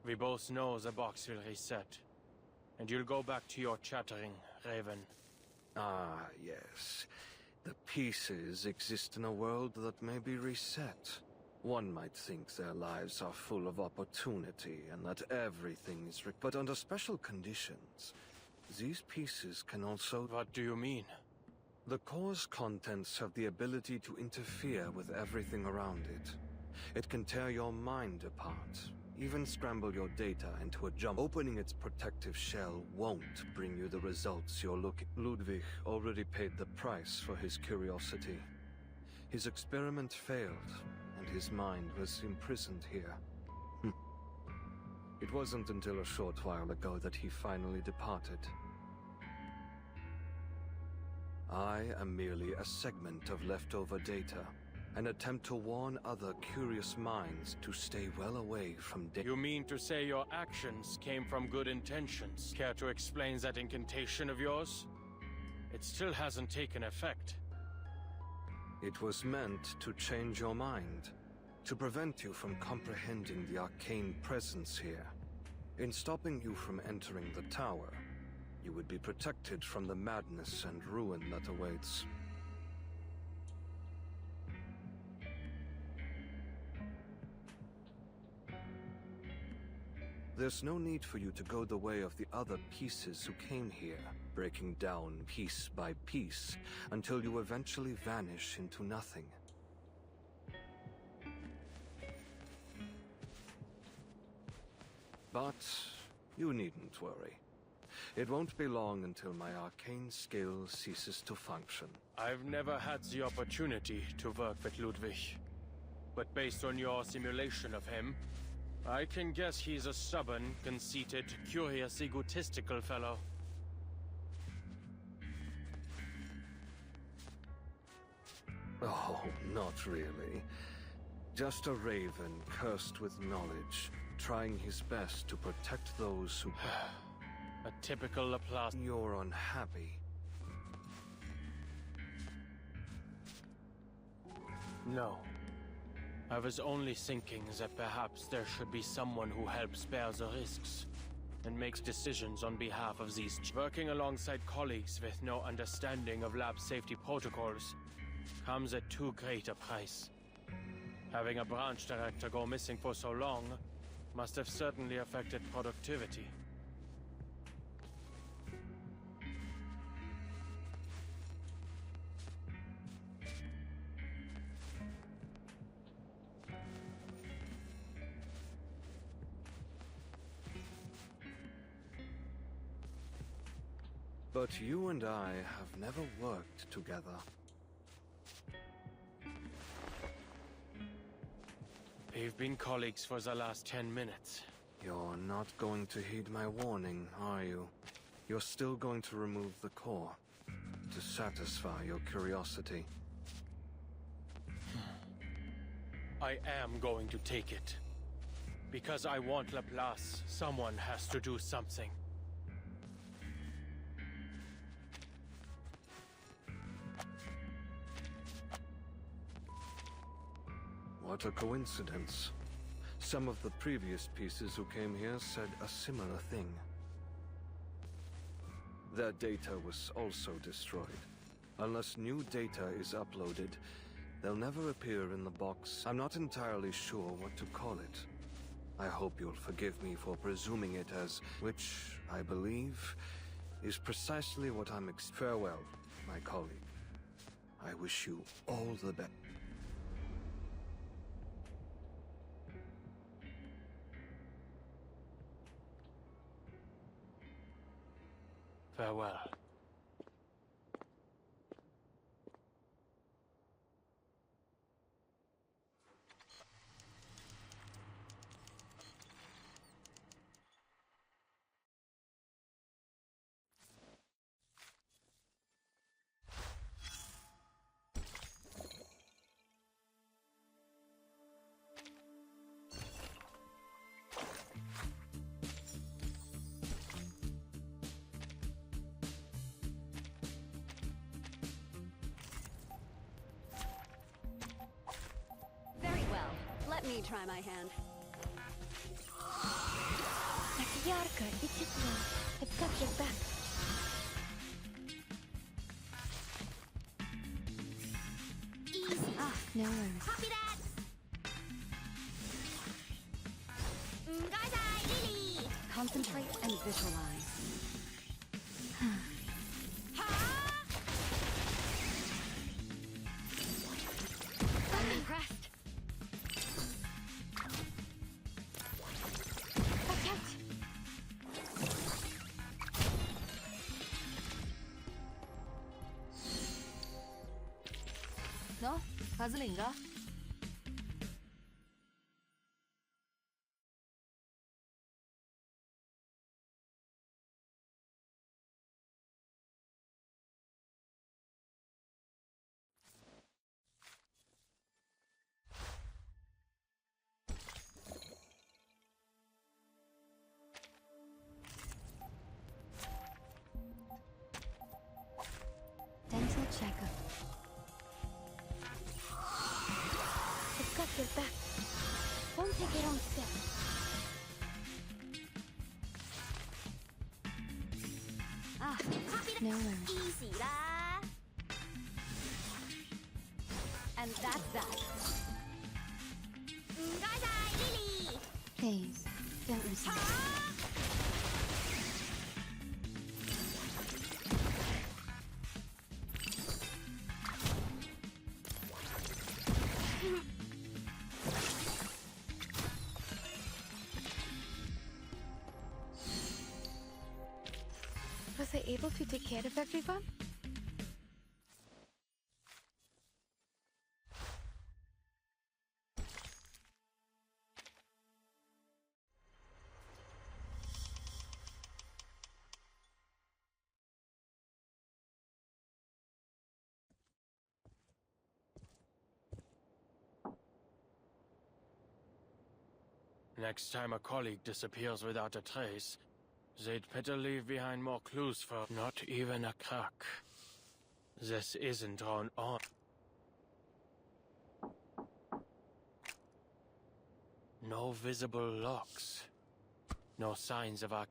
We both know the box will reset, and you'll go back to your chattering, Raven. Ah, yes. The pieces exist in a world that may be reset. One might think their lives are full of opportunity and that everything is but under special conditions, these pieces can also... What do you mean? The core's contents have the ability to interfere with everything around it. It can tear your mind apart, even scramble your data into a jump. Opening its protective shell won't bring you the results you're looking... Ludwig already paid the price for his curiosity. His experiment failed, and his mind was imprisoned here. It wasn't until a short while ago that he finally departed. I am merely a segment of leftover data, an attempt to warn other curious minds to stay well away from You mean to say your actions came from good intentions? Care to explain that incantation of yours? It still hasn't taken effect. It was meant to change your mind, to prevent you from comprehending the arcane presence here. In stopping you from entering the tower, you would be protected from the madness and ruin that awaits. There's no need for you to go the way of the other pieces who came here, breaking down piece by piece, until you eventually vanish into nothing. But you needn't worry. It won't be long until my arcane skill ceases to function. I've never had the opportunity to work with Ludwig. But based on your simulation of him, I can guess he's a stubborn, conceited, curious, egotistical fellow. Oh, not really. Just a raven cursed with knowledge, trying his best to protect those who... A typical Laplace. You're unhappy. No. I was only thinking that perhaps there should be someone who helps bear the risks and makes decisions on behalf of these. Working alongside colleagues with no understanding of lab safety protocols comes at too great a price. Having a branch director go missing for so long must have certainly affected productivity. But you and I have never worked together. We've been colleagues for the last 10 minutes. You're not going to heed my warning, are you? You're still going to remove the core to satisfy your curiosity. I am going to take it. Because I want Laplace, someone has to do something. What a coincidence. Some of the previous pieces who came here said a similar thing. Their data was also destroyed. Unless new data is uploaded, they'll never appear in the box. I'm not entirely sure what to call it. I hope you'll forgive me for presuming it as, which I believe is precisely what I'm Farewell, my colleague. I wish you all the best. Farewell. Very well. Let me try my hand. Так ярко и тепло. I've got your back. Easy. Ah, no worries. Copy that. Lily. Concentrate and visualize. I'm impressed. Watch out! 너? 바즐인가? Dental checkup. I've got your back. Don't take a wrong step. Ah, copy that. No worries. Easy lah. And that's that. Lily. Please, don't resist. Was I able to take care of everyone? Next time a colleague disappears without a trace, they'd better leave behind more clues for not even a crack. This isn't on. No visible locks. No signs of our...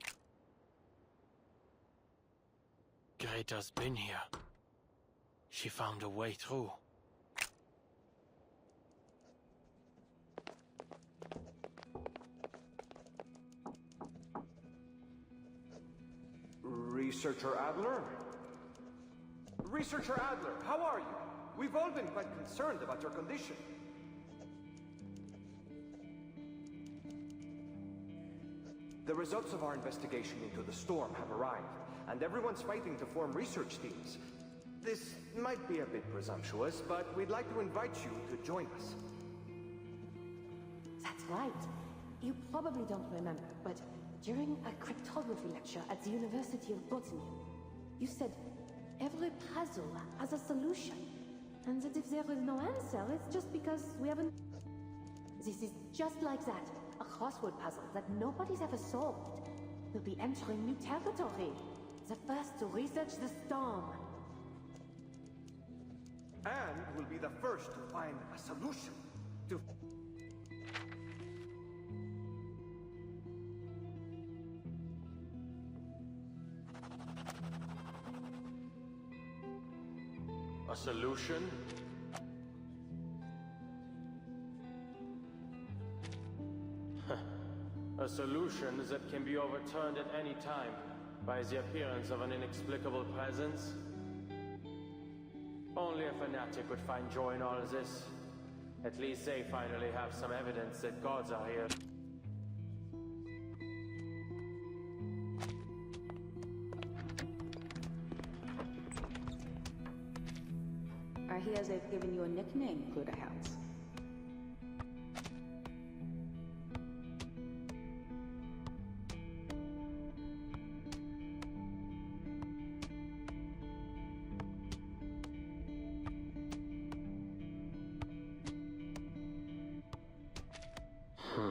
Greta's been here. She found a way through. Researcher Adler? Researcher Adler, how are you? We've all been quite concerned about your condition. The results of our investigation into the storm have arrived. and everyone's fighting to form research teams. This might be a bit presumptuous, but we'd like to invite you to join us. That's right. You probably don't remember, but during a cryptography lecture at the University of Botany, you said every puzzle has a solution, and that if there is no answer, it's just because we haven't... This is just like that. A crossword puzzle that nobody's ever solved. We'll be entering new territory. The first to research the storm. And we'll be the first to find a solution to... A solution? A solution that can be overturned at any time by the appearance of an inexplicable presence? Only a fanatic would find joy in all of this. At least they finally have some evidence that gods are here. I hear they've given you a nickname, Kudahounds.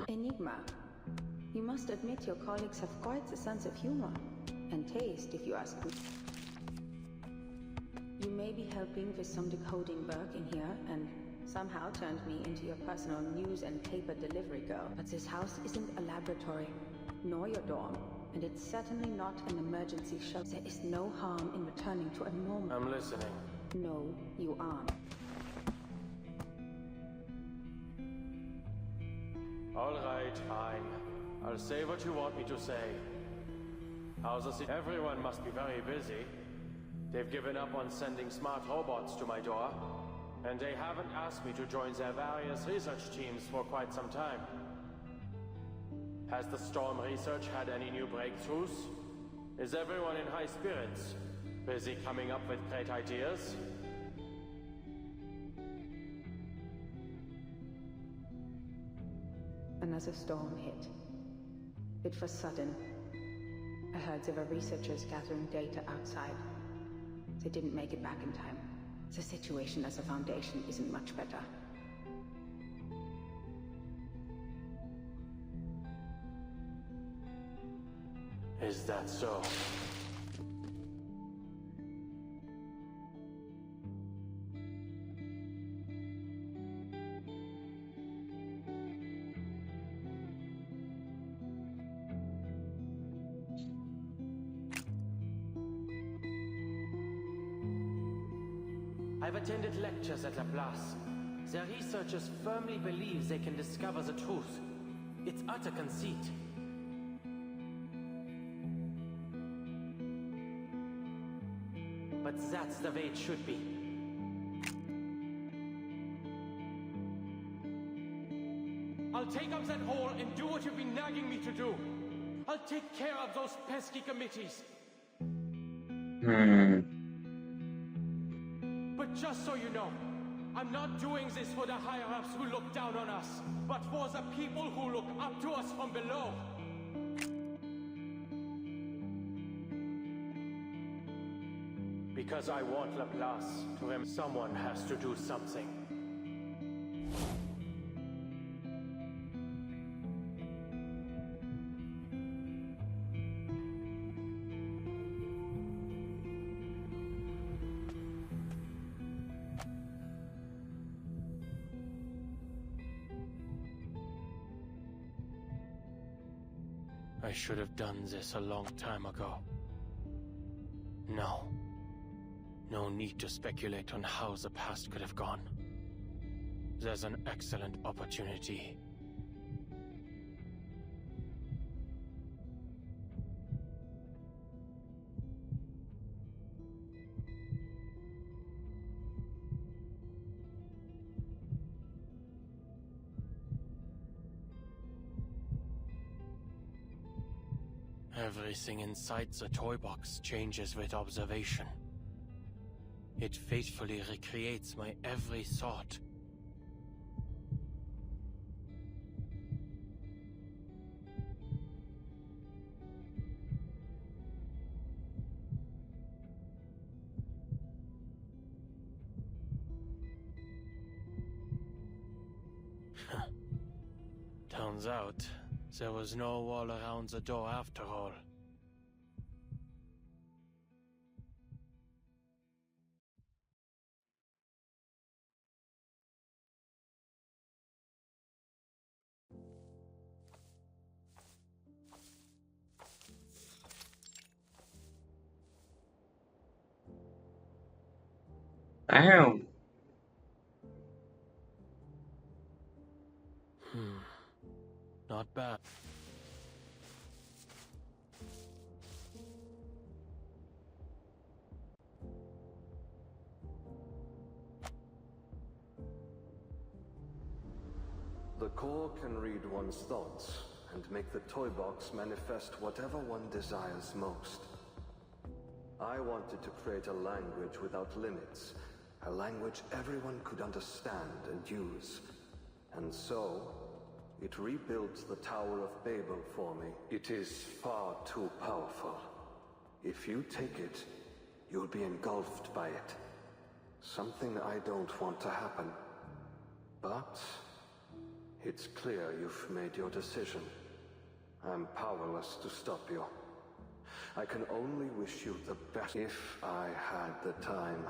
Enigma. You must admit your colleagues have quite a sense of humor. And taste, if you ask me. You may be helping with some decoding work in here, and somehow turned me into your personal news and paper delivery girl. But this house isn't a laboratory, nor your dorm, and it's certainly not an emergency shelter. There is no harm in returning to a normal... I'm listening. No, you aren't. All right, fine. I'll say what you want me to say. How's the Everyone must be very busy. They've given up on sending smart robots to my door, and they haven't asked me to join their various research teams for quite some time. Has the Storm research had any new breakthroughs? Is everyone in high spirits? Busy coming up with great ideas? Another storm hit. It was sudden. I heard there were researchers gathering data outside. They didn't make it back in time. The situation as a foundation isn't much better. Is that so? I've attended lectures at Laplace. Their researchers firmly believe they can discover the truth. It's utter conceit. But that's the way it should be. I'll take up that hole and do what you've been nagging me to do. I'll take care of those pesky committees. But just so you know, I'm not doing this for the higher-ups who look down on us, but for the people who look up to us from below. Because I want Laplace to him, someone has to do something. I should have done this a long time ago. No. No need to speculate on how the past could have gone. There's an excellent opportunity. Everything inside the toy box changes with observation. It faithfully recreates my every thought. Turns out, there was no wall around the door after all. Damn. Not bad. The core can read one's thoughts and make the toy box manifest whatever one desires most. I wanted to create a language without limits, a language everyone could understand and use. And so, it rebuilt the Tower of Babel for me. It is far too powerful. If you take it, you'll be engulfed by it. Something I don't want to happen. But it's clear you've made your decision. I'm powerless to stop you. I can only wish you the best. If I had the time,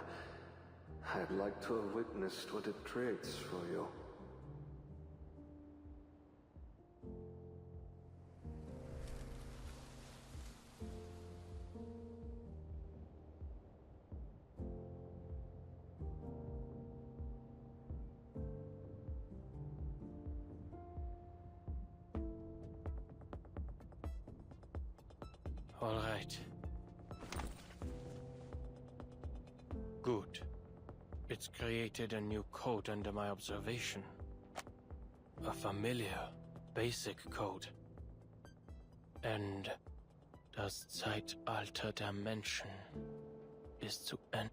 I'd like to have witnessed what it creates for you. All right. Good. It's created a new code under my observation. A familiar, basic code. And das Zeitalter der Menschen ist zu Ende.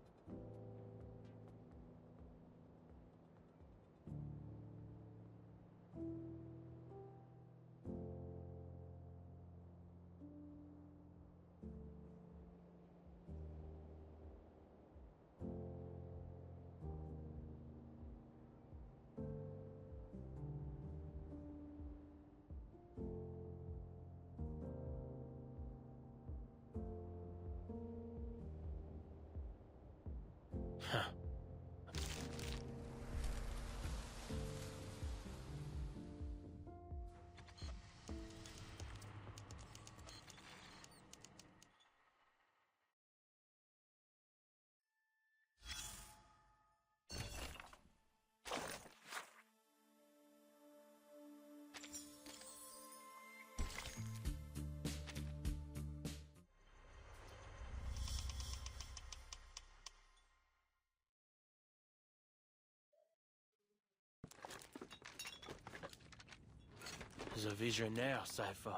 The Visionaire cipher.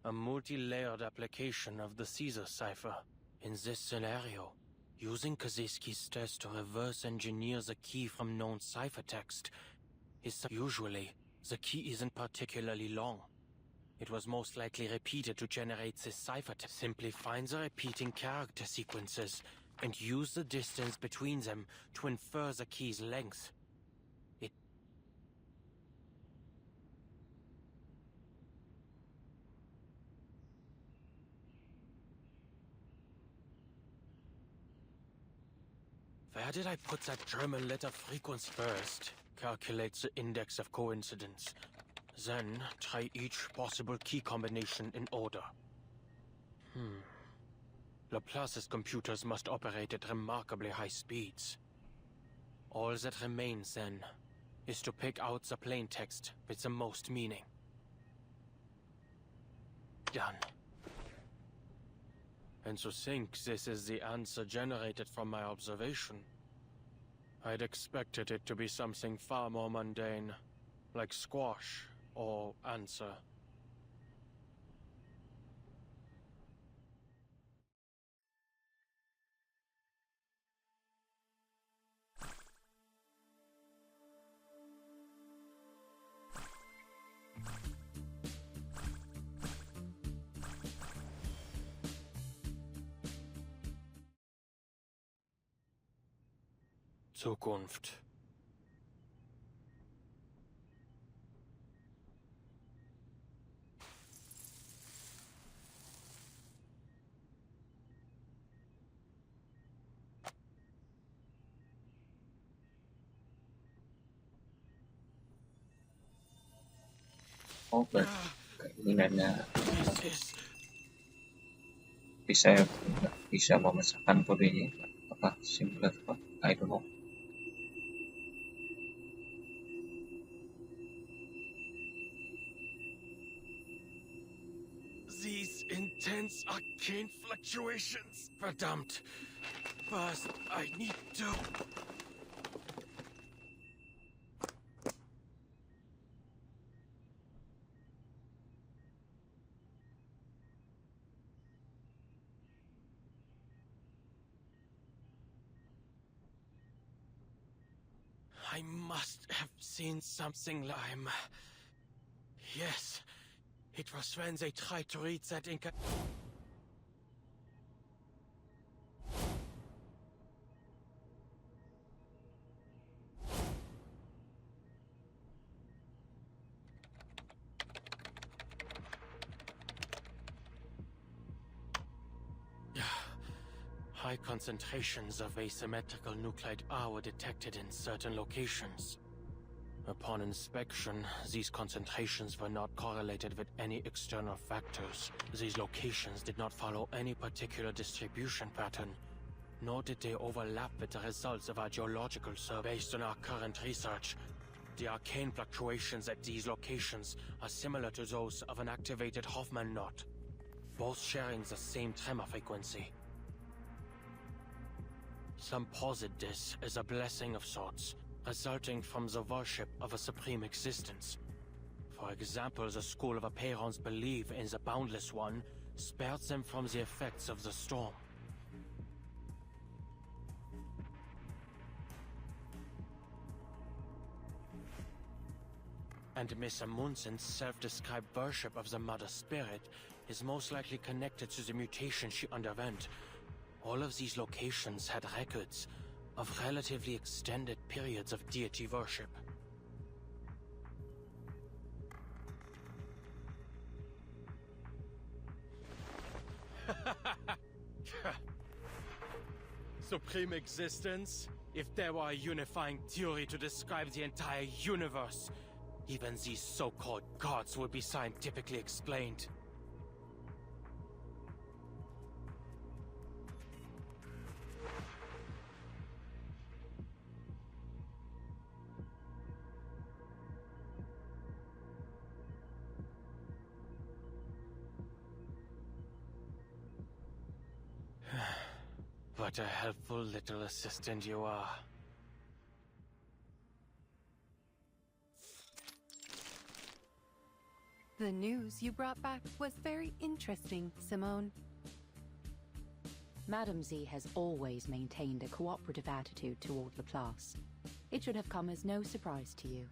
A multi-layered application of the Caesar cipher. In this scenario, using Kaczynski's test to reverse engineer the key from known ciphertext is usually, the key isn't particularly long. It was most likely repeated to generate this ciphertext. Simply find the repeating character sequences and use the distance between them to infer the key's length. Where did I put that German letter frequency? First, calculate the index of coincidence. Then, try each possible key combination in order. Laplace's computers must operate at remarkably high speeds. All that remains, then, is to pick out the plaintext with the most meaning. Done. And to think this is the answer generated from my observation. I'd expected it to be something far more mundane, like squash or answer. Zukunft. Oh, keinginannya bisa memecahkan kode ini. Apa simbol apa? I don't know. These intense arcane fluctuations. Verdammt. First, I need to... I must have seen something like... Yes. It was when they tried to read that Inca... High concentrations of asymmetrical nuclide R were detected in certain locations. Upon inspection, these concentrations were not correlated with any external factors. These locations did not follow any particular distribution pattern, nor did they overlap with the results of our geological survey. Based on our current research, the arcane fluctuations at these locations are similar to those of an activated Hoffman knot, both sharing the same tremor frequency. Some posit this as a blessing of sorts, resulting from the worship of a supreme existence. For example, the school of Aperons believe in the Boundless One spared them from the effects of the storm. And Miss Amundsen's self-described worship of the Mother Spirit is most likely connected to the mutation she underwent. All of these locations had records of relatively extended periods of deity worship. Supreme existence? If there were a unifying theory to describe the entire universe, even these so-called gods would be scientifically explained. What a helpful little assistant you are. The news you brought back was very interesting, Simone. Madame Z has always maintained a cooperative attitude toward Laplace. It should have come as no surprise to you.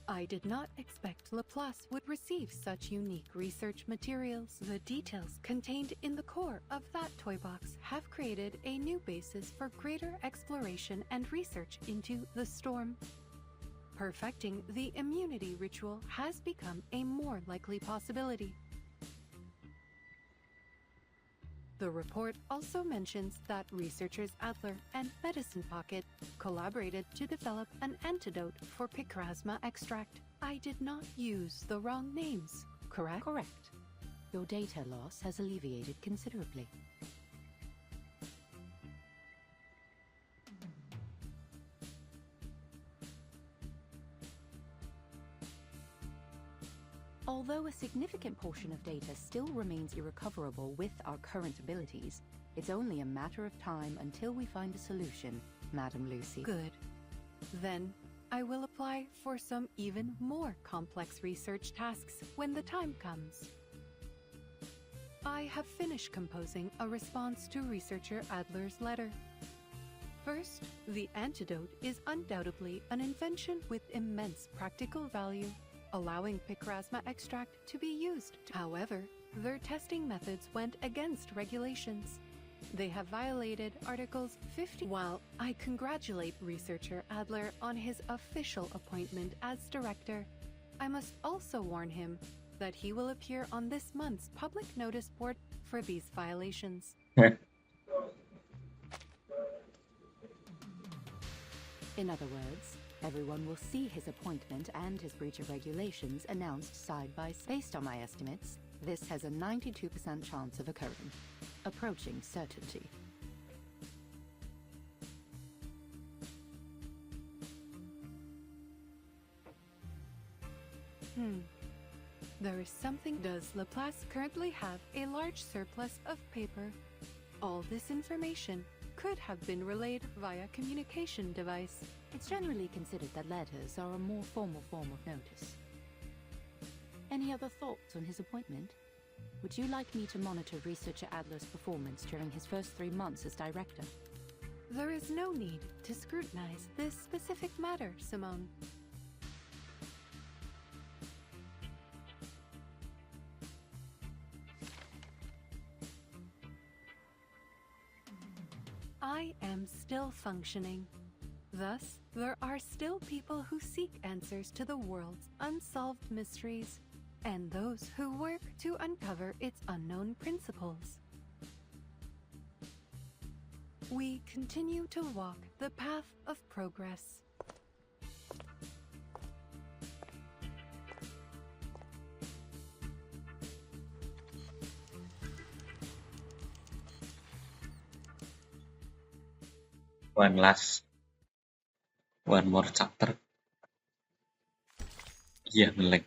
I did not expect Laplace would receive such unique research materials. The details contained in the core of that toy box have created a new basis for greater exploration and research into the storm. Perfecting the immunity ritual has become a more likely possibility. The report also mentions that researchers Adler and Medicine Pocket collaborated to develop an antidote for picrasma extract. I did not use the wrong names, correct? Correct. Your data loss has alleviated considerably. Although a significant portion of data still remains irrecoverable with our current abilities, it's only a matter of time until we find a solution, Madame Lucy. Good. Then, I will apply for some even more complex research tasks when the time comes. I have finished composing a response to researcher Adler's letter. First, the antidote is undoubtedly an invention with immense practical value, allowing picrasma extract to be used. However, their testing methods went against regulations. They have violated Articles 50. While I congratulate researcher Adler on his official appointment as director, I must also warn him that he will appear on this month's public notice board for these violations. In other words, everyone will see his appointment and his breach of regulations announced side by side. Based on my estimates, this has a 92% chance of occurring, approaching certainty. There is something. Does Laplace currently have a large surplus of paper? All this information could have been relayed via communication device. It's generally considered that letters are a more formal form of notice. Any other thoughts on his appointment? Would you like me to monitor researcher Adler's performance during his first 3 months as director? There is no need to scrutinize this specific matter, Simone. I am still functioning. Thus, there are still people who seek answers to the world's unsolved mysteries, and those who work to uncover its unknown principles. We continue to walk the path of progress. One more chapter. Iya, nge-lag.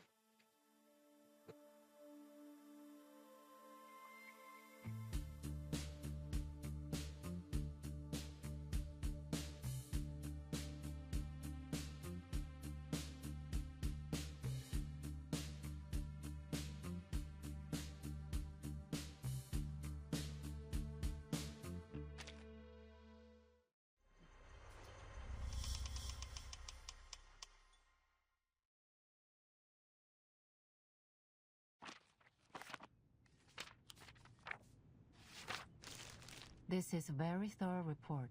This is a very thorough report.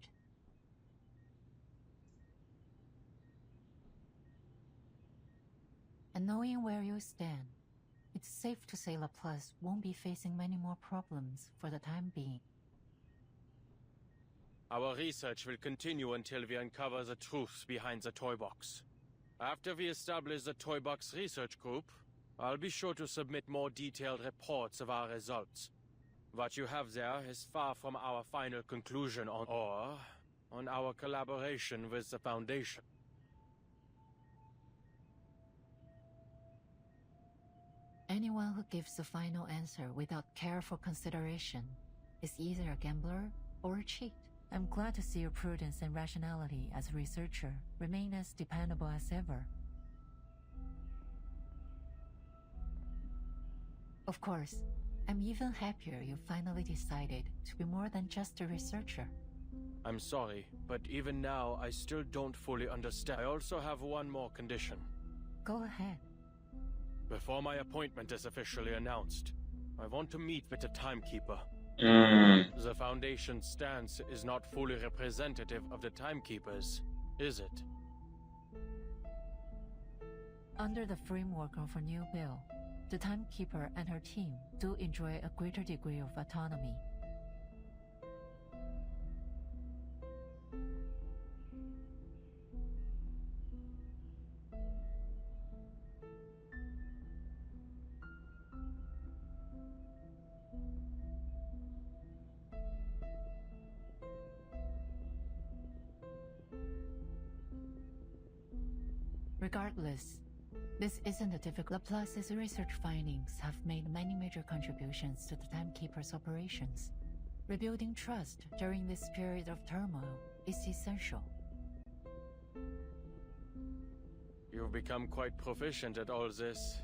And knowing where you stand, it's safe to say Laplace won't be facing many more problems for the time being. Our research will continue until we uncover the truths behind the toy box. After we establish the toy box research group, I'll be sure to submit more detailed reports of our results. What you have there is far from our final conclusion on our collaboration with the Foundation. Anyone who gives the final answer without careful consideration is either a gambler or a cheat. I'm glad to see your prudence and rationality as a researcher remain as dependable as ever. Of course, I'm even happier you finally decided to be more than just a researcher. I'm sorry, but even now I still don't fully understand. I also have one more condition. Go ahead. Before my appointment is officially announced, I want to meet with the timekeeper. The Foundation's stance is not fully representative of the timekeepers, is it? Under the framework of a new bill, the timekeeper and her team do enjoy a greater degree of autonomy. Regardless, this isn't a difficult. Laplace's research findings have made many major contributions to the timekeeper's operations. Rebuilding trust during this period of turmoil is essential. You've become quite proficient at all this.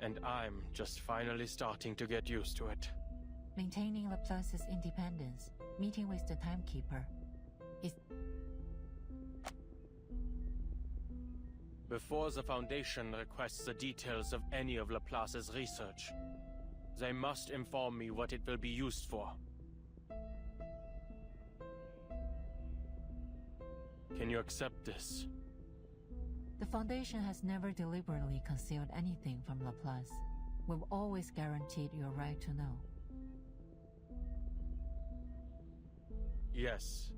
And I'm just finally starting to get used to it. Maintaining Laplace's independence, meeting with the timekeeper, is... Before the Foundation requests the details of any of Laplace's research, they must inform me what it will be used for. Can you accept this? The Foundation has never deliberately concealed anything from Laplace. We've always guaranteed your right to know. Yes,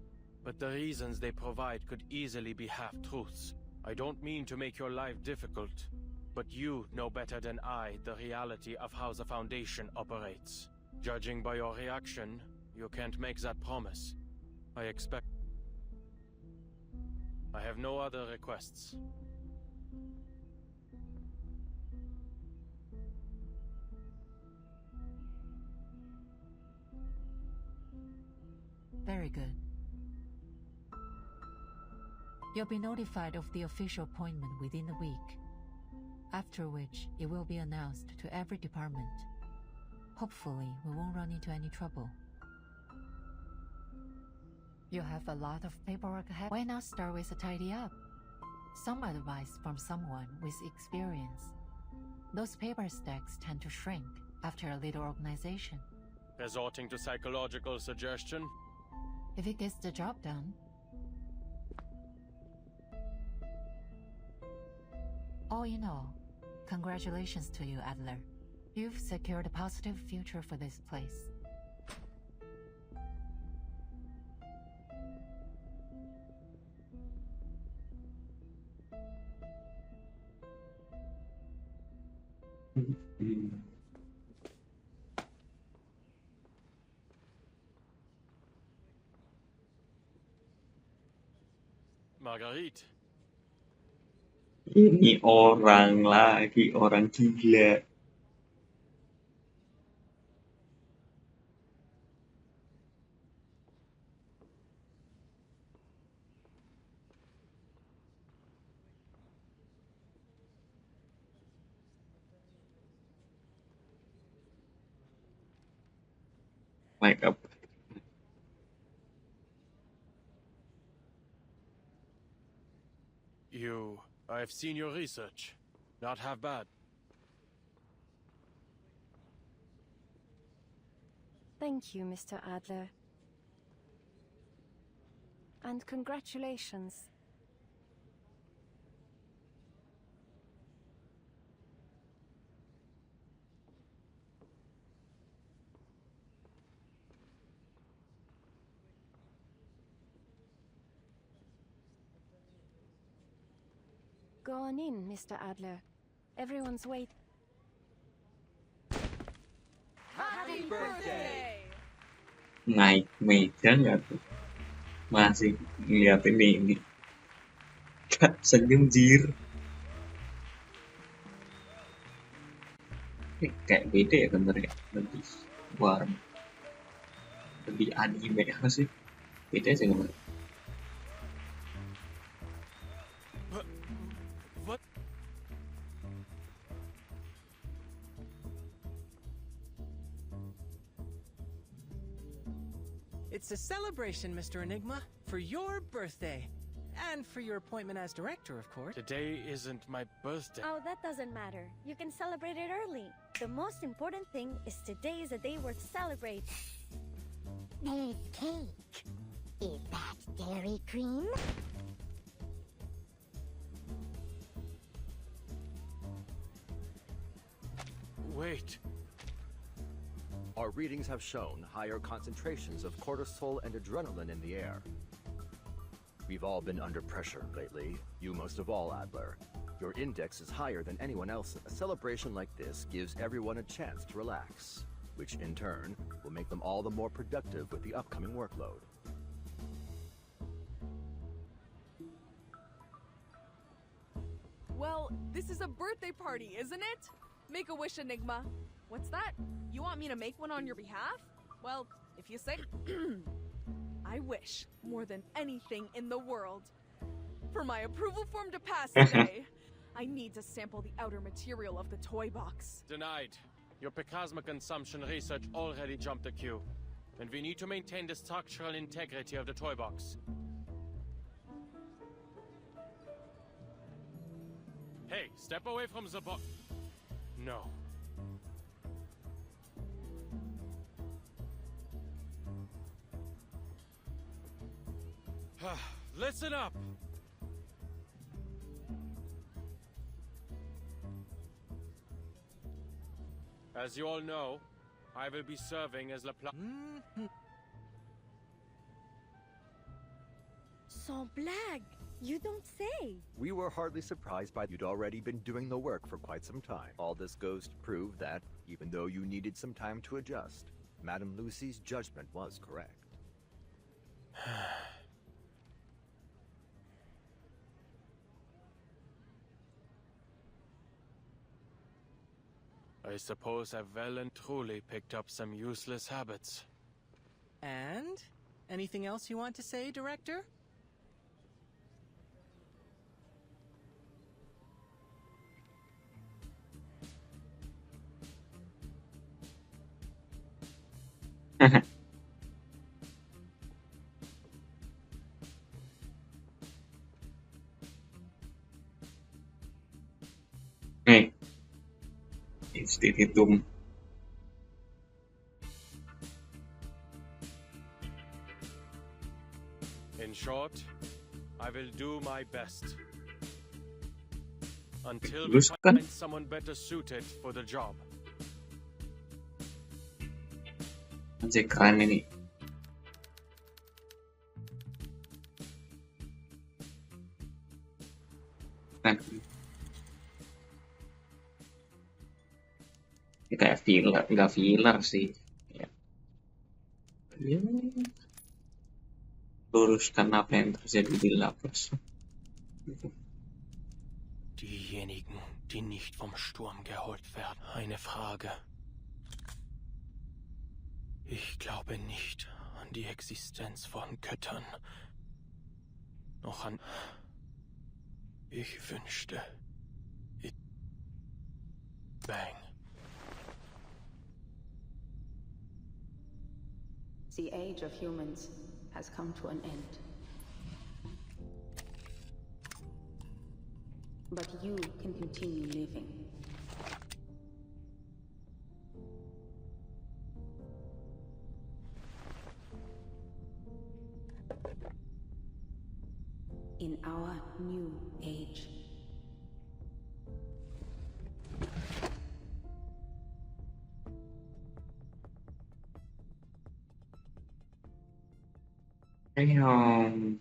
but the reasons they provide could easily be half-truths. I don't mean to make your life difficult, but you know better than I the reality of how the Foundation operates. Judging by your reaction, you can't make that promise. I have no other requests. Very good. You'll be notified of the official appointment within a week, after which it will be announced to every department. Hopefully, we won't run into any trouble. You have a lot of paperwork ahead. Why not start with a tidy up? Some advice from someone with experience. Those paper stacks tend to shrink after a little organization. Resorting to psychological suggestion? If it gets the job done. All in all, congratulations to you, Adler. You've secured a positive future for this place. Marguerite. Ini orang lagi, orang gila. Make up. I've seen your research. Not half bad. Thank you, Mr. Adler. And congratulations. Go on in, Mr. Adler. Everyone's waiting. Happy birthday! Naik meja nggak tuh? Masih ngeliatin ini. Senyum jir. Ini kayak beda ya gambarnya. Lebih warm. Lebih anime apa sih? Beda sih gambarnya. It's a celebration, Mr. Enigma, for your birthday. And for your appointment as director, of course. Today isn't my birthday. Oh, that doesn't matter. You can celebrate it early. The most important thing is today is a day worth celebrating. There's cake. Is that dairy cream? Wait. Our readings have shown higher concentrations of cortisol and adrenaline in the air. We've all been under pressure lately, you most of all, Adler. Your index is higher than anyone else. A celebration like this gives everyone a chance to relax, which in turn will make them all the more productive with the upcoming workload. Well, this is a birthday party, isn't it? Make a wish, Enigma. What's that? You want me to make one on your behalf? Well, if you say... I wish, more than anything in the world, for my approval form to pass today, I need to sample the outer material of the toy box. Denied. Your plasma consumption research already jumped the queue. And we need to maintain the structural integrity of the toy box. Hey, step away from the box. No. Listen up! As you all know, I will be serving as Laplace. Sans blague! You don't say! We were hardly surprised by you'd already been doing the work for quite some time. All this goes to prove that, even though you needed some time to adjust, Madame Lucy's judgment was correct. I suppose I've well and truly picked up some useless habits. And? Anything else you want to say, Director? Nih, Institutum. In short, I will do my best. Until we find someone better suited for the job. Anjir, keren ini. Keren. Ini kayak filler, nggak filler sih. Ya. Ya. Luruskan apa yang terjadi di Lapras. Diejenigen, die nicht vom Sturm geholt werden. Eine Frage. Ich glaube nicht an die Existenz von Göttern. Noch an... Ich wünschte... Bang. The age of humans has come to an end. But you can continue living. In our new age. Damn.